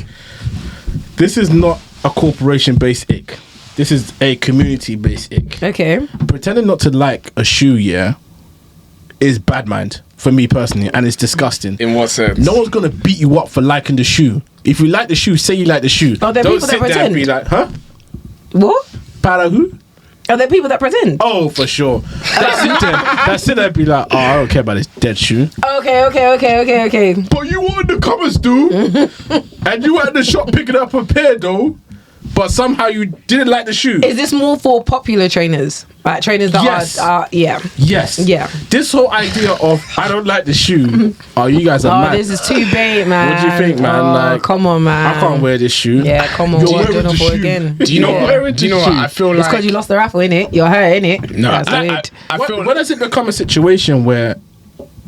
this is not a corporation-based ick. This is a community-based ick. Okay. Pretending not to like a shoe, yeah, is bad mind for me personally, and it's disgusting. In what sense? No one's gonna beat you up for liking the shoe. If you like the shoe, say you like the shoe. Are there Don't people that sit there and pretend? be like, huh? What? Para who? Are there people that pretend? Oh, for sure. That sit there and be like, oh, I don't care about this dead shoe. Okay. But you wanted the covers, dude. And you were at the shop picking up a pair, though. But somehow you didn't like the shoe. Is this more for popular trainers? Like trainers that Yes. are yeah. Yes. Yeah. This whole idea of I don't like the shoe. Oh, you guys are Oh, mad. this is too bait, man. What do you think, man? Oh, Like, come on, man. I can't wear this shoe. Yeah, come on. You're What are you wearing doing the for shoe. again? Do you know Yeah. what? Do you know what? I feel It's like because you lost the raffle, innit? You're hurt, innit? No, That's I weird. feel When does it become a situation where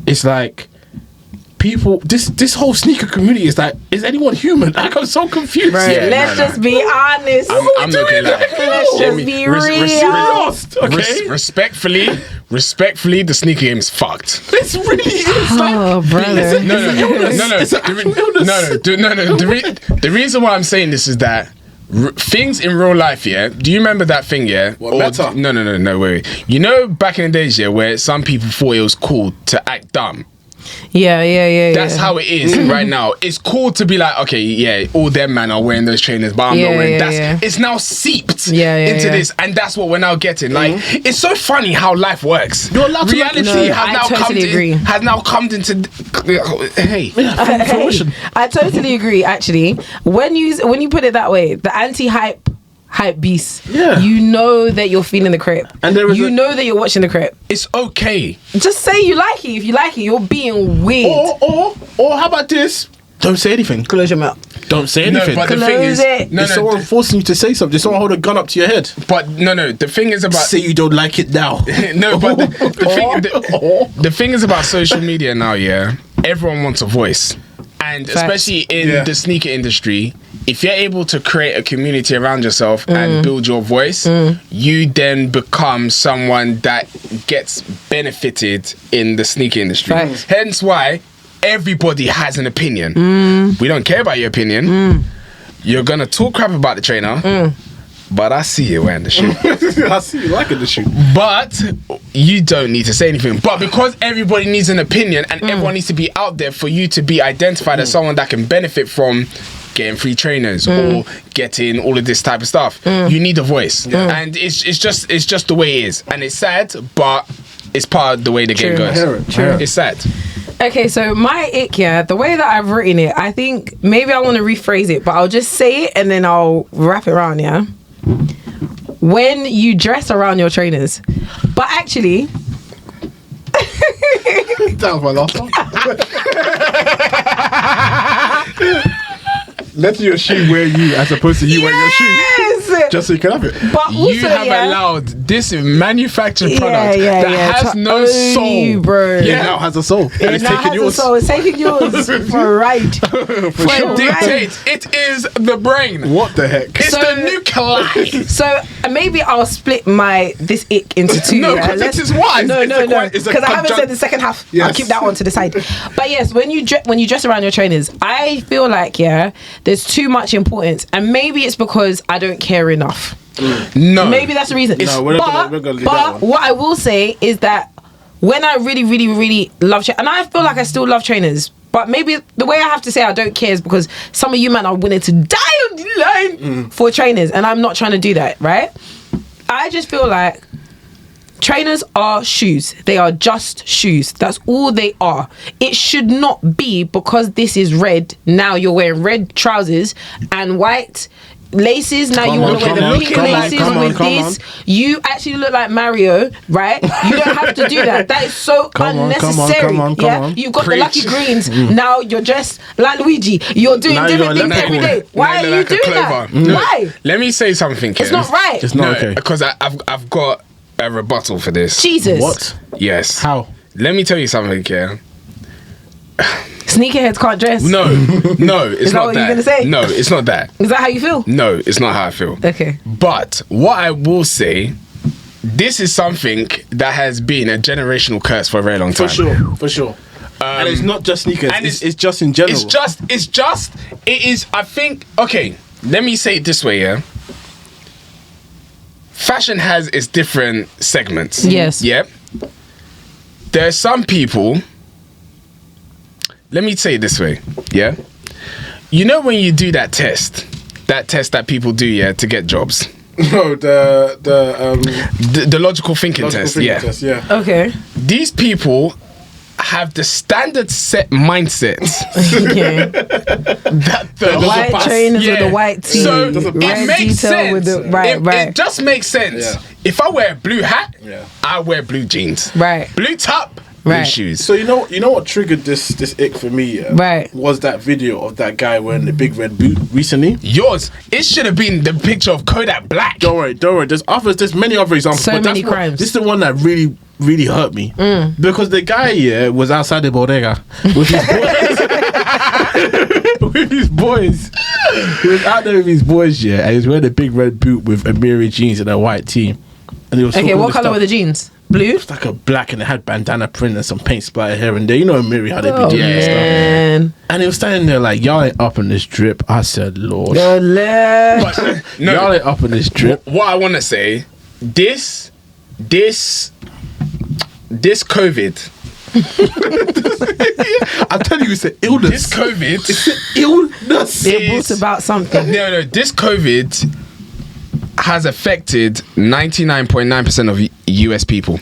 it's like people, this whole sneaker community is like, is anyone human? Like, I'm so confused. Right. Yeah, Let's no. just be honest. I'm not gonna lie. Let's just be real. Lost, okay? Respectfully, the sneaker game is fucked. This really is Oh, brother. No. The reason why I'm saying this is that things in real life, yeah. Do you remember that thing, yeah? What, Meta? No, wait. You know, back in the days, yeah, where some people thought it was cool to act dumb. Yeah. That's how it is right now. It's cool to be like, okay, yeah, all them man are wearing those trainers, but I'm not wearing. It's now seeped into this, and that's what we're now getting. Like, it's so funny how life works. You're allowed to Reality No, has I now totally agree. has now come into. Hey, fruition. I totally agree. Actually, when you put it that way, the anti-hype beast. Yeah. You know that you're feeling the crip, And there is you know that you're watching the crip. it's okay. Just say you like it. If you like it, you're being weird. Or how about this? Don't say anything. Close your mouth. Don't say No, anything. but the thing is, Close it. no, Is someone forcing you to say something? Is someone hold a gun up to your head? but no. The thing is about Say you don't like it now. no, but the thing is about social media now. Yeah, everyone wants a voice, and Facts. especially in the sneaker industry, if you're able to create a community around yourself and build your voice, you then become someone that gets benefited in the sneaker industry. Facts. Hence why everybody has an opinion. We don't care about your opinion. You're gonna talk crap about the trainer. But I see you wearing the shoe. I see you liking the shoe. But you don't need to say anything. But because everybody needs an opinion and everyone needs to be out there for you to be identified as someone that can benefit from getting free trainers or getting all of this type of stuff, you need a voice. And it's just the way it is. And it's sad, but it's part of the way the game True. goes. Hear it. True. It's sad. Okay, so my ick, yeah, the way that I've written it, I think maybe I want to rephrase it, but I'll just say it and then I'll wrap it around, yeah? When you dress around your trainers. But actually, That was my last one. Let your shoe wear you as opposed to you wearing your shoe. yes! Just so you can have it. But also, You have yeah, allowed this manufactured product yeah, that has to no own soul. you, bro. It now has a soul. And It it's now taking has a yours. soul. It's taking yours for a ride. For sure. a ride. Dictates. It is the brain. What the heck? It's So- the nuclei. So maybe I'll split this ick into two. No, yeah? 'cause Let's- this is why. No, It's a quite- it's a because I haven't conjunct- said the second half. I'll Yes. keep that one to the side. But yes, when you dress around your trainers, I feel like there's too much importance, and maybe it's because I don't care enough. No. Maybe that's the reason. No, we're not gonna leave that but one. what I will say is that when I really, really, really love and I feel like I still love trainers, but maybe the way I have to say I don't care is because some of you men are willing to die on the line for trainers, and I'm not trying to do that, right? I just feel like Trainers are shoes. They are just shoes. That's all they are. It should not be because this is red. Now you're wearing red trousers and white laces. Now you want to wear the pink laces with this. You actually look like Mario, right? You don't have to do that. That is so unnecessary. You've got the lucky greens. Now you're dressed like Luigi. You're doing different things every day. Why are you doing that? Why? Let me say something. It's not right. It's not okay. Because I've got a rebuttal for this. Jesus. What? Yes. How? Let me tell you something, yeah. Sneakerheads can't dress. No, it's not that. Is that what you're gonna say? No, it's not that. Is that how you feel? No, it's not how I feel. Okay. But what I will say, this is something that has been a generational curse for a very long time. For sure. And it's not just sneakers. And it's just in general. It is. I think. Okay, let me say it this way. Yeah. Fashion has its different segments. Yes. Yep. There are some people. Let me say it this way. Yeah. You know when you do that test that people do, yeah, to get jobs. No, the logical thinking test. Yeah. Okay. These people have the standard set mindsets. Okay. That the white trainers with the white tee. So red it makes detail sense. with the right. It just makes sense. Yeah. If I wear a blue hat, Yeah. I wear blue jeans. Right. Blue top, blue Right. shoes. So you know what triggered this ick for me? Yeah? Right. Was that video of that guy wearing the big red boot recently? Yours, it should have been the picture of Kodak Black. Don't worry. There's many other examples. So but many that's crimes. This is the one that really hurt me because the guy was outside the bodega with his boys. With his boys. He was out there with his boys, yeah, and he was wearing a big red boot with Amiri jeans and a white tee. And he was Okay, what color were the jeans? Blue? It's like a black, and it had bandana print and some paint splatter here and there. You know Amiri, how they be Oh, doing that stuff. man. And he was standing there like, y'all ain't up in this drip. I said, Lord. Your left. No, Y'all ain't up in this drip. what I want to say, this COVID. I tell you, it's an illness. This COVID. It's an illness. It brought about something. No, this COVID has affected 99.9% of US people.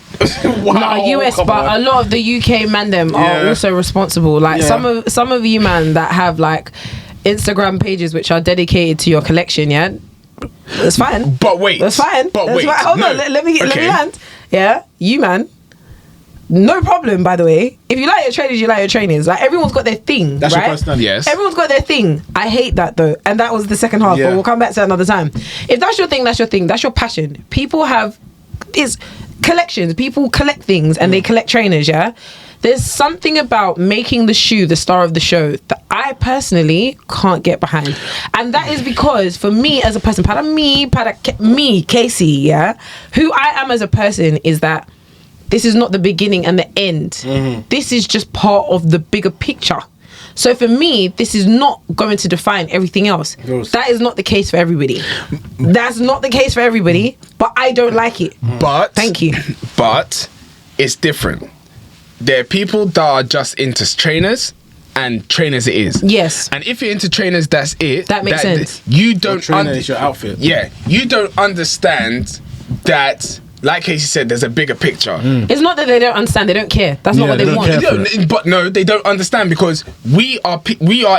Wow. No, US, come but on. a lot of the UK man them are Yeah. also responsible. Like Yeah. some of you man that have like Instagram pages which are dedicated to your collection, yeah, that's fine. But wait. That's fine. But That's wait. fine. Hold no. on, let me Okay. land. Yeah, you man. No problem, by the way. If you like your trainers, you like your trainers. Like everyone's got their thing, That's right? your personality. Yes. Everyone's got their thing. I hate that though, and that was the second half. Yeah. But we'll come back to that another time. If that's your thing, that's your thing. That's your passion. People have it's collections. People collect things and they collect trainers. Yeah. There's something about making the shoe the star of the show that I personally can't get behind. And that is because for me as a person, me, Kesi, yeah, who I am as a person is that this is not the beginning and the end. This is just part of the bigger picture. So for me, this is not going to define everything else. Gross. That is not the case for everybody. That's not the case for everybody, but I don't like it. But Thank you. But it's different. There are people that are just into trainers, and trainers it is. Yes. And if you're into trainers, that's it. That makes sense. You Your don't trainer is your outfit. Yeah, you don't understand that. Like Kesi said, there's a bigger picture. It's not that they don't understand, they don't care. That's not Yeah, what they they don't want. care. But no, they don't understand because we are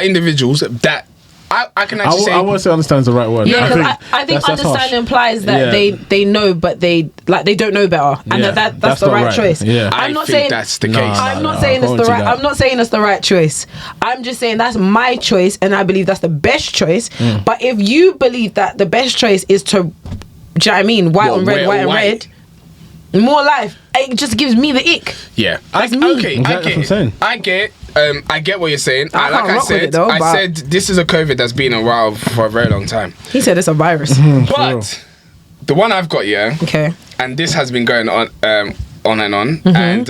individuals that I can actually say. I won't say understand is the right word. Yeah, because I think that's understand harsh. implies that Yeah. they know, but they don't know better, and Yeah, that's that's the not right right. choice. Yeah. I I'm not think saying that's the No, case. I'm not no, saying I it's the can't right. do that. I'm not saying it's the right choice. I'm just saying that's my choice, and I believe that's the best choice. But if you believe that the best choice is to, do you know what I mean, white What, on red, red white on on white? red, more life. It just gives me the ick. Yeah. That's me. Okay, Exactly, I that's what I'm get saying. I get what you're saying. I Like can't I rock with said, it though, I but- said this is a COVID that's been around for a very long time. He said it's a virus. But the one I've got, yeah, Okay. and this has been going on and on, and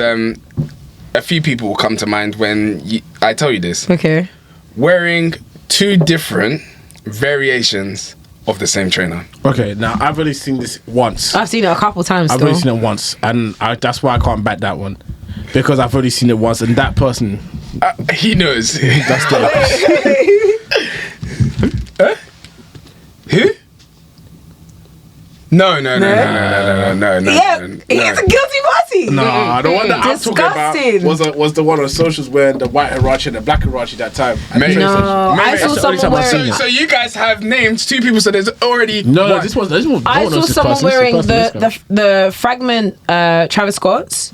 a few people will come to mind when I tell you this. Okay. Wearing two different variations of the same trainer. Okay, now I've only seen this once. I've seen it a couple times. I've Still. only seen it once, and that's why I can't back that one because I've only seen it once, and that person, He knows. that's the. Who? No. Yeah, it's a guilty party. Nah, the one that I'm talking Disgusting. about was the one on socials wearing the white Hirachi and the black Hirachi that time. Maybe. No, I Maybe. saw That's the only someone time I've seen wearing. it. So you guys have named 2 people, so there's already No, one. this one. I saw someone wearing the fragment Travis Scott's,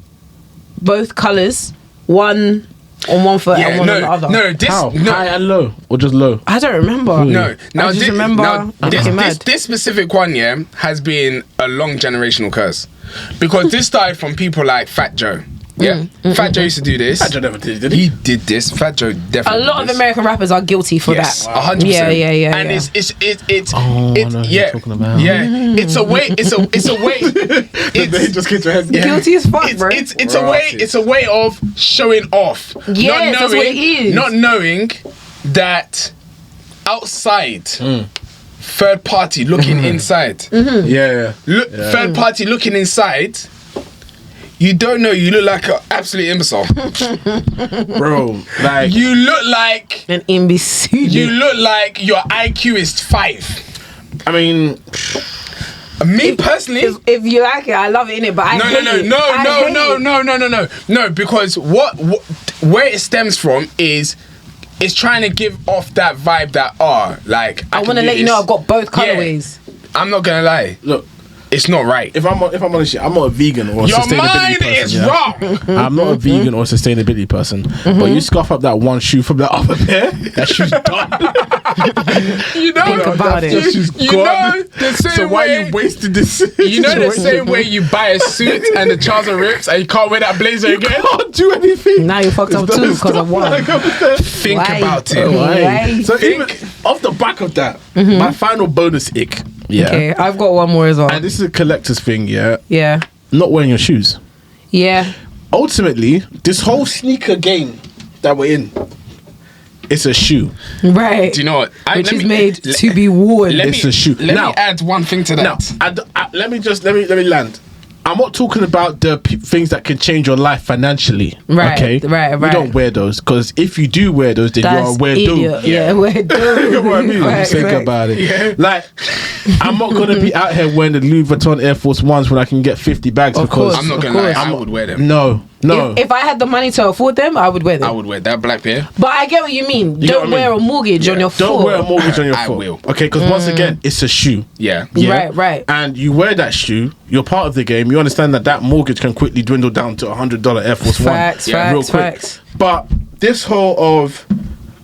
both colours, one on one foot and one on the other. No, this How? no. High and low, or just low? I don't remember. No, I just remember looking mad. this specific one, has been a long generational curse, because this started from people like Fat Joe. Yeah, Fat Joe used to do this. Fat Joe never did He did this. Fat Joe A definitely. lot did of this. American rappers are guilty for Yes, that. 100%. Yeah. And it's Oh, I know who you're talking about. Yeah, it's a way. It's a way. They just get your head. Guilty as fuck, bro. It's a way. It's a way of showing off. Yes, that's what it is. Not knowing that outside, third party looking inside. Yeah. Third party looking inside. You don't know. You look like an absolute imbecile. Bro, like You look like. An imbecile. You look like your IQ is 5. I mean, Me personally. If you like it, I love it, innit? But I hate it. No, because what where it stems from is it's trying to give off that vibe that like I want to let you know I've got both colorways. I'm not gonna lie, look, it's not right. if I'm honest, I'm not a vegan or a Your sustainability mind person. is yeah? wrong. I'm not a vegan or a sustainability person, but you scuff up that one shoe from the other pair, that shoe's done. You know, Think about it. You know the same So why way. you wasted this? You know the situation? same way you buy a suit and the trouser rips and you can't wear that blazer You again. can't do anything. Now you're fucked up It's too done. because of one. Think Why? about it. Why? So Think- even off the back of that, my final bonus ick. Yeah. Okay, I've got one more as well. And this is a collector's thing, yeah. Yeah. Not wearing your shoes. Yeah. Ultimately, this whole sneaker game that we're in, it's a shoe. Right. Do you know what? Which is made to be worn. It's a shoe. Let Now- me add one thing to Now, that. let me land. I'm not talking about the things that can change your life financially. Right, Okay. right. We don't wear those because if you do wear those, then That's you're a weirdo. idiot. Yeah, weirdo. You know what I mean? Right, Think right. about it. Like, I'm not gonna be out here wearing the Louis Vuitton Air Force Ones when I can get 50 bags Of because course. I'm not Of gonna lie, course. I would wear them. no. If I had the money to afford them, I would wear them. I would wear that black pair. But I get what you mean. You know Don't what I wear mean? a mortgage on your foot. Don't wear a mortgage on your I foot. will. Okay, because once again, it's a shoe. Yeah. Yeah? Right. And you wear that shoe, you're part of the game. You understand that mortgage can quickly dwindle down to $100 Air Force Facts, One. facts, real quick. facts. But this whole of,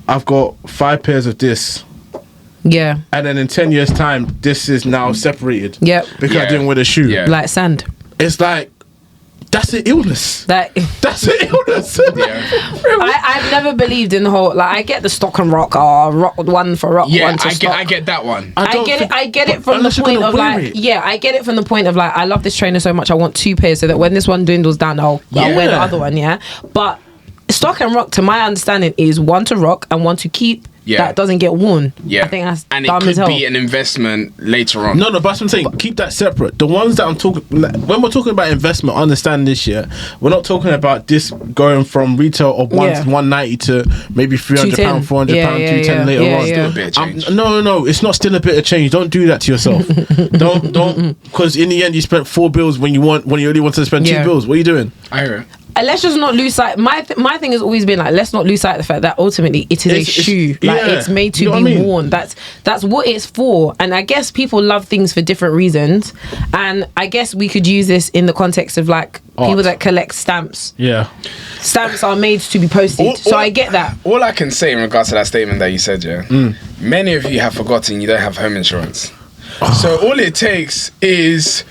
I've got 5 pairs of this, Yeah. and then in 10 years' time, this is now separated. Yep. Because I Yeah. didn't wear the shoe. Yeah. Like sand. It's like, that's an illness. That. That's an illness. Yeah. I've never believed in the whole, like, I get the stock and rock, rock one for rock, Yeah, one to stock. I get that one. I don't think- I get it from the unless you're point gonna of wear like, it. yeah, I get it from the point of like, I love this trainer so much, I want 2 pairs so that when this one dwindles down, I'll wear the Yeah. other one, yeah. But stock and rock, to my understanding, is one to rock and one to keep. Yeah. That doesn't get worn. Yeah. I think that's and it dumb as could hell. be an investment later on. No, but that's what I'm saying. Keep that separate. The ones that I'm talking, when we're talking about investment, understand this year. We're not talking about this going from retail of Yeah. 190 to maybe £300, £210. £400, £210 later yeah, on. yeah. Still a bit of change. No, it's not still a bit of change. Don't do that to yourself. don't, because in the end you spent 4 bills when you only wanted to spend Yeah. 2 bills. What are you doing? I hear it. And let's just not lose sight. My thing has always been like, let's not lose sight of the fact that ultimately it is a It's- shoe. Like yeah. it's made to You know be what I mean? worn. That's what it's for. And I guess people love things for different reasons. And I guess we could use this in the context of like Art. people that collect stamps. Yeah. Stamps are made to be posted. So I get that. All I can say in regards to that statement that you said, many of you have forgotten you don't have home insurance. So all it takes is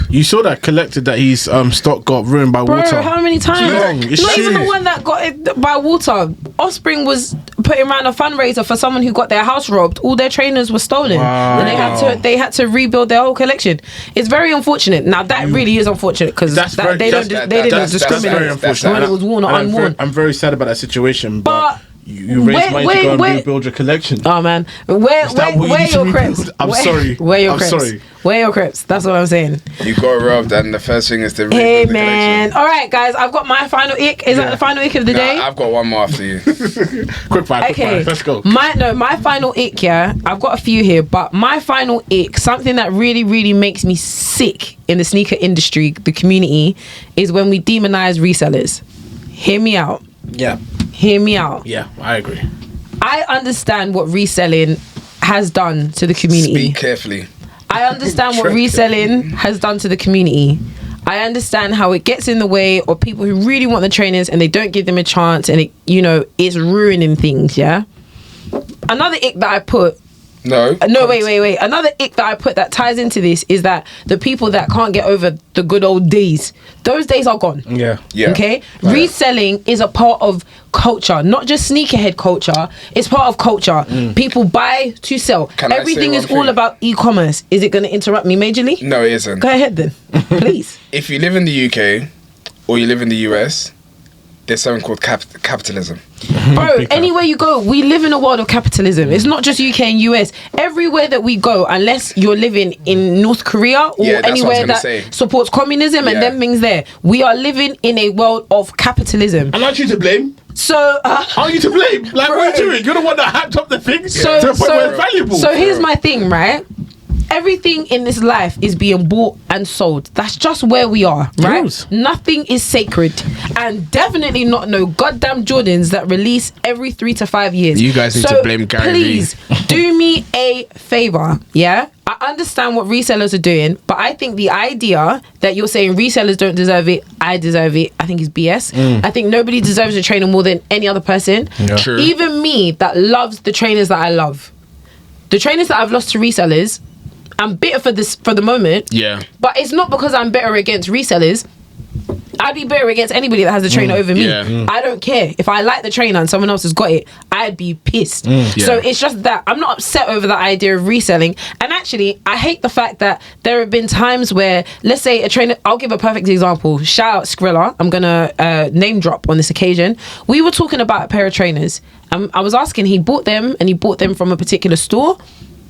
You saw that collector that his stock got ruined by Bro, water. how many times? Long. It's Not even true. the one that got it by water. Offspring was putting around a fundraiser for someone who got their house robbed. All their trainers were stolen, Wow. and they had to rebuild their whole collection. It's very unfortunate. Now that really is unfortunate because That's they didn't very discriminate unfortunate. when it was worn or And unworn. I'm very sad about that situation. But you raise money to go and rebuild your collection. Oh man, where your crepes? I'm sorry. Where your crepes? Sorry. Where your crepes? That's what I'm saying. You got robbed, and the first thing is to Hey rebuild the man. All right, guys. I've got my final ick. Is that the final ick of the day? I've got one more after you. Quick fire. Let's go. My final ick. Yeah, I've got a few here, but my final ick, something that really, really makes me sick in the sneaker industry, the community, is when we demonize resellers. Hear me out. Yeah. Hear me out. Yeah, I agree. I understand what reselling has done to the community. Speak carefully. I understand what reselling has done to the community. I understand how it gets in the way of people who really want the trainers and they don't give them a chance, and it, it's ruining things. Yeah. Another ick that I put. Wait. Another ick that I put that ties into this is that the people that can't get over the good old days, those days are gone. Yeah. Okay? Right. Reselling is a part of culture, not just sneakerhead culture. It's part of culture. People buy to sell. Everything is all about e-commerce. Is it going to interrupt me majorly? No, it isn't. Go ahead then, please. If you live in the UK or you live in the US, there's something called capitalism. Bro, anywhere you go, we live in a world of capitalism. It's not just UK and US. Everywhere that we go, unless you're living in North Korea or anywhere that supports communism and them things there, we are living in a world of capitalism. And aren't you to blame? So, aren't you to blame? Like, what are you doing? You're the one that hyped up the thing to the point where it's valuable. So here's my thing, right? Everything in this life is being bought and sold. That's just where we are, right? Yes. Nothing is sacred, and definitely not no goddamn Jordans that release every 3 to 5 years. You guys need to blame Gary please do me a favor, yeah? I understand what resellers are doing, but I think the idea that you're saying resellers don't deserve it, I deserve it, I think is BS. I think nobody deserves a trainer more than any other person. Yeah. True. Even me that loves the trainers that I love. The trainers that I've lost to resellers, I'm bitter for the moment. Yeah. But it's not because I'm bitter against resellers. I'd be bitter against anybody that has the trainer over me. Yeah. I don't care. If I like the trainer and someone else has got it, I'd be pissed. So it's just that I'm not upset over the idea of reselling. And actually, I hate the fact that there have been times where, let's say a trainer, I'll give a perfect example. Shout out Skrilla. I'm going to name drop on this occasion. We were talking about a pair of trainers. I was asking, he bought them from a particular store.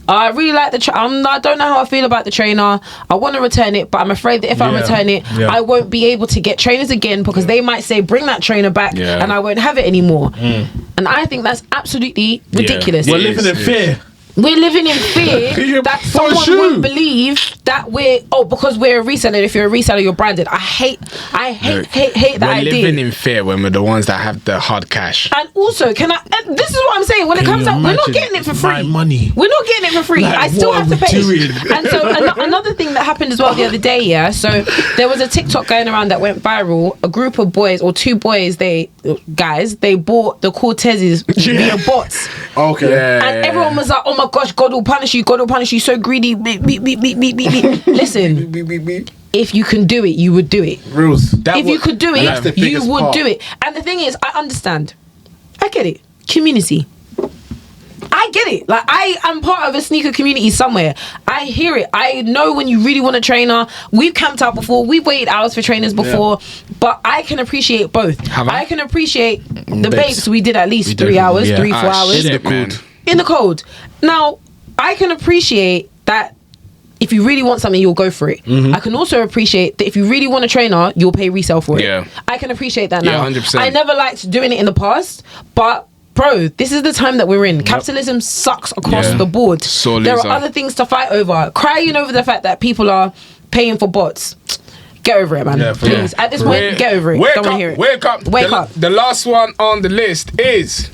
I really like the I don't know how I feel about the trainer. I want to return it, but I'm afraid that if I return it, I won't be able to get trainers again because they might say, bring that trainer back and I won't have it anymore. And I think that's absolutely ridiculous. We're living in fear. We're living in fear that someone won't believe that because we're a reseller. If you're a reseller, you're branded. I hate that idea. We're living in fear when we're the ones that have the hard cash. And also, this is what I'm saying. When it comes out, we're not getting it for free. My money. We're not getting it for free. Like, I still have to pay. And so another thing that happened as well the other day, yeah. So there was a TikTok going around that went viral. A group of boys or two boys, they bought the Cortezes via bots. Okay. Yeah. And everyone was like, "Oh my gosh, God will punish you. God will punish you. So greedy." Beep, beep, beep, beep, beep, beep. Listen, if you can do it, you would do it. Rules. If you could do it, you would do it. And the thing is, I understand. I get it. Community. I get it. Like, I am part of a sneaker community somewhere. I hear it. I know when you really want a trainer. We've camped out before. We've waited hours for trainers before. But I can appreciate both. I can appreciate the babes. We did at least 3 hours, 3-4 hours. In the cold. Now, I can appreciate that if you really want something, you'll go for it. I can also appreciate that if you really want a trainer, you'll pay resale for it. Yeah. I can appreciate that now. 100%. I never liked doing it in the past, but bro, this is the time that we're in. Capitalism sucks across the board. There are other things to fight over. Crying over the fact that people are paying for bots. Get over it, man. Please. At this point, get over it. Don't want to hear it. Wake up. The last one on the list is...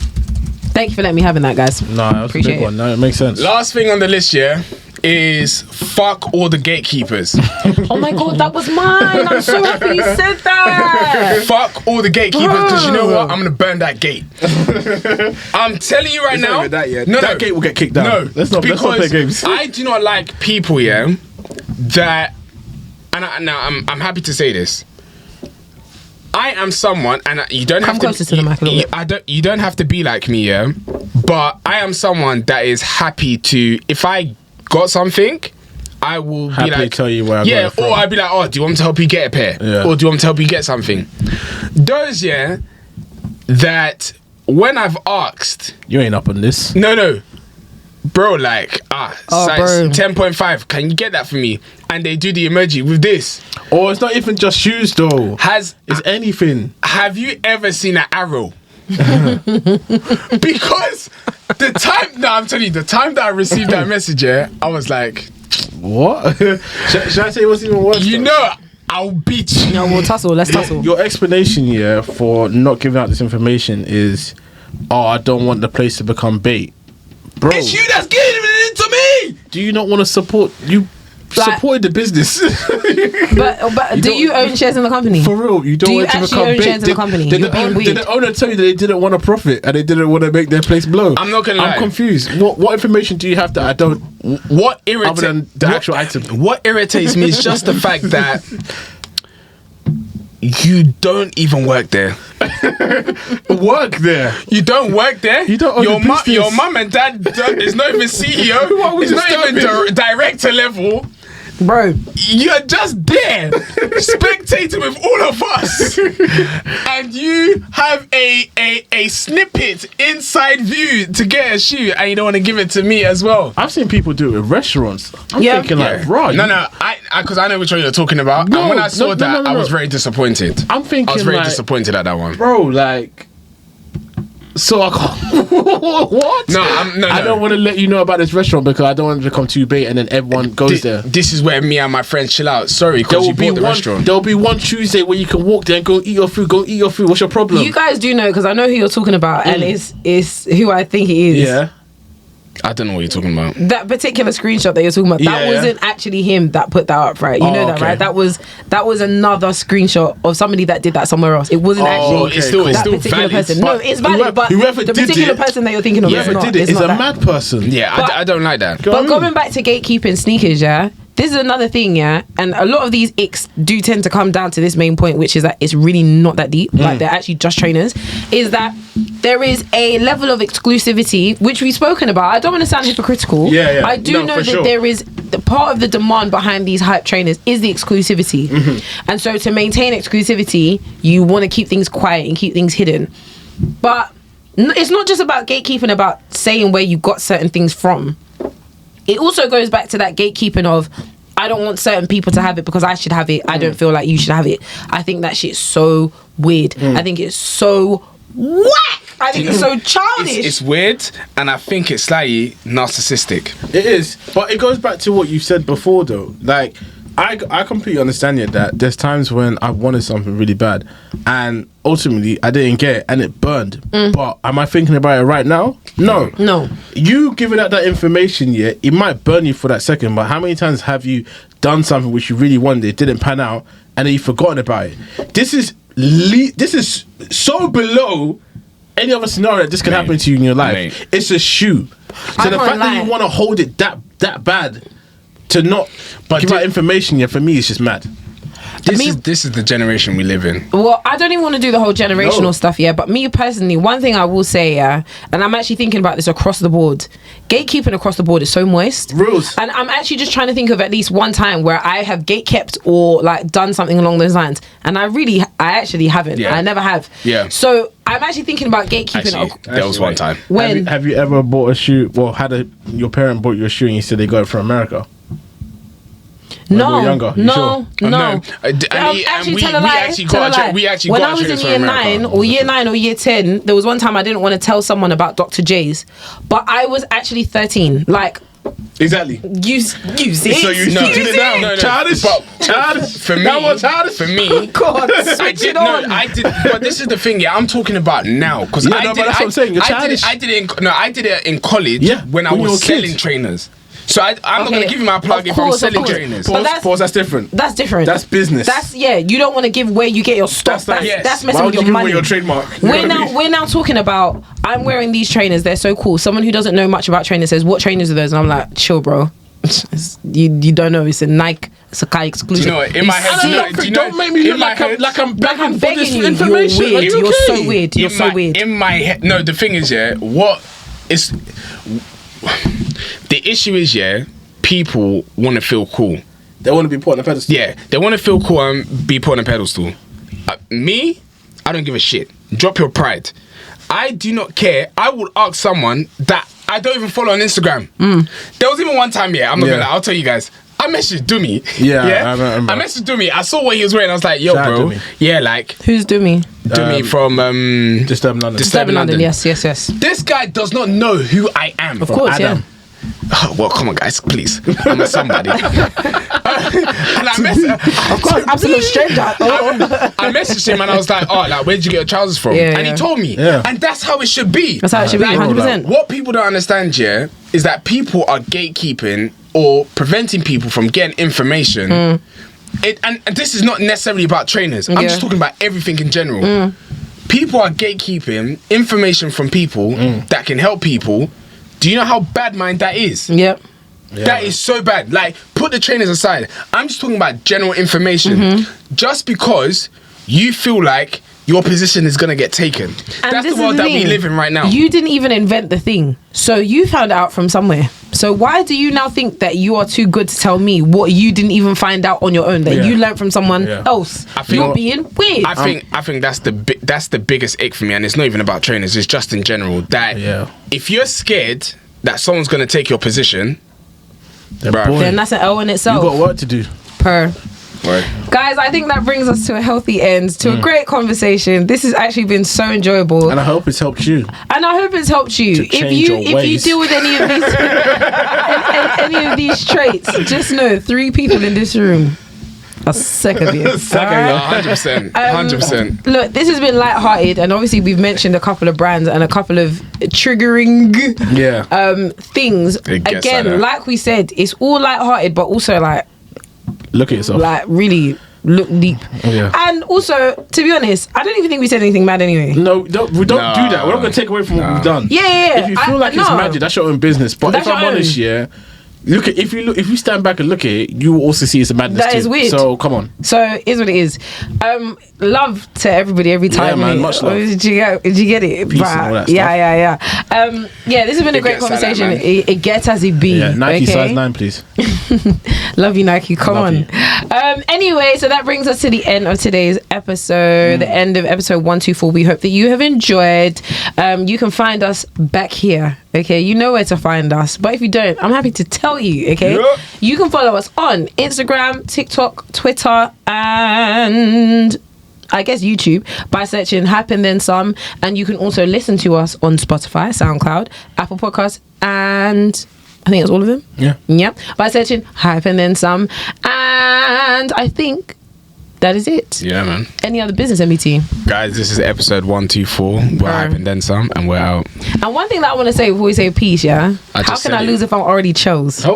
Thank you for letting me have that, guys. No, that's a big one. No, it makes sense. Last thing on the list, is fuck all the gatekeepers. Oh my god, that was mine. I'm so happy you said that. Fuck all the gatekeepers, because you know what? I'm gonna burn that gate. I'm telling you right now. That gate will get kicked down. No, let's not play games. I do not like people, that, and I'm happy to say this. I am someone, and you don't have closer to the mic a little bit. You don't have to be like me, but I am someone that is happy to, if I got something, I will be like, tell you where I got it from. or I'd be like, oh, do you want me to help you get a pair? Or do you want me to help you get something? Those, that when I've asked, You ain't up on this. no, bro, like size bro. 10.5. Can you get that for me? And they do the emoji with this. Or it's not even just shoes though. It's anything. Have you ever seen an arrow? Because I'm telling you, the time that I received that message, I was like, what? should I say what's even worse? you know, I'll beat you. No, we'll tussle. Let's tussle. Your explanation, for not giving out this information is, I don't want the place to become bait. Bro, It's you that's giving it to me. do you not want to support? You supported the business. But do you own shares in the company? For real, you don't Do you want to actually become own bait. shares in the company? Did You're being did weird. the owner tell you that they didn't want to profit and they didn't want to make their place blow? I'm not gonna lie. I'm confused. What information do you have that I don't? What Other than the actual item. What irritates me is just the fact that you don't even work there. Work there. You don't work there. You don't own your the business. Your mum and dad is not even CEO. would It's you not start even with? director level. Bro, You're just there, spectating with all of us, and you have a snippet inside view to get a shoe, and you don't want to give it to me as well. I've seen people do it with restaurants. I'm Yeah. thinking like, right? No, because I know which one you're talking about. No, and when I saw no, that, no, I no. was very disappointed. I'm thinking I was very like, disappointed at that one. bro, like. So I can't. What? No, I don't want to let you know about this restaurant because I don't want it to become too bait and then everyone goes there. This is where me and my friends chill out. Sorry, There because will you be bought the one. restaurant. There will be one Tuesday where you can walk there and go eat your food. Go eat your food. What's your problem? you guys do know because I know who you're talking about, and it's who I think it is. Yeah. I don't know what you're talking about. That particular screenshot that you're talking about, that Yeah. wasn't actually him that put that up, right? You know that, okay. right? That was another screenshot of somebody that did that somewhere else. It wasn't actually okay, it's still that still particular valid. person. No, it's valid, but whoever the did particular it- person that you're thinking of is Whoever not. did it it's is not a that. mad person. Yeah, But- I don't like that. But going back to gatekeeping sneakers, this is another thing, and a lot of these icks do tend to come down to this main point, which is that it's really not that deep. Like they're actually just trainers. Is that there is a level of exclusivity which we've spoken about. I don't want to sound hypocritical. Yeah. I do No, know for that sure. there is the part of the demand behind these hype trainers is the exclusivity, and so to maintain exclusivity, you want to keep things quiet and keep things hidden. But it's not just about gatekeeping, about saying where you got certain things from. It also goes back to that gatekeeping of, I don't want certain people to have it because I should have it. I don't feel like you should have it. I think that shit's so weird. I think it's so whack. I think it's so childish. It's weird, and I think it's slightly narcissistic. It is, but it goes back to what you said before, though. Like, I completely understand it that there's times when I wanted something really bad, and ultimately I didn't get it, and it burned. But am I thinking about it right now? No. No. You giving out that information, it might burn you for that second. But how many times have you done something which you really wanted, it didn't pan out, and then you've forgotten about it? This is so below any other scenario that this can happen to you in your life. Mate. It's a shoe. So I the can't fact that lie. you want to hold it that bad to not give out information, for me, it's just mad. This is the generation we live in. Well, I don't even want to do the whole generational No. stuff, but me personally, one thing I will say, and I'm actually thinking about this across the board, gatekeeping across the board is so moist. Rules. And I'm actually just trying to think of at least one time where I have gatekept or like done something along those lines, and I actually haven't. Yeah. I never have. Yeah. So I'm actually thinking about gatekeeping. Actually, there was one time. When? Have you ever bought a shoe? Well, your parent bought you a shoe and you said they got it from America? When you were younger, you no. no. Actually, we tell a lie. actually Tell a got lie. we actually when got I was in trainers from year America. 9 or year 9 or year 10, there was one time I didn't want to tell someone about Dr. J's, but I was actually 13. Like, Exactly. use it. So you No, did it now. no. Childish. Childish. For me, That was childish. For me, God, I switch did it on. I did, but this is the thing. I'm talking about now because Yeah, no, but that's what I'm saying, you're childish. I did it in college. Yeah, when I when you were was a kid. selling trainers. So I'm not Okay. gonna give you my plug Of if I'm course, of selling course. trainers. But Pause, that's different. That's different. That's business. You don't want to give where you get your stuff. Yes. That's Why messing would with you your give away money. your trademark? You know what I mean? We're now talking about, I'm wearing these trainers, they're so cool. Someone who doesn't know much about trainers says, what trainers are those? And I'm like, chill, bro. You don't know, it's a Nike, it's a Kai exclusive. Do you know what? In my head, Don't make me look like I'm begging for begging this you. information. You're weird. Are you You're okay? so weird. You're so weird. In my head, no. The thing is, what is the issue is, people want to feel cool. They want to be put on a pedestal. Yeah, they want to feel cool and be put on a pedestal. Me, I don't give a shit. Drop your pride. I do not care. I would ask someone that I don't even follow on Instagram. There was even one time, I'm not gonna lie, I'll tell you guys. I messaged Dumi. Yeah. I messaged Dumi. I saw what he was wearing. I was like, yo, Shout out bro. Dumi. Yeah, like. Who's Dumi? Dumi from Disturbing London. Disturbing London. Yes. This guy does not know who I am. Of course, Adam. Oh, well, come on, guys, please. I'm a somebody. And I Of course, absolute stranger. I messaged him and I was like, oh, like, where'd you get your trousers from? Yeah, and he yeah. told me. Yeah. And that's how it should be. That's how it should be, 100%. What people don't understand, is that people are gatekeeping or preventing people from getting information. And this is not necessarily about trainers. I'm just talking about everything in general. People are gatekeeping information from people that can help people. Do you know how bad mind that is? Yep. That is so bad. Like, put the trainers aside. I'm just talking about general information. Just because you feel like your position is going to get taken. And that's the world that we live in right now. You didn't even invent the thing. So you found out from somewhere. So why do you now think that you are too good to tell me what you didn't even find out on your own, that you learned from someone else? You're being weird. I think that's the biggest ick for me, and it's not even about trainers, it's just in general. That if you're scared that someone's going to take your position, then that's an L in itself. You got work to do. Right. Guys, I think that brings us to a healthy end, to a great conversation. This has actually been so enjoyable, and I hope it's helped you. If you deal with any of these any of these traits, just know 3 people in this room are sick of you. 100%. 100%. Look, this has been lighthearted, and obviously we've mentioned a couple of brands and a couple of triggering things. Again, like we said, it's all lighthearted, but also like, look at yourself. Like, really look deep. Yeah. And also, to be honest, I don't even think we said anything mad anyway. No, we don't do that. We're not going to take away from what we've done. Yeah. If you feel like it's magic, that's your own business. But That's if I'm honest, look at if you stand back and look at it, you will also see it's a madness. That is weird. So come on. So it is what it is. Love to everybody every time. Yeah, man, much love. Did you get it? Peace and all that Yeah. This has been a great conversation. It gets as it be. Yeah, Nike size 9, please. Love you, Nike. Come on. Anyway, so that brings us to the end of today's episode, the end of episode 124. We hope that you have enjoyed. You can find us back here. Okay, you know where to find us. But if you don't, I'm happy to tell you. Okay, you can follow us on Instagram, TikTok, Twitter, and I guess YouTube by searching Hype and Then Some. And you can also listen to us on Spotify, SoundCloud, Apple Podcasts, and I think it's all of them. Yeah. By searching Hype and Then Some. And I think that is it. Yeah, man. Any other business, MBT? Guys, this is episode 124. We're Hype and Then Some, and we're out. And one thing that I want to say before we say peace, how can I lose if I'm already chose? That's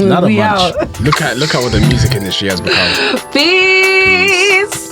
not a much. Look at what the music industry has become. Peace.